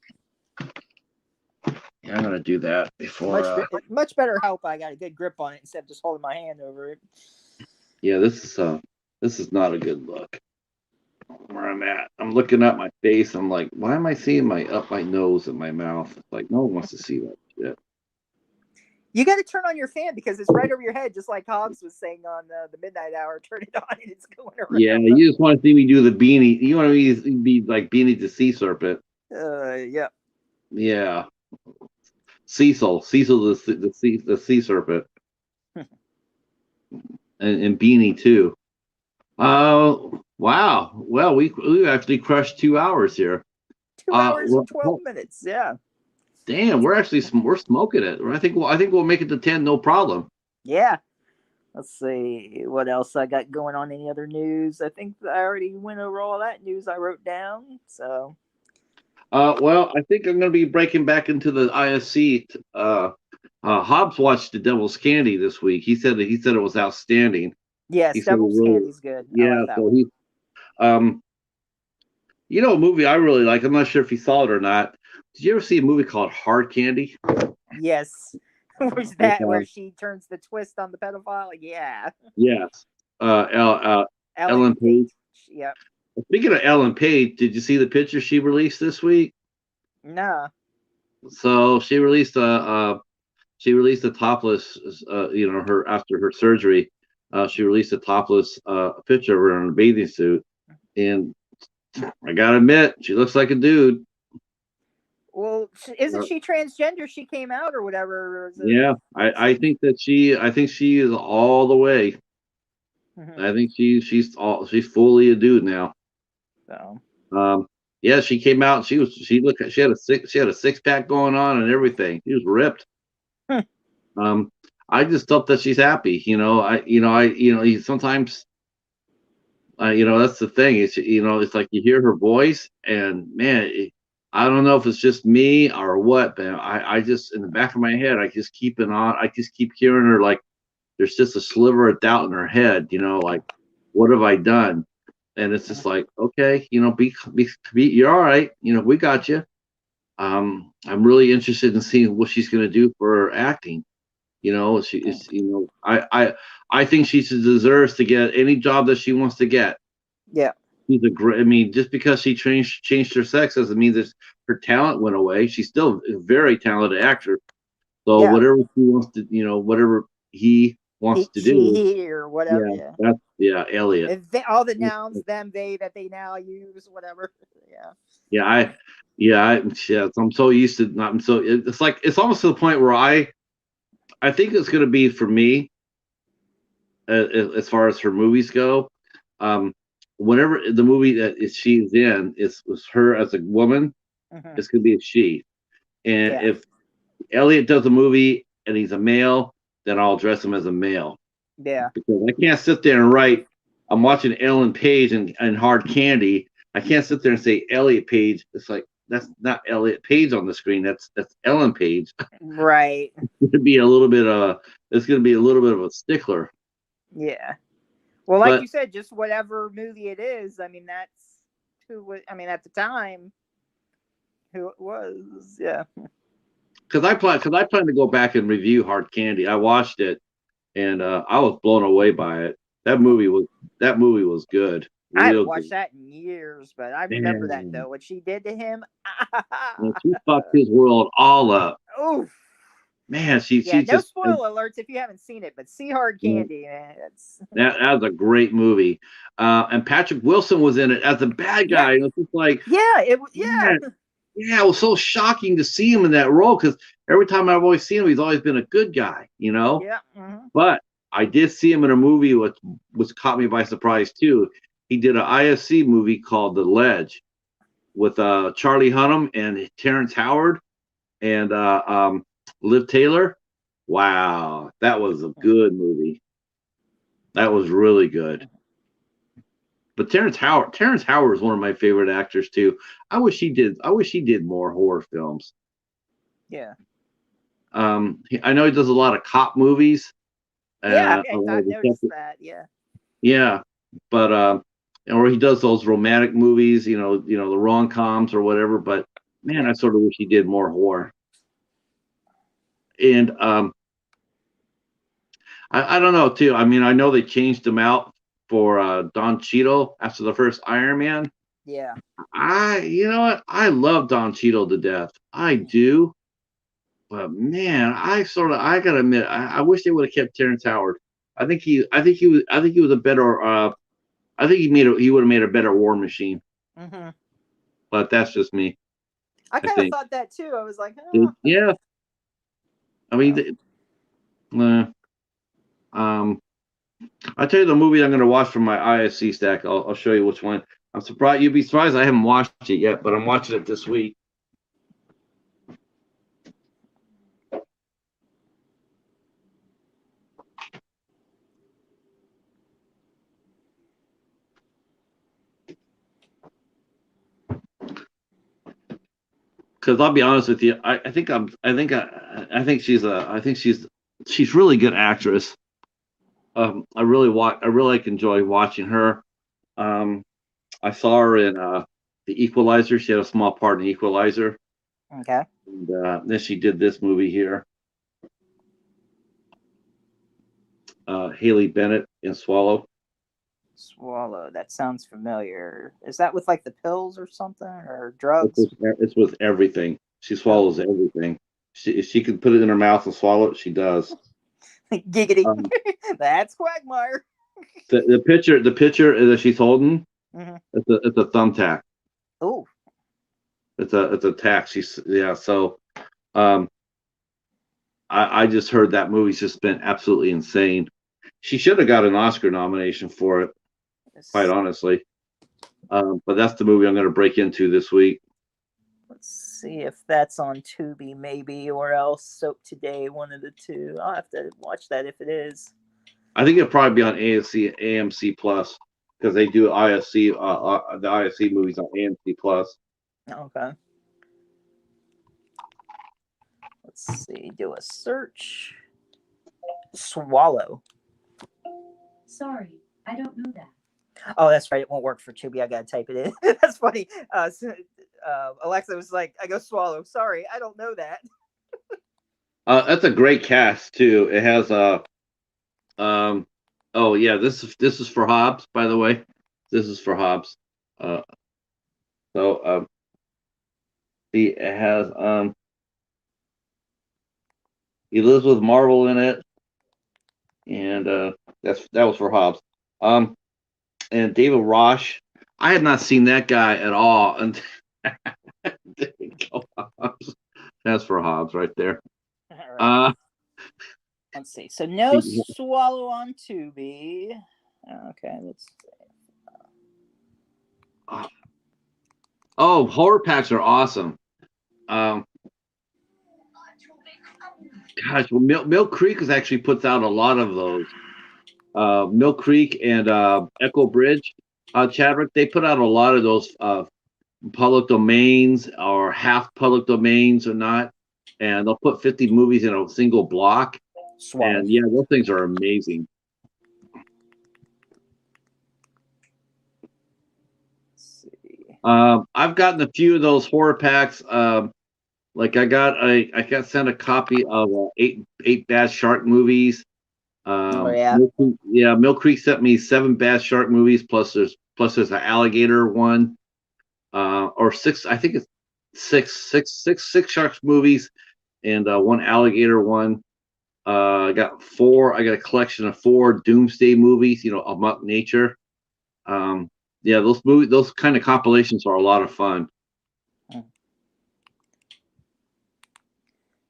Yeah, I'm gonna do that before. Much better help. I got a good grip on it instead of just holding my hand over it. Yeah, this is not a good look. Where I'm at, I'm looking at my face. I'm like, why am I seeing my nose and my mouth? It's like no one wants to see that shit. You got to turn on your fan because it's right over your head, just like Hobbs was saying on the midnight hour. Turn it on and it's going around. Yeah, you just want to see me do the beanie. You want me to be like Beanie the Sea Serpent. Yeah. Yeah, Cecil the sea serpent, and Beanie too. Oh wow! Well, we actually crushed 2 hours here. 2 hours and 12 minutes. Yeah. Damn, we're smoking it. I think we'll make it to 10, no problem. Yeah. Let's see what else I got going on. Any other news? I think I already went over all that news I wrote down. So. Well, I think I'm going to be breaking back into the ISC. Hobbs watched The Devil's Candy this week. He said it was outstanding. Yes, Devil's Candy's good. I Yeah, like that so one. um, a movie I really like. I'm not sure if you saw it or not. Did you ever see a movie called Hard Candy? Yes. Was that where she turns the twist on the pedophile? Yeah. Yes. Ellen Ellen Page. Page. Yep. Speaking of Ellen Page, did you see the picture she released this week? No. So she released a topless, her after her surgery. She released a topless picture of her in a bathing suit, and I gotta admit, she looks like a dude. Well, isn't she transgender? She came out or whatever. Yeah, I think she is all the way. Mm-hmm. I think she's fully a dude now. So Um, yeah, she came out. She had a six pack going on and everything. She was ripped. Um, I just hope that she's happy. Sometimes that's the thing. It's like you hear her voice, and man, I don't know if it's just me or what, but I just in the back of my head, I just keep it on. I just keep hearing her like there's just a sliver of doubt in her head. Like what have I done? And it's just like, okay, you're all right. We got you. I'm really interested in seeing what she's going to do for her acting. She is. I think she deserves to get any job that she wants to get. yeah, She's a great. I mean, just because she changed her sex doesn't mean that her talent went away. She's still a very talented actor. So yeah. whatever she wants to, whatever he wants He, to she, do, he, or whatever. yeah, Yeah. Elliot. All the nouns, them, they that they now use, whatever. Yeah. Yeah, yeah. I'm so used to not. It's like it's almost to the point where I think it's going to be for me as far as her movies go. Um, Whenever the movie that she's in is was her as a woman, Hmm. it's going to be a she. And Yeah. if Elliot does a movie and he's a male, then I'll dress him as a male Yeah. because I can't sit there and write. I'm watching Ellen Page and Hard Candy. I can't sit there and say Elliot Page. It's like that's not Elliot Page on the screen. That's Ellen Page. Right. It's gonna be a little bit it's gonna be a little bit of a stickler. Yeah. Well, like But you said, just whatever movie it is. I mean, that's who was. I mean, at the time, who it was. Yeah. because I plan to go back and review Hard Candy. I watched it and I was blown away by it. That movie was that movie was good, I haven't real watched good. that in years, but I remember that Man, though. What she did to him. and she fucked his world all up. Oof. Man, she Yeah. she No just spoiler alerts if you haven't seen it, but see Hard Candy. Man, it's that was a great movie. And Patrick Wilson was in it as a bad yeah, guy. And it was just like, yeah. man, yeah, it was so shocking to see him in that role because every time I've always seen him, he's always been a good guy. Yeah. Hmm. But I did see him in a movie which caught me by surprise too. He did an IFC movie called The Ledge with Charlie Hunnam and Terrence Howard and Liv Taylor. Wow, that was a good movie. That was really good. But Terrence Howard is one of my favorite actors too. I wish he did more horror films. Yeah. I know he does a lot of cop movies. Yeah. A lot I of the noticed stuff, that. Yeah. yeah, but or he does those romantic movies, the rom coms or whatever. But man, Yeah. I sort of wish he did more horror. And I don't know too. I mean, I know they changed him out for Don Cheadle after the first Iron Man. Yeah. You know what? I love Don Cheadle to death. I do. But man, I gotta admit, I wish they would have kept Terrence Howard. I think he was a better. I think he would have made a better War Machine. Hmm. But that's just me. I I kind of think. thought that too. I was like, oh, Yeah. I mean, well, uh, um, I'll tell you the movie I'm gonna watch from my ISC stack. I'll show you which one. I'm surprised. You'd be surprised I haven't watched it yet, but I'm watching it this week. Because I'll be honest with you, I think she's really good actress. I really like enjoy watching her. Um, I saw her in The Equalizer. She had a small part in Equalizer, okay. and then she did this movie here. Haley Bennett in Swallow. Swallow. That sounds familiar. Is that with like the pills or something or It's drugs? with, it's with everything. She Oh, swallows everything. If she can put it in her mouth and swallow it, she does. giggity. Um, That's Quagmire. the picture that she's holding, Hmm. it's a thumbtack. Oh, It's a tack. Yeah. So um, I just heard that movie's just been absolutely insane. She should have got an Oscar nomination for it, quite honestly. But that's the movie I'm going to break into this week. Let's see if that's on Tubi, maybe, or else Soap Today, one of the two. I'll have to watch that if it is. I think it'll probably be on AMC Plus because they do ISC the ISC movies on AMC Plus. Okay. Let's see. Do a search. Swallow. Sorry, I don't know that. Oh, that's right. It won't work for Tubi. I gotta type it in. That's funny. Alexa was like, "I go Swallow." Sorry, I don't know that. That's a great cast too. It has oh yeah, this is for Hobbs, by the way. This is for Hobbs. Uh, see, it has Elizabeth Marvel in it, and that was for Hobbs. And David Rosh. I had not seen that guy at all. And that's for Hobbs right there. All right. Let's see. So no see. Swallow on Tubi. Okay, let's see. Oh, horror packs are awesome. Gosh, well, Mill Creek has actually puts out a lot of those. Mill Creek and Echo Bridge, Chadwick, they put out a lot of those public domains or half public domains or not, and they'll put 50 movies in a single block. Swallow. And yeah, those things are amazing. Let's see. I've gotten a few of those horror packs. Like I got sent a copy of eight Bad Shark movies. Oh yeah. Mill Creek sent me 7 Bad Shark movies plus there's an alligator one, or 6. I think it's six sharks movies, and 1 alligator one. I got 4. I got a collection of 4 Doomsday movies. About nature. Yeah, those kind of compilations are a lot of fun.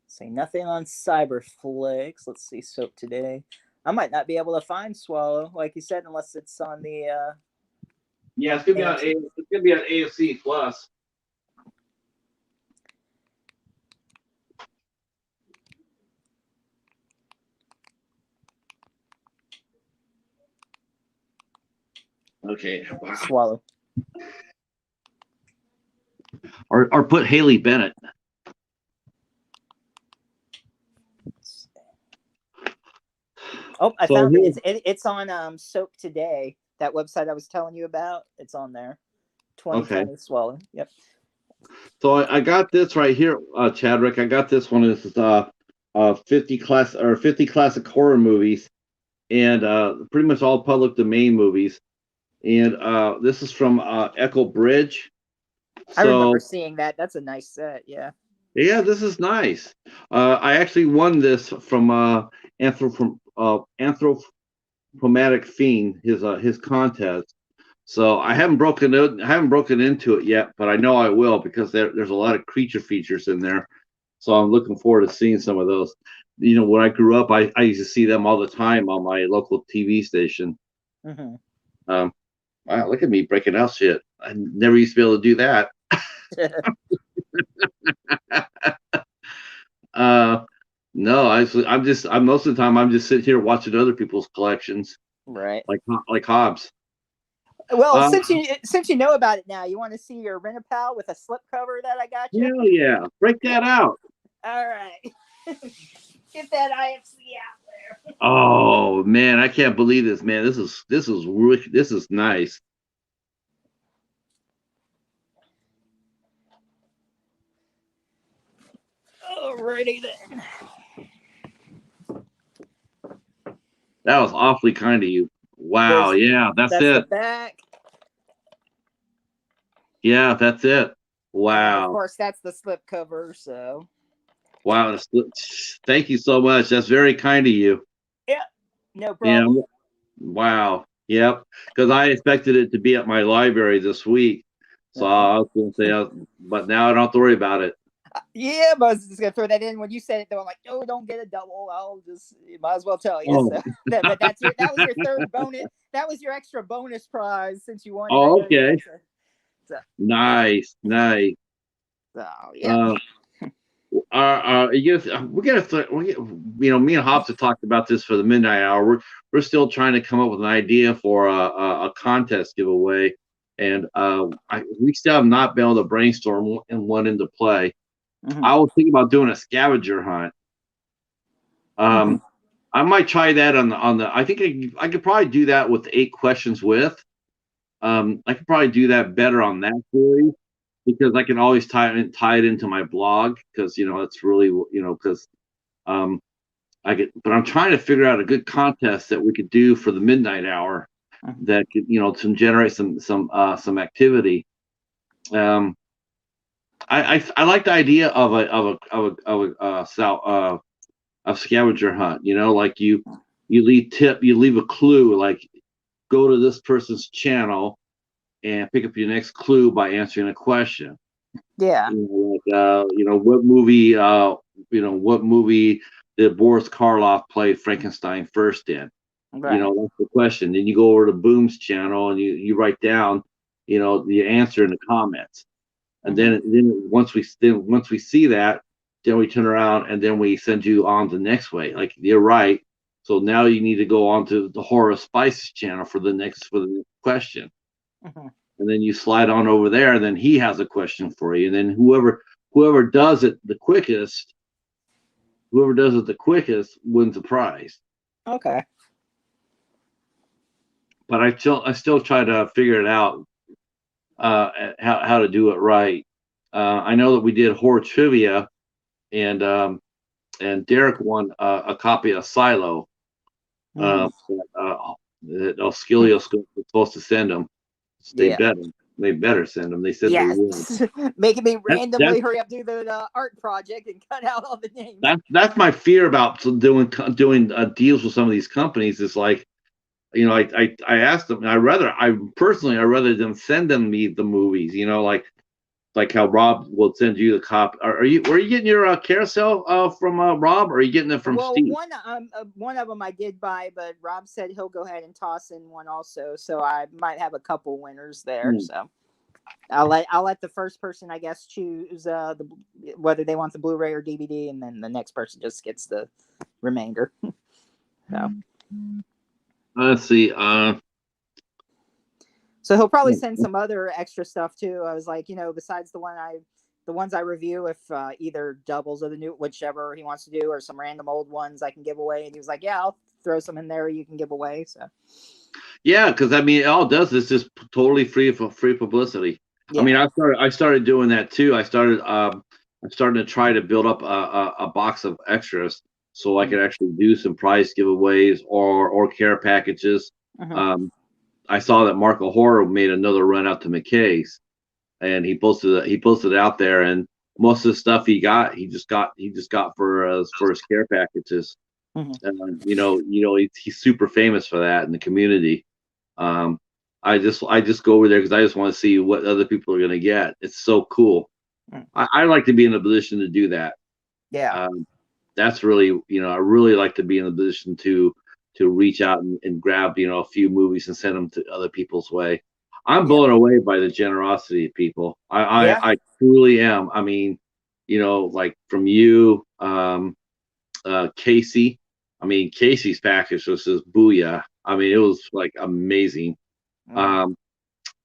See, nothing on Cyberflix. Let's see, Soap Today. I might not be able to find Swallow, like you said, unless it's on the. Yeah, it's gonna be on AFC Plus. Okay. Wow. Swallow. Or put Haley Bennett. Oh, I found it. It's on Soap Today. That website I was telling you about. It's on there. 2020 Okay. Swallow. Yep. So I got this right here, Chadwick. I got this one. This is 50 classic horror movies, and pretty much all public domain movies. And this is from Echo Bridge. I remember seeing that. That's a nice set. Yeah. Yeah, this is nice. I actually won this from Anthropomatic Fiend, his contest. So I haven't broken into it yet, but I know I will because there's a lot of creature features in there. So I'm looking forward to seeing some of those. When I grew up, I used to see them all the time on my local TV station. Mm-hmm. Wow, look at me breaking out shit. I never used to be able to do that. No, I'm most of the time I'm just sitting here watching other people's collections, right? Like Hobbs. Well, since you know about it now, you want to see your Rent-A-Pal with a slipcover that I got you? Hell yeah, break that out. All right, get that IFC out there. Oh man, I can't believe this, man. This is nice. Alrighty then. That was awfully kind of you. Wow, yeah, that's it. The back. Yeah, that's it. Wow. And of course, that's the slipcover. So. Wow, thank you so much. That's very kind of you. Yeah, no problem. Yeah. Wow. Yep. Because I expected it to be at my library this week, so I was going to say, but now I don't have to worry about it. Yeah, but I was just gonna throw that in when you said it. Though I'm like, no, don't get a double. I'll just might as well tell you. Oh, So but that was your third bonus. That was your extra bonus prize since you won it oh, anyway. okay. So, Nice, nice. so yeah. Uh, you know, me and Hobbs have talked about this for the midnight hour. We're still trying to come up with an idea for a contest giveaway, and we still have not been able to brainstorm and one into play. Mm-hmm. I was thinking about doing a scavenger hunt. Mm-hmm. I might try that on the. I think I could probably do that with 8 questions with. I could probably do that better on that series because I can always tie it into my blog because it's really because um but I'm trying to figure out a good contest that we could do for the midnight hour Mm-hmm. that could to generate some activity. I like the idea of a scavenger hunt. Like you leave a clue like go to this person's channel and pick up your next clue by answering a question. Yeah. What movie did Boris Karloff play Frankenstein first in? Right. That's the question. Then you go over to Boom's channel and you write down, the answer in the comments. And Mm-hmm. then once we see that, then we turn around and then we send you on the next way. Like you're right. So now you need to go on to the Horror Spices channel for the next question. Mm-hmm. And then you slide on over there, and then he has a question for you. And then whoever does it the quickest wins the prize. Okay. But I still try to figure it out how to do it right. I know that we did horror trivia, and Derek won a copy of Silo Mm-hmm. that Oscillio was supposed to send him. Yeah. They better send them. They said they would. Yes. Making me That, randomly hurry up do the art project and cut out all the names. that's my fear about doing deals with some of these companies. Is like, I asked them. I'd rather them send them me the movies. Like how Rob will send you the cop. Were you getting your carousel from Rob, or are you getting it from Well, Steve? one of them I did buy, but Rob said he'll go ahead and toss in one also, so I might have a couple winners there. So I'll let the first person, I guess, choose whether they want the Blu-ray or DVD, and then the next person just gets the remainder. So Let's see. So he'll probably send some other extra stuff too. I was like, besides the ones I review, if either doubles of the new, whichever he wants to do, or some random old ones I can give away. And he was like, yeah, I'll throw some in there you can give away. So yeah, because I mean, all it does is just totally free publicity. yeah. I mean, I started doing that too. I'm starting to try to build up a box of extras so I could actually do some prize giveaways or care packages. Mm-hmm. I saw that Marco Horror made another run out to McKay's, and he posted it out there, and most of the stuff he just got for his care packages. Mm-hmm. He's super famous for that in the community. I just go over there because I just want to see what other people are gonna get. It's so cool. I like to be in a position to do that. Yeah. That's really, I really like to be in a position to reach out and grab, a few movies and send them to other people's way. I'm blown away by the generosity of people. Yeah. I truly am. I mean, like from you, Casey. I mean, Casey's package was just booyah. I mean, it was like amazing. Mm-hmm.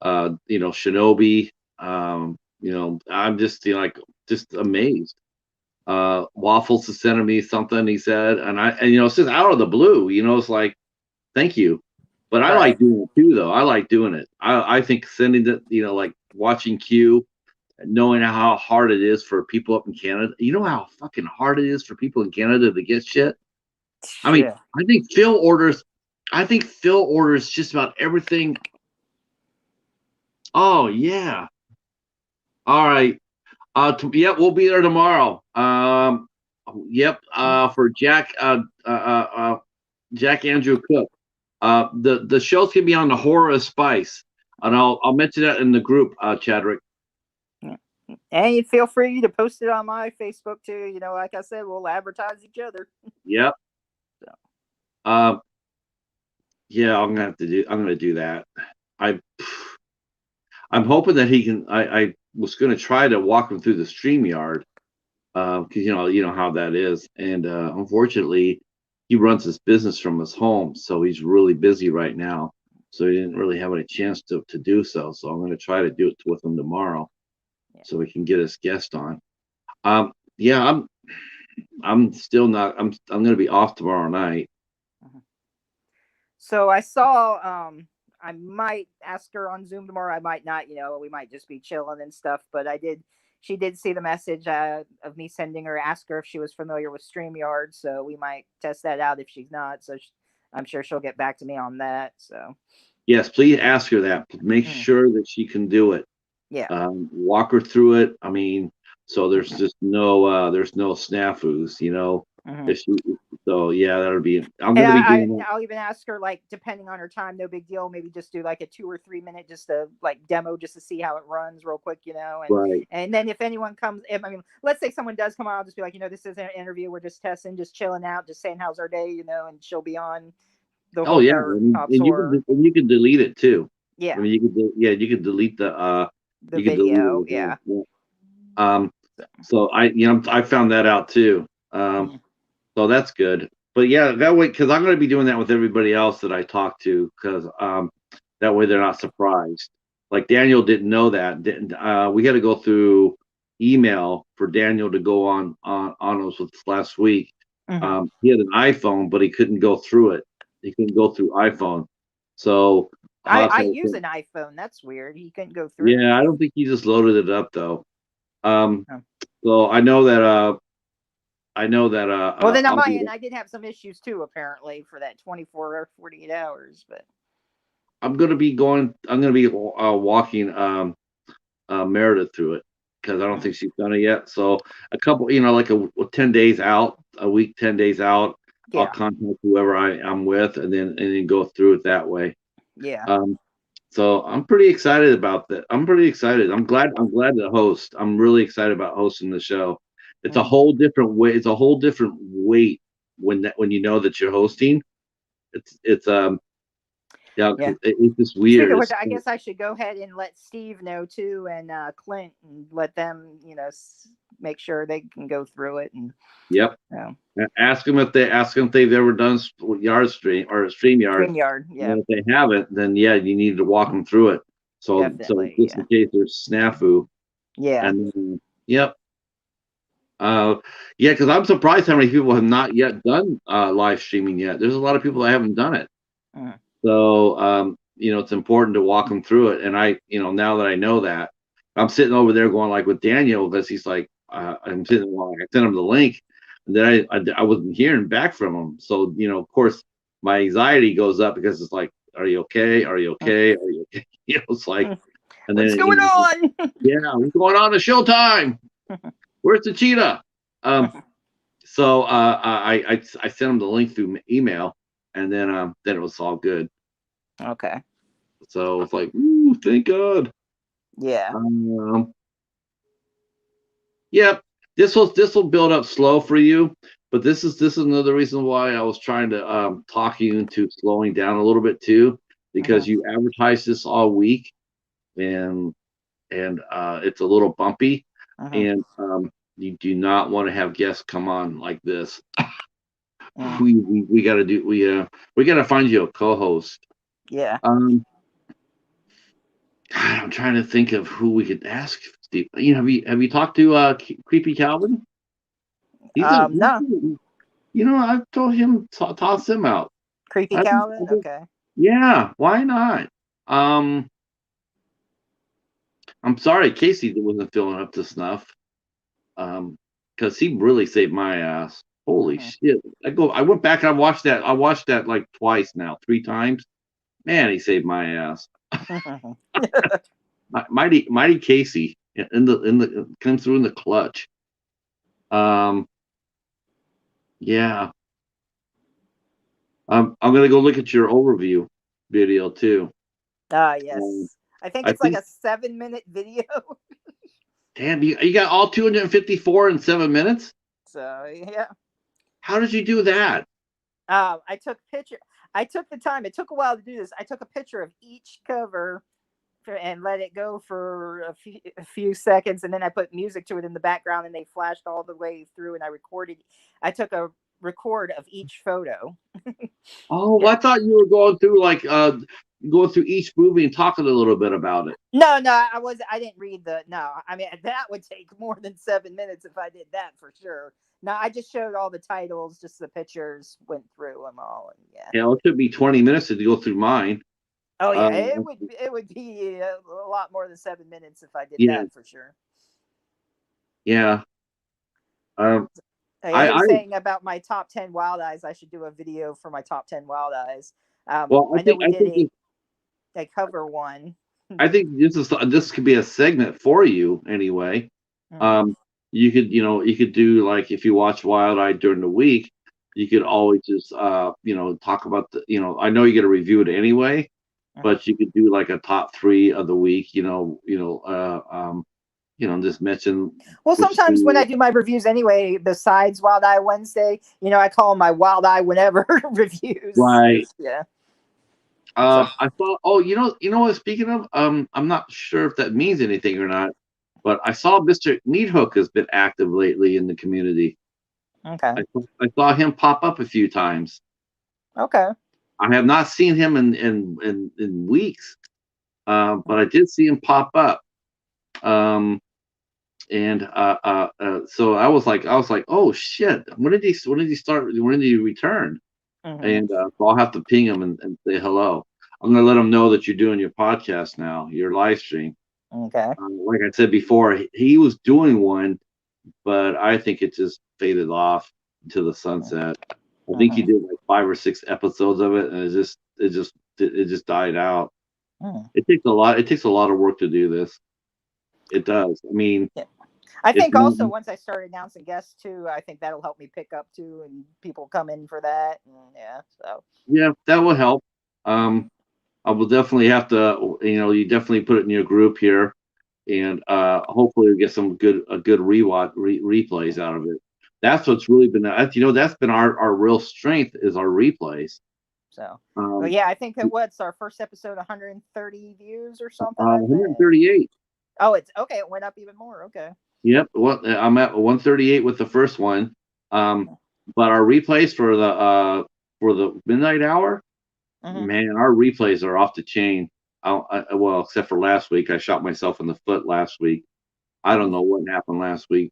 Shinobi. I'm just just amazed. Waffles to send me something, he said, and it's just out of the blue. It's like, thank you. But I like doing it too, though. I like doing it. I think sending it, like watching Q, knowing how hard it is for people up in Canada. You know how fucking hard it is for people in Canada to get shit. I mean, Yeah. I think Phil orders just about everything. Oh yeah. All right. Yep, we'll be there tomorrow. Yep. For Jack Andrew Cook. The show's gonna be on the Horror of Spice, and I'll mention that in the group, Chadrick. And feel free to post it on my Facebook too. Like I said, we'll advertise each other. Yep. So. Um. Yeah, I'm gonna do that. I. I'm hoping that he can. I was gonna try to walk him through the StreamYard, because you know how that is, and unfortunately, he runs his business from his home, so he's really busy right now. So he didn't really have any chance to do so. So I'm going to try to do it with him tomorrow, Yeah. so we can get his guest on. Yeah, I'm still not. I'm going to be off tomorrow night. Mhm. So I saw. I might ask her on Zoom tomorrow. I might not. We might just be chilling and stuff. But I did. She did see the message of me sending her. Ask her if she was familiar with StreamYard. So we might test that out if she's not. So I'm sure she'll get back to me on that. So. Yes, please ask her that. Make Mm. sure that she can do it. Yeah. Walk her through it. I mean, so there's no snafus, Mhm. if she, so yeah, that'll be. I'm And going to be doing that. I'll even ask her, like, depending on her time, no big deal. Maybe just do like a 2 or 3 minute, just a like demo, just to see how it runs real quick, and Right. and then if anyone comes, if I mean, let's say someone does come on, I'll just be like, this is an interview. We're just testing, just chilling out, just saying how's our day, and she'll be on the Oh whole yeah, or Pops and Horror. you can delete it too. I Yeah, mean, you can delete the you can delete video. it as Yeah. well. Yeah. So, So I found that out too. mhm. So that's good. But yeah, that way, because I'm going to be doing that with everybody else that I talk to, because that way they're not surprised. Like Daniel didn't know that. We had to go through email for Daniel to go on us with last week. Mhm. He had an iPhone, but he couldn't go through it. He couldn't go through iPhone. So I so- use an iPhone. That's weird. He couldn't go through. yeah, I don't think he just loaded it up though. Um, Oh. so Well, then on I'll my be. end, I did have some issues too, apparently, for that 24 or 48 hours. But I'm gonna be going. I'm gonna be walking Meredith through it because I don't think she's done it yet. So a couple, 10 days out, a week, 10 days out, I'll yeah, contact whoever I'm with, and then go through it that way. yeah. Um, so I'm pretty excited about that. I'm pretty excited. I'm glad to host. I'm really excited about hosting the show. It's a Mhm. whole different way. It's a whole different weight when you know that you're hosting. It's yeah, Yeah. it's just Speaking weird. of which, I guess I should go ahead and let Steve know too, and Clint, and let them, make sure they can go through it. And Yep. you Ask them if they've ever done Yard Stream or StreamYard. StreamYard, yeah, And if they haven't, then yeah, you need to walk them through it. So definitely, just yeah, in case there's snafu, yeah. and yep, uh, yeah, because I'm surprised how many people have not yet done live streaming yet. There's a lot of people that haven't done it. Mhm. So it's important to walk them through it. And now that I know that, I'm sitting over there going like with Daniel because he's like, I'm sitting, well, I sent him the link, and then I wasn't hearing back from him. So of course, my anxiety goes up because it's like, are you okay? Are you okay? Are you okay? It's like, and What's then going on? yeah, what's going on? It's showtime. Where's the cheetah? So I sent him the link through email, and then it was all good. Okay, So it's like, ooh, thank God. yeah. Yep. This will build up slow for you, but this is another reason why I was trying to talk you into slowing down a little bit too, because Mhm. you advertised this all week, and it's a little bumpy, Mhm. and you do not want to have guests come on like this. Mhm. We got to find you a co-host. Yeah. Um, God, I'm trying to think of who we could ask. Steve, have you talked to Creepy Calvin? No. I've told him toss him out. Creepy I, Calvin. Okay. yeah, why not? Um, I'm sorry, Casey wasn't feeling up to snuff. Because he really saved my ass. Holy Mhm. shit! I went back and I watched that. I watched that like twice now, 3 times. Man, he saved my ass. Mighty Casey in the comes through in the clutch. Um, yeah. I'm gonna go look at your overview video too. Um, Yes. I think I it's like think a 7-minute video. Damn, you got all 254 in 7 minutes? So yeah. How did you do that? I took picture. I took the time. It took a while to do this. I took a picture of each cover and let it go for a few seconds, and then I put music to it in the background, and they flashed all the way through, and I recorded. I took a record of each photo. Oh, Yeah. well, I thought you were going through like going through each movie and talking a little bit about it. No, no, I was. I didn't read the. No, I mean that would take more than 7 minutes if I did that for sure. No, I just showed all the titles, just the pictures, went through them all, and yeah. You know, it took me 20 minutes to go through mine. Oh yeah, Um, it would be a lot more than 7 minutes if I did yeah, that for sure. yeah. Um, Yeah, he I was saying about my top 10 wild eyes. I should do a video for my top 10 wild eyes. well, I know we I did think this, a cover one. I think this could be a segment for you anyway. Mhm. Um, you could do like if you watch Wild Eye during the week, you could always just talk about I know you got to review it anyway, Mhm. but you could do like a top three of the week. Just mention Well, which sometimes when I two. do my reviews anyway, besides Wild Eye Wednesday, I call them my Wild Eye whenever reviews. Right. Just, yeah. So, I thought. Oh, you know what? Speaking of, I'm not sure if that means anything or not, but I saw Mr. Meathook has been active lately in the community. okay. I saw him pop up a few times. Okay. I have not seen him in weeks, but I did see him pop up. Um, and so I was like, oh shit, when did he start? When did he return? Hmm. And so I'll have to ping him and say hello. I'm gonna let him know that you're doing your podcast now, your live stream. Okay. Like I said before, he was doing one, but I think it just faded off into the sunset. I think he Hmm. did like 5 or 6 episodes of it, and it just died out. Hmm. It takes a lot. It takes a lot of work to do this. It does. I mean, Yeah. I it's think not. also once I start announcing guests too, I think that'll help me pick up too, and people come in for that. And yeah. So. Yeah, that will help. Um, I will definitely have to. You definitely put it in your group here, and hopefully we get some good replays out of it. That's what's really been that's been our real strength is our replays. So, well, Um, yeah, I think it was our first episode, 130 views or something. I think. 138. Oh, it's okay. It went up even more. Okay. Yep. Well, I'm at 138 with the first one. But our replays for the midnight hour, Mm-hmm. man, our replays are off the chain. Well, except for last week, I shot myself in the foot last week. I don't know what happened last week.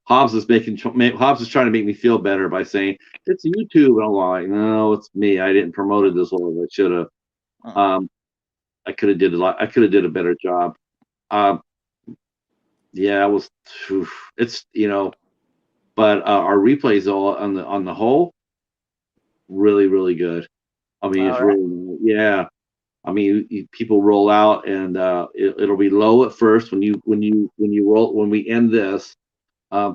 Hobbs is trying to make me feel better by saying it's YouTube, and I'm like, no, it's me. I didn't promote it as well as I should have. Mm-hmm. Um, I could have did a lot. I could have did a better job. Um, yeah, it was. It's but our replays all on the whole really really good. I mean, it's All right. really yeah. I mean, people roll out and it'll be low at first when you roll when we end this.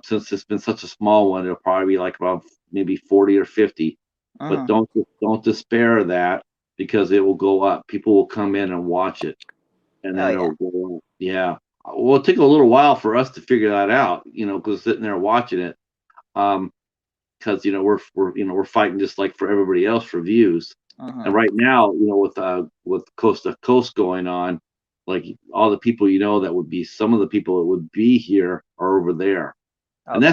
Since it's been such a small one, it'll probably be like about maybe 40 or 50. But Mm-hmm. don't despair of that because it will go up. People will come in and watch it, and Oh then yeah. it'll go up. Yeah. Well, it took a little while for us to figure that out, because sitting there watching it, because we're fighting just like for everybody else for views. And Mm-hmm. right now, with Coast to Coast going on, like all the people that would be some of the people that would be here are over there, and Okay.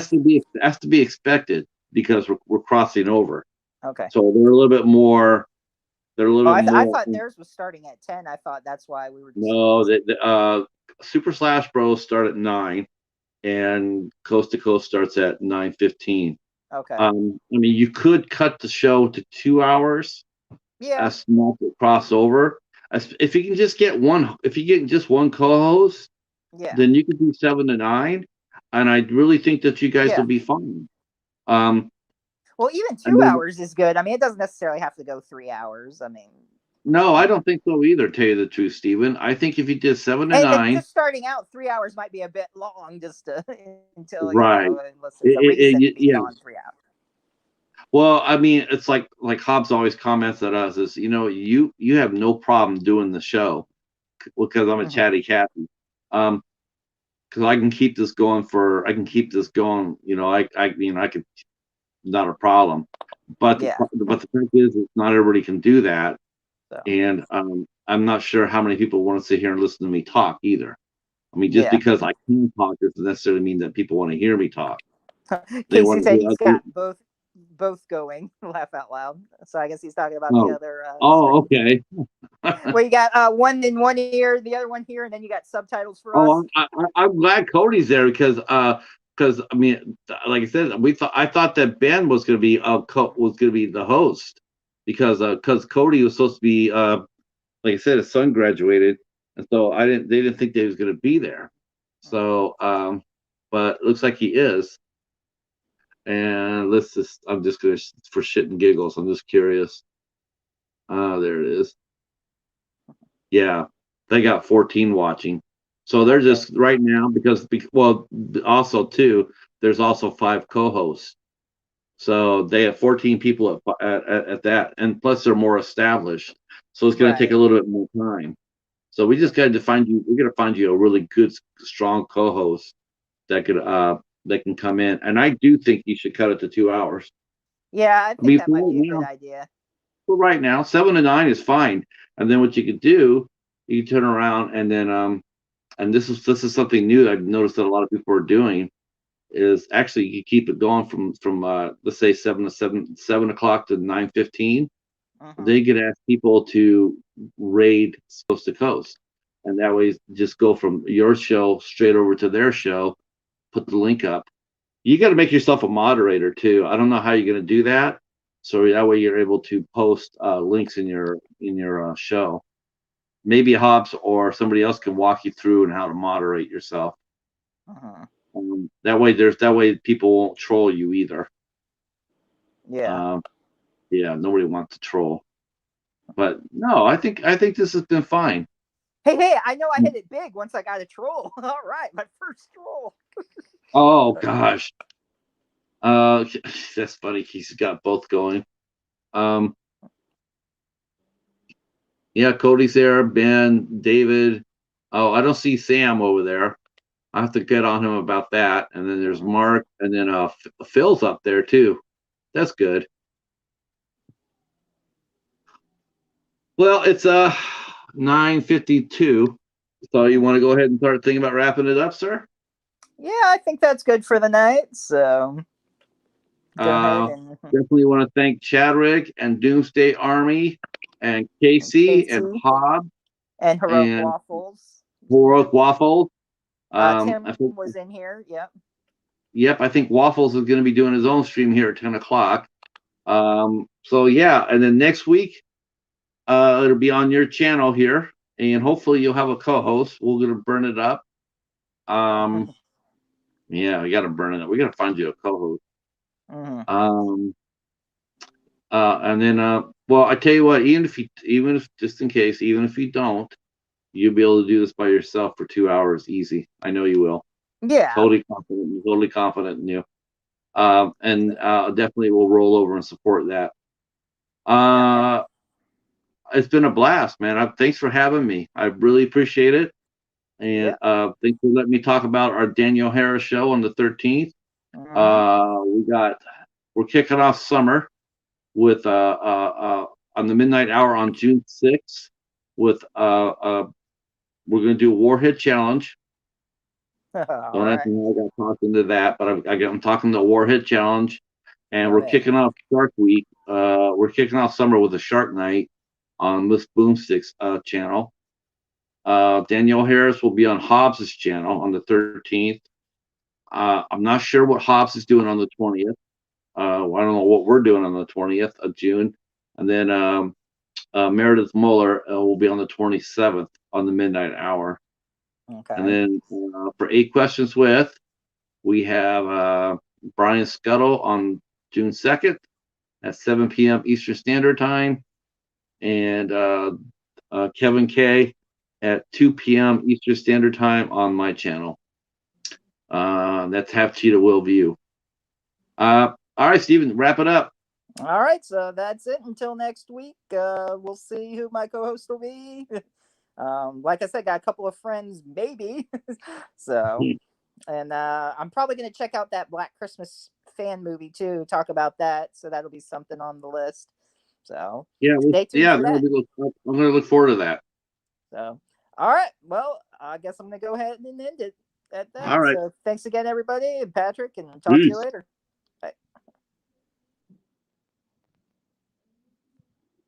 that's to be expected because we're crossing over. Okay. So they're a little bit more. They're a Oh, little bit I more. thought theirs was starting at 10. I thought that's why we were just. No, Super Slash Bros start at 9, and Coast to Coast starts at 9:15. Okay. I mean, you could cut the show to 2 hours Yeah. as not to cross over. If you can just get one, if you get just one co-host, Yeah. then you can do 7 to 9, and I really think that you guys will Yeah. be fine. Um, Well, even I two mean, hours is good. I mean, it doesn't necessarily have to go 3 hours. I mean, no, I so. don't think so either. Tell you the truth, Stephen. I think if you did seven to And nine, just starting out, 3 hours might be a bit long just to, until, right? unless there's a reason to be Yeah. on 3 hours. Well, I mean, it's like Hobbs always comments at us is, you have no problem doing the show because I'm a Mm-hmm. chatty Cathy. Um, because I can keep this going for I can keep this going. I could, not a problem. But Yeah. the fact is not everybody can do that, So and I'm not sure how many people want to sit here and listen to me talk either. I mean, just yeah. because I can talk doesn't necessarily mean that people want to hear me talk. They Casey want to said hear. he's got both going. Laugh out loud. So I guess he's talking about the Oh, other oh, stream. okay. Well, you got one in one ear, the other one here, and then you got subtitles for Oh, us. I'm glad Cody's there because I mean, like I said, I thought that Ben was going to be was going to be the host because Cody was supposed to be like I said, his son graduated, and so they didn't think they was going to be there. So but it looks like he is. And I'm just gonna for shit and giggles. I'm just curious. There it is. Yeah, they got 14 watching. So they're Okay. just right now well, also too, there's also 5 co-hosts. So they have 14 people at that, and plus they're more established. So it's going to take Right. a little bit more time. So we just got to find you. We're going to find you a really good, strong co-host that can come in. And I do think you should cut it to 2 hours. Yeah, I I think mean, that might be a good idea. for right now, 7 to 9 is fine. And then what you could do, you can turn around and then and this is something new that I've noticed that a lot of people are doing is actually you keep it going from let's say 7 o'clock to 9:15. Mm-hmm. They could ask people to raid coast to coast, and that way just go from your show straight over to their show. Put the link up. You got to make yourself a moderator too. I don't know how you're going to do that, so that way you're able to post links in your show. Maybe Hobbs or somebody else can walk you through and how to moderate yourself. Mm-hmm. That way people won't troll you either. Yeah. Um, yeah, nobody wants to troll. But no, I think this has been fine. Hey, I know I hit it big once I got a troll. All right, my first troll. Oh gosh, that's funny. He's got both going. Um, yeah, Cody's there. Ben, David. Oh, I don't see Sam over there. I have to get on him about that. And then there's Mark, and then Phil's up there too. That's good. Well, it's 9:52. So you want to go ahead and start thinking about wrapping it up, sir? Yeah, I think that's good for the night. So go ahead and Definitely want to thank Chadwick and Doomsday Army and Casey and Casey Hobb and Heroic and Waffles. Heroic Waffles. Tim I think, was in here. Yep. yep, I think Waffles is going to be doing his own stream here at 10 o'clock. So yeah, and then next week, it'll be on your channel here, and hopefully you'll have a co-host. We're gonna burn it up. Yeah, we gotta burn it up. We gotta find you a co-host. Mm-hmm. And then, well, I tell you what, even if just in case, even if you don't, you'll be able to do this by yourself for 2 hours, easy. I know you will. Yeah. Totally confident in you. And definitely will roll over and support that. Yeah. It's been a blast, man. Thanks for having me. I really appreciate it. And Yep. thanks for letting me talk about our Danielle Harris show on the 13th. Mm-hmm. We're kicking off summer with on the midnight hour on June 6th with we're going to do a Warhead Challenge. All Don't ask right. me how I got talked into that, but I'm talking the Warhead Challenge, and Yeah, we're man. kicking off Shark Week. We're kicking off summer with a Shark Night on Miss Boomstick's channel. Danielle Harris will be on Hobbs's channel on the 13th. I'm not sure what Hobbs is doing on the 20th. I don't know what we're doing on the 20th of June. And then Meredith Muller will be on the 27th on the midnight hour. Okay. And then for 8 Questions With, we have Brian Scuttle on June 2nd at 7 p.m. Eastern Standard Time. And Kevin K at 2 p.m. Eastern Standard Time on my channel. That's Half Cheetah Will View. All right, Steven, wrap it up. All right. So that's it. Until next week. We'll see who my co-host will be. Like I said, got a couple of friends, maybe. So, and I'm probably going to check out that Black Christmas fan movie too. Talk about that. So that'll be something on the list. So Yeah, stay tuned yeah, for that. I'm going to look forward to that. So, all right. Well, I guess I'm going to go ahead and end it at that. All right. So thanks again, everybody, and Patrick, and talk to you Peace. later.